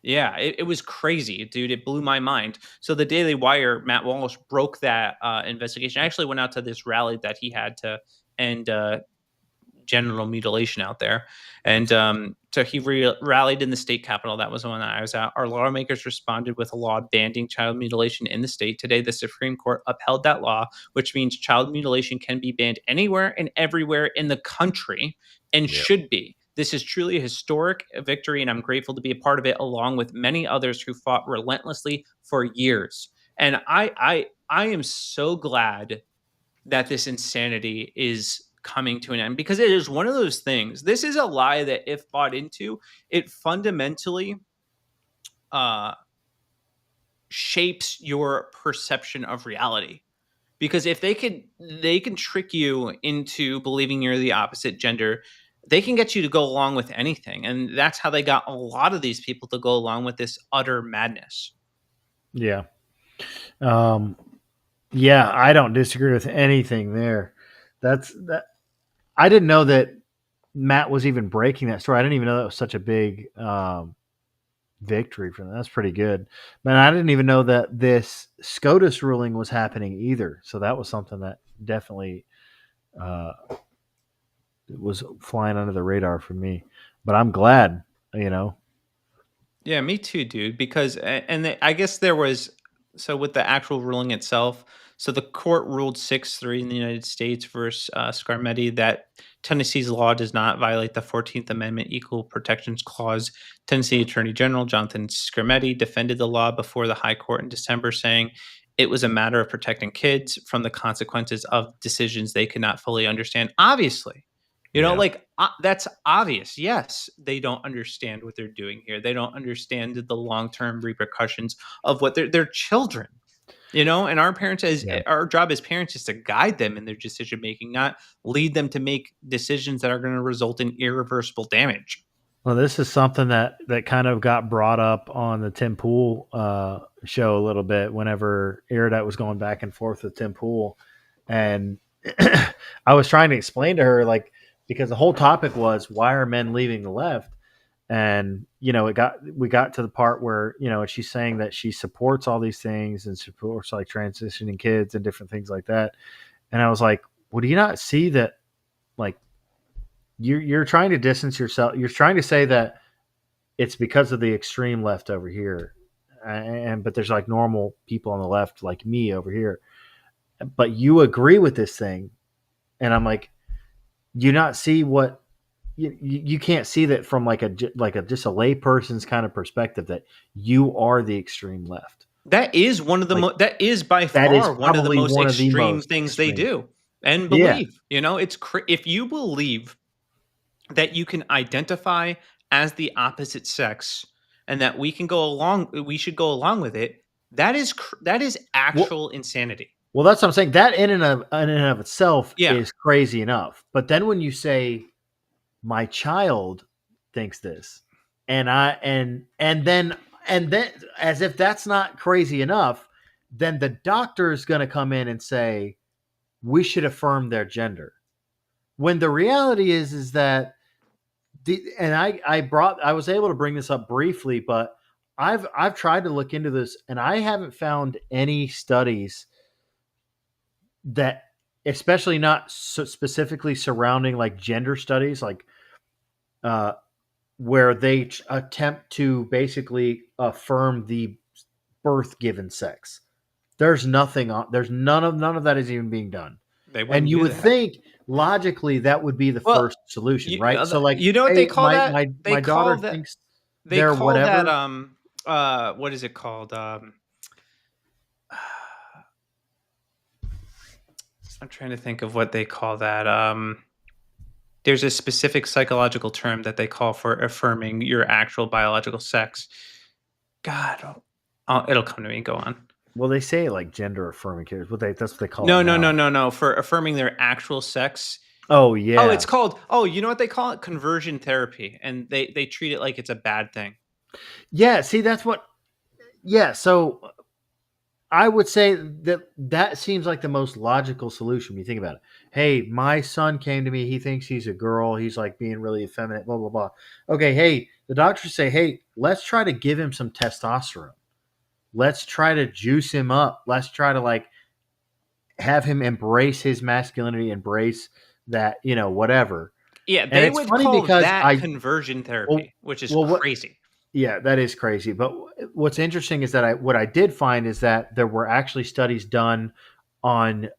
Yeah, it was crazy, dude. It blew my mind. So the Daily Wire, Matt Walsh, broke that investigation. I actually went out to this rally that he had to end genital mutilation out there. And so he rallied in the state capitol. That was the one that I was at. Our lawmakers responded with a law banning child mutilation in the state. Today, the Supreme Court upheld that law, which means child mutilation can be banned anywhere and everywhere in the country, and should be. This is truly a historic victory, and I'm grateful to be a part of it, along with many others who fought relentlessly for years. And I am so glad that this insanity is coming to an end, because it is one of those things. This is a lie that, if bought into, it fundamentally shapes your perception of reality. Because if they can trick you into believing you're the opposite gender, they can get you to go along with anything. And that's how they got a lot of these people to go along with this utter madness. Yeah. Yeah, I don't disagree with anything there. That. I didn't know that Matt was even breaking that story. I didn't even know that was such a big victory for them. That's pretty good. Man, I didn't even know that this SCOTUS ruling was happening either. So that was something that definitely was flying under the radar for me. But I'm glad, you know. Yeah, me too, dude. Because I guess there was, so with the actual ruling itself, so the court ruled 6-3 in the United States versus Scarmetti that Tennessee's law does not violate the 14th Amendment Equal Protections Clause. Tennessee Attorney General Jonathan Scarmetti defended the law before the High Court in December, saying it was a matter of protecting kids from the consequences of decisions they could not fully understand. Obviously, like that's obvious. Yes, they don't understand what they're doing here. They don't understand the long-term repercussions of what they're children. And our job as parents is to guide them in their decision making, not lead them to make decisions that are going to result in irreversible damage. Well, this is something that kind of got brought up on the Tim Pool show a little bit whenever Iridite was going back and forth with Tim Pool. And I was trying to explain to her, like, because the whole topic was, why are men leaving the left? And, we got to the part where, she's saying that she supports all these things and supports like transitioning kids and different things like that. And I was like, well, do you not see that, like, you're trying to distance yourself. You're trying to say that it's because of the extreme left over here. But there's like normal people on the left, like me over here, but you agree with this thing. And I'm like, you not see what you can't see that from like just a lay person's kind of perspective, that you are the extreme left. That is one of the that is by far one of the most extreme things they do and believe. It's if you believe that you can identify as the opposite sex and that we should go along with it, that is actual insanity. Well, that's what I'm saying. That in and of itself is crazy enough. But then when you say my child thinks this, and then as if that's not crazy enough, then the doctor is going to come in and say we should affirm their gender. When the reality is that I was able to bring this up briefly, but I've tried to look into this and I haven't found any studies that, especially not specifically surrounding like gender studies, like where they attempt to basically affirm the birth given sex. There's nothing on. There's none of that is even being done. And you would think logically that would be the first solution, right? So like, what they call that? My daughter thinks they they're call whatever. That what is it called? I'm trying to think of what they call that. There's a specific psychological term that they call for affirming your actual biological sex. God, it'll come to me. Go on. Well, they say like gender affirming kids. That's what they call it. No. For affirming their actual sex. Oh, yeah. Oh, it's called, you know what they call it? Conversion therapy. And they treat it like it's a bad thing. Yeah, see, that's what, so I would say that seems like the most logical solution when you think about it. Hey, my son came to me. He thinks he's a girl. He's like being really effeminate, blah, blah, blah. Okay, hey, the doctors say, hey, let's try to give him some testosterone. Let's try to juice him up. Let's try to like have him embrace his masculinity, embrace that, whatever. Yeah, they would call that conversion therapy, which is crazy. Yeah, that is crazy. But what's interesting is that what I did find is that there were actually studies done on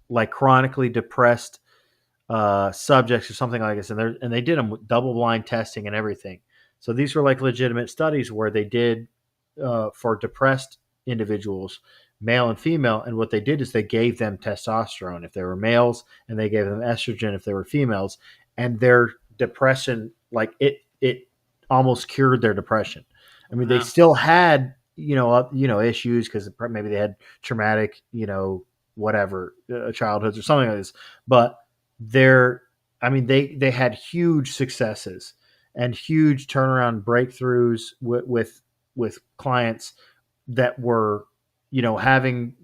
like chronically depressed subjects or something like this, and they did them with double-blind testing and everything. So these were like legitimate studies where they did for depressed individuals, male and female, and what they did is they gave them testosterone if they were males, and they gave them estrogen if they were females, and their depression, like it almost cured their depression. I mean, they still had issues because maybe they had traumatic whatever childhoods or something like this, but they had huge successes and huge turnaround breakthroughs with clients that were, having,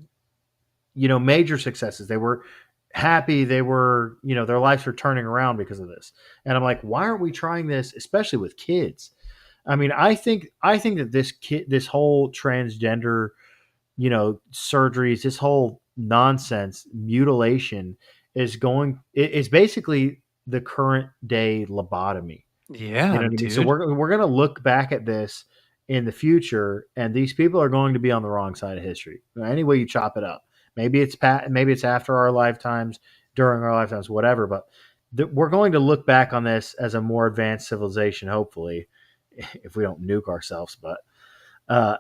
major successes. They were happy. They were, their lives were turning around because of this. And I'm like, why aren't we trying this, especially with kids? I mean, I think that this whole transgender, surgeries, this whole nonsense, mutilation is basically the current day lobotomy. Yeah. You know what I mean? So we're going to look back at this in the future, and these people are going to be on the wrong side of history. Any way you chop it up, maybe it's after our lifetimes, during our lifetimes, whatever. But we're going to look back on this as a more advanced civilization, hopefully, if we don't nuke ourselves. But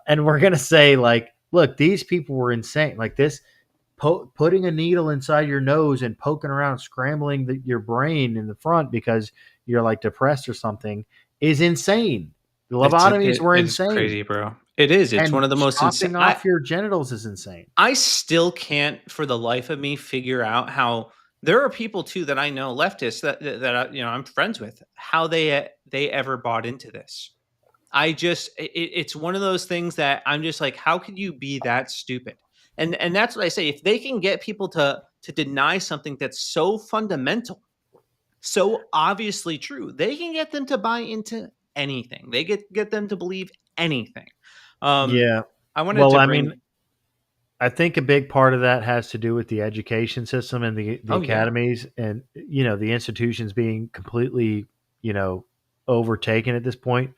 and we're going to say like, look, these people were insane. Like this, putting a needle inside your nose and poking around, scrambling your brain in the front because you're like depressed or something is insane. The lobotomies were It's insane. crazy, bro. It is. It's And one of the most insane. chopping off your genitals is insane. I still can't, for the life of me, figure out how there are people too that I know, leftists that I'm friends with, how they ever bought into this. It's one of those things that I'm just like, how could you be that stupid? And that's what I say. If they can get people to deny something that's so fundamental, so obviously true, they can get them to buy into anything. They get them to believe anything. Yeah. I wanted to bring. I think a big part of that has to do with the education system and the academies and, the institutions being completely, overtaken at this point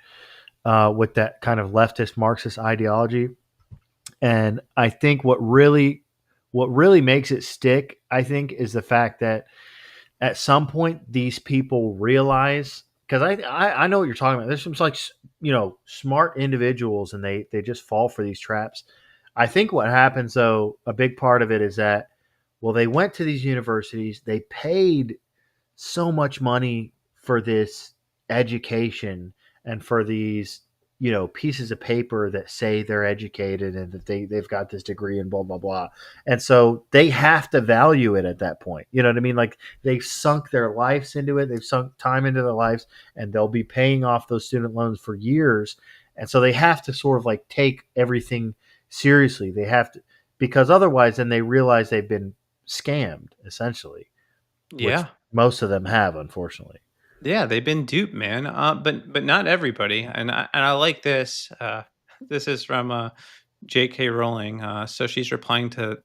with that kind of leftist Marxist ideology. And I think what really makes it stick, I think, is the fact that at some point these people realize, because I know what you're talking about. There's some like, smart individuals and they just fall for these traps. I think what happens, though, a big part of it is that, well, they went to these universities, they paid so much money for this education and for these, pieces of paper that say they're educated and that they've got this degree and blah, blah, blah. And so they have to value it at that point. You know what I mean? Like they've sunk their lives into it. They've sunk time into their lives and they'll be paying off those student loans for years. And so they have to sort of like take everything seriously. They have to, because otherwise then they realize they've been scammed essentially. Yeah. Which most of them have, unfortunately. Yeah, they've been duped, man. But not everybody. And I like this. This is from J.K. Rowling. So she's replying to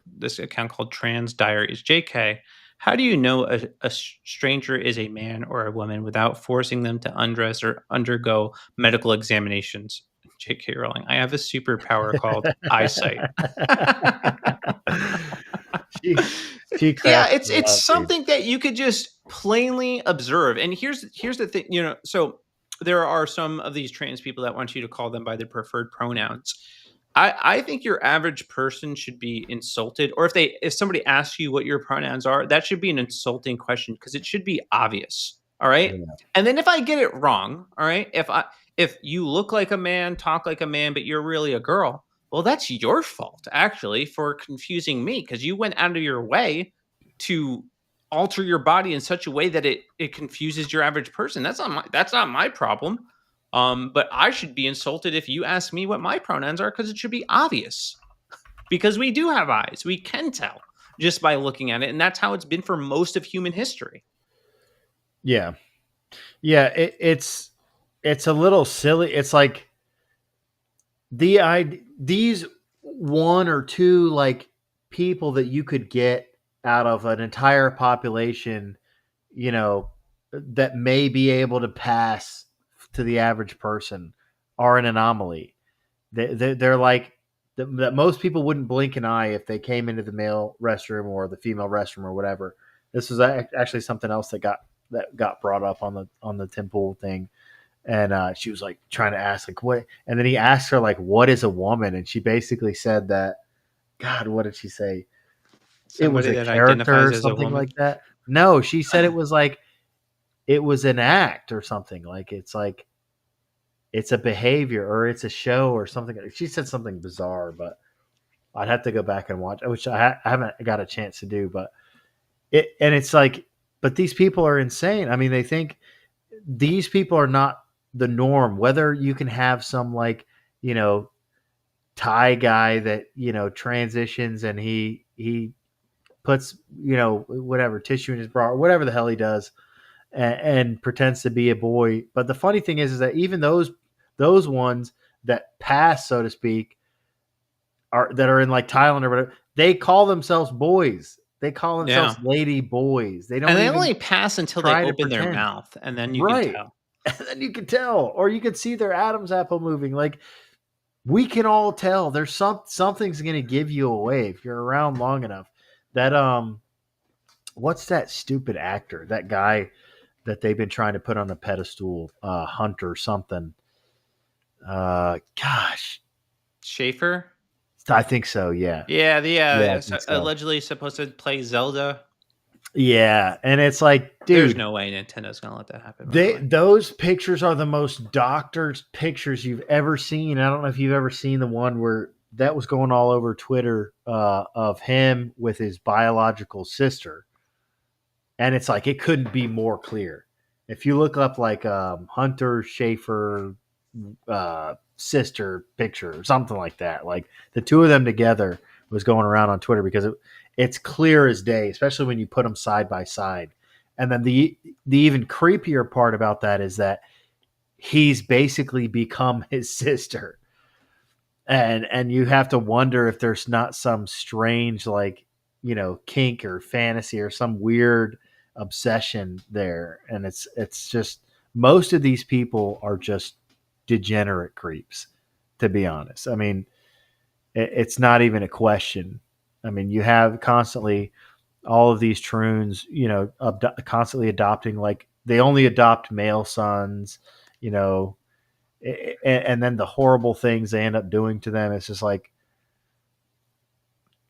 this account called Trans Diaries. J.K., how do you know a stranger is a man or a woman without forcing them to undress or undergo medical examinations? J.K. Rowling, I have a superpower called eyesight. Yeah, it's something that you could just plainly observe. And here's the thing, so there are some of these trans people that want you to call them by their preferred pronouns. I think your average person should be insulted, or if somebody asks you what your pronouns are, that should be an insulting question because it should be obvious. All right. Yeah. And then if I get it wrong, all right, if you look like a man, talk like a man, but you're really a girl, well, that's your fault, actually, for confusing me because you went out of your way to alter your body in such a way that it confuses your average person. That's not my problem. But I should be insulted if you ask me what my pronouns are because it should be obvious. Because we do have eyes. We can tell just by looking at it. And that's how it's been for most of human history. Yeah. Yeah, it's a little silly. It's like these one or two like people that you could get out of an entire population, that may be able to pass to the average person are an anomaly. They're like that most people wouldn't blink an eye if they came into the male restroom or the female restroom or whatever. This was actually something else that got brought up on the Tim Pool thing. And she was like trying to ask like what, and then he asked her like, what is a woman? And she basically said that, God, what did she say? Somebody it was a character or something like that. No, she said it was like, it was an act or something. Like, it's a behavior or it's a show or something. She said something bizarre, but I'd have to go back and watch, which I haven't got a chance to do, but it's like, but these people are insane. I mean, they think these people are not the norm, whether you can have some like, Thai guy that, transitions and he puts, whatever tissue in his bra or whatever the hell he does and pretends to be a boy. But the funny thing is that even those ones that pass, so to speak, that are in like Thailand or whatever, they call themselves boys. They call themselves lady boys. They don't. And they only pass until they open their mouth, and then you can tell. And then you can tell, or you can see their Adam's apple moving. Like we can all tell. There's something's going to give you away if you're around long enough. That what's that stupid actor? That guy that they've been trying to put on a pedestal, Hunter something. Gosh, Schaefer. I think so. Yeah. Yeah, Yeah, I think so. allegedly supposed to play Zelda. Yeah, and it's like, There's dude, no way Nintendo's gonna let that happen. By the way. those pictures are the most doctored pictures you've ever seen. I don't know if you've ever seen the one where that was going all over Twitter of him with his biological sister, and it's like it couldn't be more clear. If you look up like Hunter Schafer sister picture or something like that, like the two of them together was going around on Twitter because it's clear as day, especially when you put them side by side. And then the even creepier part about that is that he's basically become his sister. And you have to wonder if there's not some strange, like, you know, kink or fantasy or some weird obsession there. And it's just, most of these people are just degenerate creeps, to be honest. I mean, it's not even a question. I mean, you have constantly all of these troons, you know, constantly adopting, like they only adopt male sons, you know, and then the horrible things they end up doing to them. It's just like,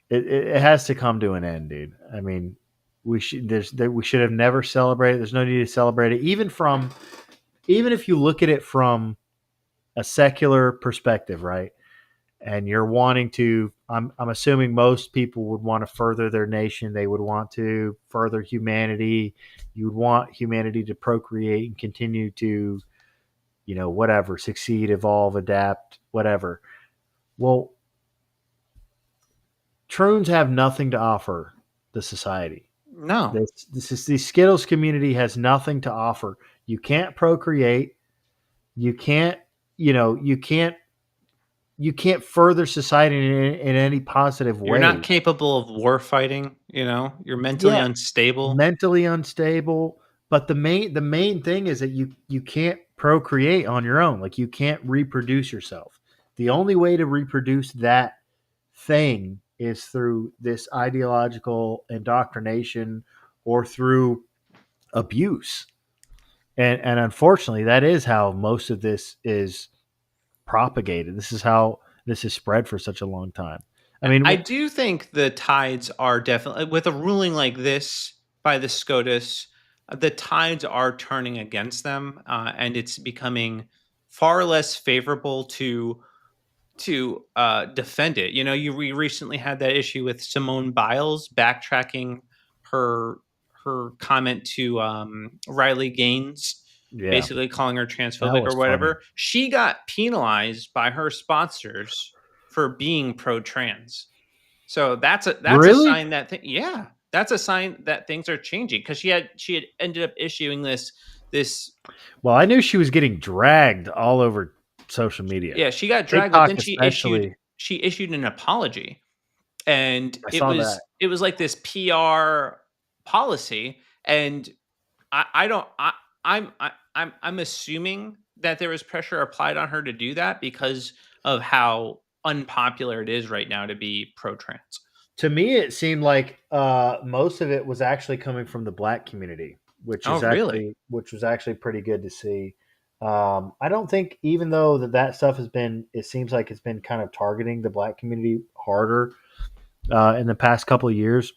it has to come to an end, dude. I mean, we should have never celebrated. There's no need to celebrate it. Even if you look at it from a secular perspective, right? And you're wanting to, I'm assuming most people would want to further their nation. They would want to further humanity. You would want humanity to procreate and continue to, you know, whatever, succeed, evolve, adapt, whatever. Well, troons have nothing to offer the society. No. The Skittles community has nothing to offer. You can't procreate. You can't, you know, you can't further society in any positive way. You're not capable of war fighting, you know, you're mentally unstable. Mentally unstable. But the main thing is that you can't procreate on your own. Like, you can't reproduce yourself. The only way to reproduce that thing is through this ideological indoctrination or through abuse. And unfortunately, that is how most of this is propagated. This is how this is spread for such a long time. I mean, I do think the tides are definitely, with a ruling like this by the SCOTUS, the tides are turning against them, and it's becoming far less favorable to defend it. You know, we recently had that issue with Simone Biles backtracking her comment to Riley Gaines, basically calling her transphobic or whatever. Funny. She got penalized by her sponsors for being pro-trans. So that's a sign that that's a sign that things are changing, because she had ended up issuing this. Well, I knew she was getting dragged all over social media. Yeah, she got dragged, but then she issued an apology, and it was like this PR policy, and I'm assuming that there was pressure applied on her to do that because of how unpopular it is right now to be pro-trans. To me, it seemed like most of it was actually coming from the Black community, which was actually pretty good to see. I don't think, even though that stuff it seems like it's been kind of targeting the Black community harder in the past couple of years,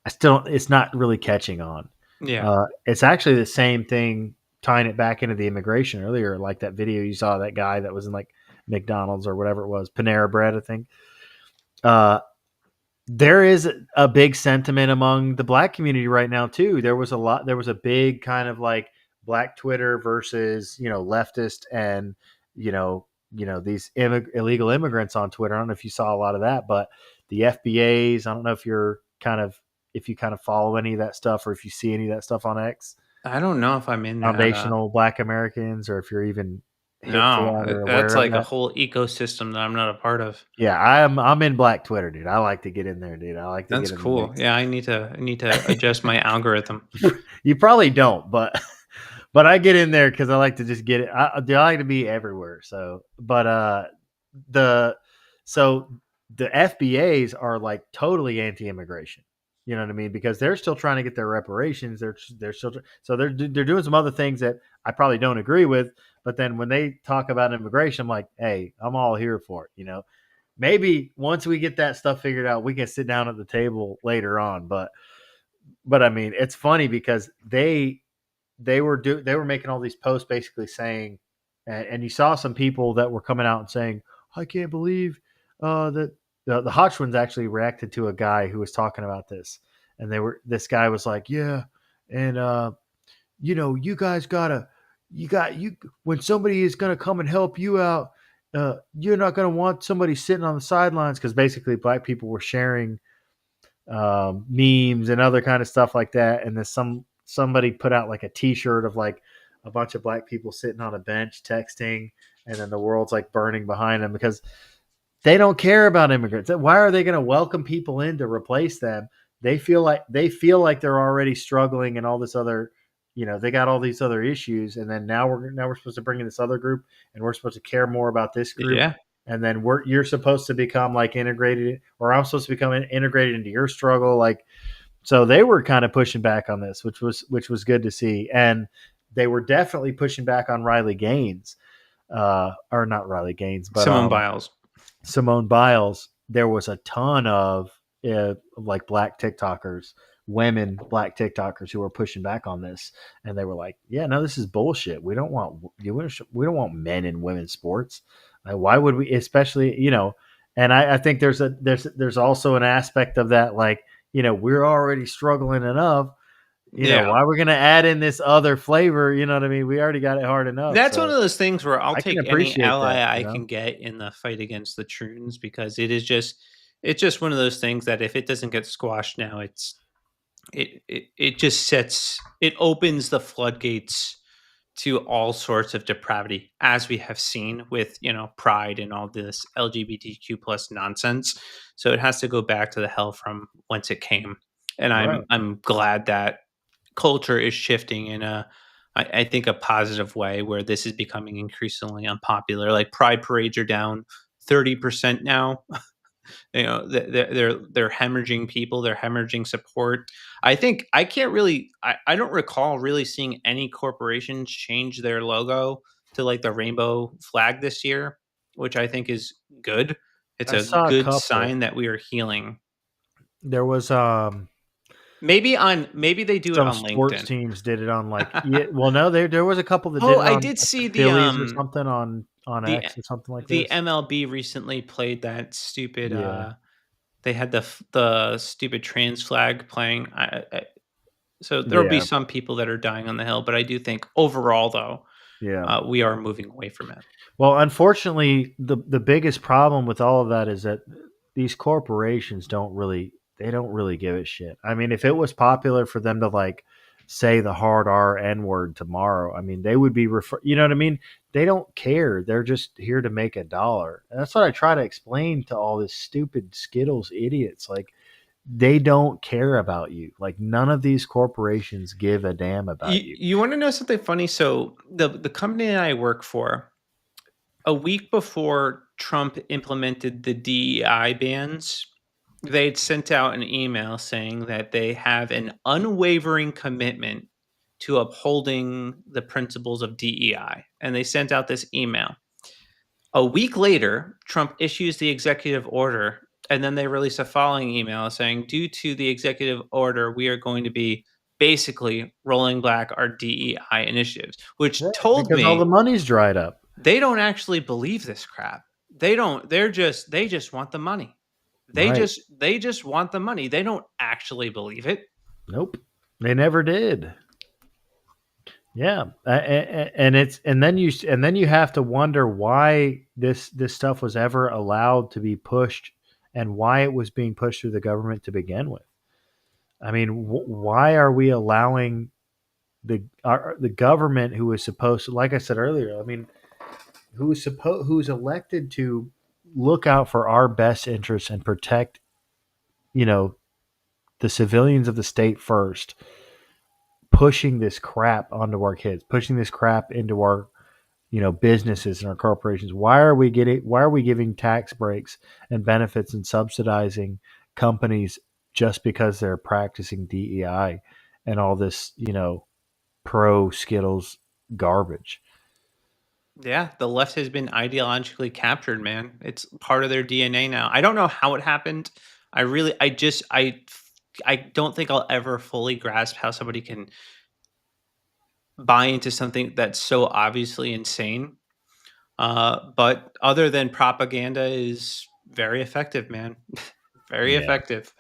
it's not really catching on. Yeah. It's actually the same thing, tying it back into the immigration earlier, like that video you saw, that guy that was in like McDonald's or whatever it was, Panera Bread, I think. There is a big sentiment among the Black community right now too. There was a big kind of like Black Twitter versus, you know, leftist and, you know, these illegal immigrants on Twitter. I don't know if you saw a lot of that, but the FBAs, I don't know if you kind of follow any of that stuff, or if you see any of that stuff on X. I don't know if I'm in Foundational Black Americans, or if you're even that's like a whole ecosystem that I'm not a part of. Yeah, I'm in Black Twitter, dude. I like to get in there, dude. I like to That's get in cool. Yeah, I need to adjust my algorithm. You probably don't, but I get in there because I like to just get it. I like to be everywhere. So, but the FBAs are like totally anti-immigration. You know what I mean? Because they're still trying to get their reparations. They're still they're doing some other things that I probably don't agree with. But then when they talk about immigration, I'm like, hey, I'm all here for it. You know, maybe once we get that stuff figured out, we can sit down at the table later on. But I mean, it's funny because they were making all these posts basically saying, and you saw some people that were coming out and saying, I can't believe that the Hodgkins actually reacted to a guy who was talking about this, and this guy was like, yeah, and you guys gotta when somebody is gonna come and help you out, you're not gonna want somebody sitting on the sidelines, because basically black people were sharing memes and other kind of stuff like that, and then somebody put out like a T-shirt of like a bunch of black people sitting on a bench texting, and then the world's like burning behind them because they don't care about immigrants. Why are they going to welcome people in to replace them? They feel like they're already struggling and all this other, they got all these other issues, and then now we're supposed to bring in this other group, and we're supposed to care more about this group. Yeah. And then you're supposed to become like integrated, or I'm supposed to become integrated into your struggle. Like, so they were kind of pushing back on this, which was good to see. And they were definitely pushing back on Riley Gaines, or not Riley Gaines, but Simone Biles. There was a ton of like black TikTokers, black TikTokers who were pushing back on this, and they were like, "Yeah, no, this is bullshit. We don't want men in women's sports. Why would we?" Especially, and I think there's also an aspect of that, like, we're already struggling enough. Why we're going to add in this other flavor? You know what I mean? We already got it hard enough. That's one of those things where I'll take any ally that, I can get in the fight against the Troons, because it's just one of those things that if it doesn't get squashed now, it opens the floodgates to all sorts of depravity, as we have seen with, Pride and all this LGBTQ plus nonsense. So it has to go back to the hell from whence it came. And I'm glad that culture is shifting in I think a positive way, where this is becoming increasingly unpopular. Like Pride parades are down 30% now. They're hemorrhaging people. They're hemorrhaging support. I don't recall really seeing any corporations change their logo to like the rainbow flag this year, which I think is good. It's a good sign that we are healing. There was maybe they do it on LinkedIn. Sports teams did it on like no, there was a couple that did it on, I did see the or something on X or something like the this. MLB recently played that stupid they had the stupid trans flag playing. So there'll be some people that are dying on the hill, but I do think overall though, we are moving away from it. Well, unfortunately, the biggest problem with all of that is that these corporations don't really give a shit. I mean, if it was popular for them to like say the hard R N word tomorrow, I mean, they would be you know what I mean? They don't care. They're just here to make $1. And that's what I try to explain to all this stupid Skittles idiots. Like, they don't care about you. Like, none of these corporations give a damn about you. You want to know something funny? So the company I work for, a week before Trump implemented the DEI bans, they'd sent out an email saying that they have an unwavering commitment to upholding the principles of DEI. And they sent out this email. A week later, Trump issues the executive order, and then they release a following email saying, due to the executive order, we are going to be basically rolling back our DEI initiatives, which told me all the money's dried up. They don't actually believe this crap. They just want the money. They just want the money. They don't actually believe it. Nope. They never did. Yeah. And then you have to wonder why this stuff was ever allowed to be pushed, and why it was being pushed through the government to begin with. I mean, why are we allowing the government, who is supposed to, like I said earlier, I mean, who's elected to look out for our best interests and protect, the civilians of the state first, pushing this crap onto our kids, pushing this crap into our, businesses and our corporations? Why are we giving tax breaks and benefits and subsidizing companies just because they're practicing DEI and all this, pro Skittles garbage? Yeah, the left has been ideologically captured, man. It's part of their DNA now. I don't know how it happened. I don't think I'll ever fully grasp how somebody can buy into something that's so obviously insane. But other than propaganda is very effective, man. Very effective.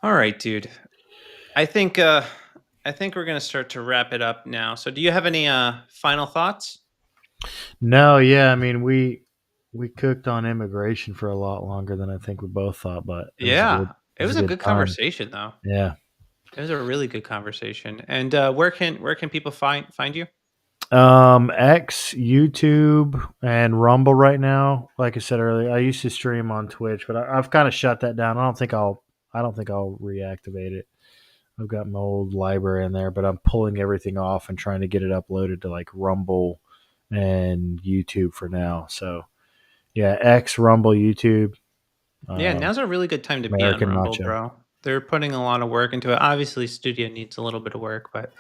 All right, dude. I think we're gonna start to wrap it up now. So do you have any final thoughts? No, yeah, I mean we cooked on immigration for a lot longer than I think we both thought, but It was a good time. conversation though. Yeah. It was a really good conversation. And where can people find you? X, YouTube, and Rumble right now. Like I said earlier, I used to stream on Twitch, but I've kind of shut that down. I don't think I'll reactivate it. I've got my old library in there, but I'm pulling everything off and trying to get it uploaded to like Rumble and YouTube for now. So yeah, X, Rumble, YouTube. Yeah, now's a really good time to American be on Rumble, Nacho. bro. They're putting a lot of work into it. Obviously, studio needs a little bit of work, but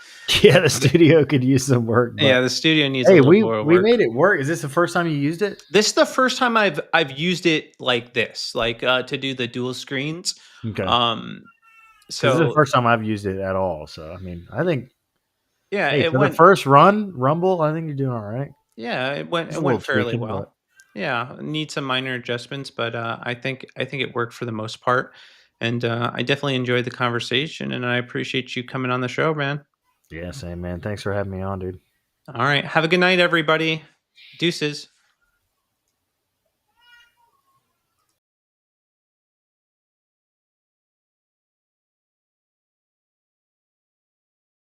Yeah, the studio could use some work. yeah, the studio needs Hey, a little more work. we made it work. Is this the first time you used it? This is the first time I've used it like this, like to do the dual screens. Okay. So this is the first time I've used it at all. So I mean, I think yeah, hey, it for went the first run, Rumble, I think you're doing all right. yeah, it went Just a little fairly tweaking, well. but- Yeah, need some minor adjustments, but I think it worked for the most part. And I definitely enjoyed the conversation, and I appreciate you coming on the show, man. Yeah, same man. Thanks for having me on, dude. All right, have a good night, everybody. Deuces.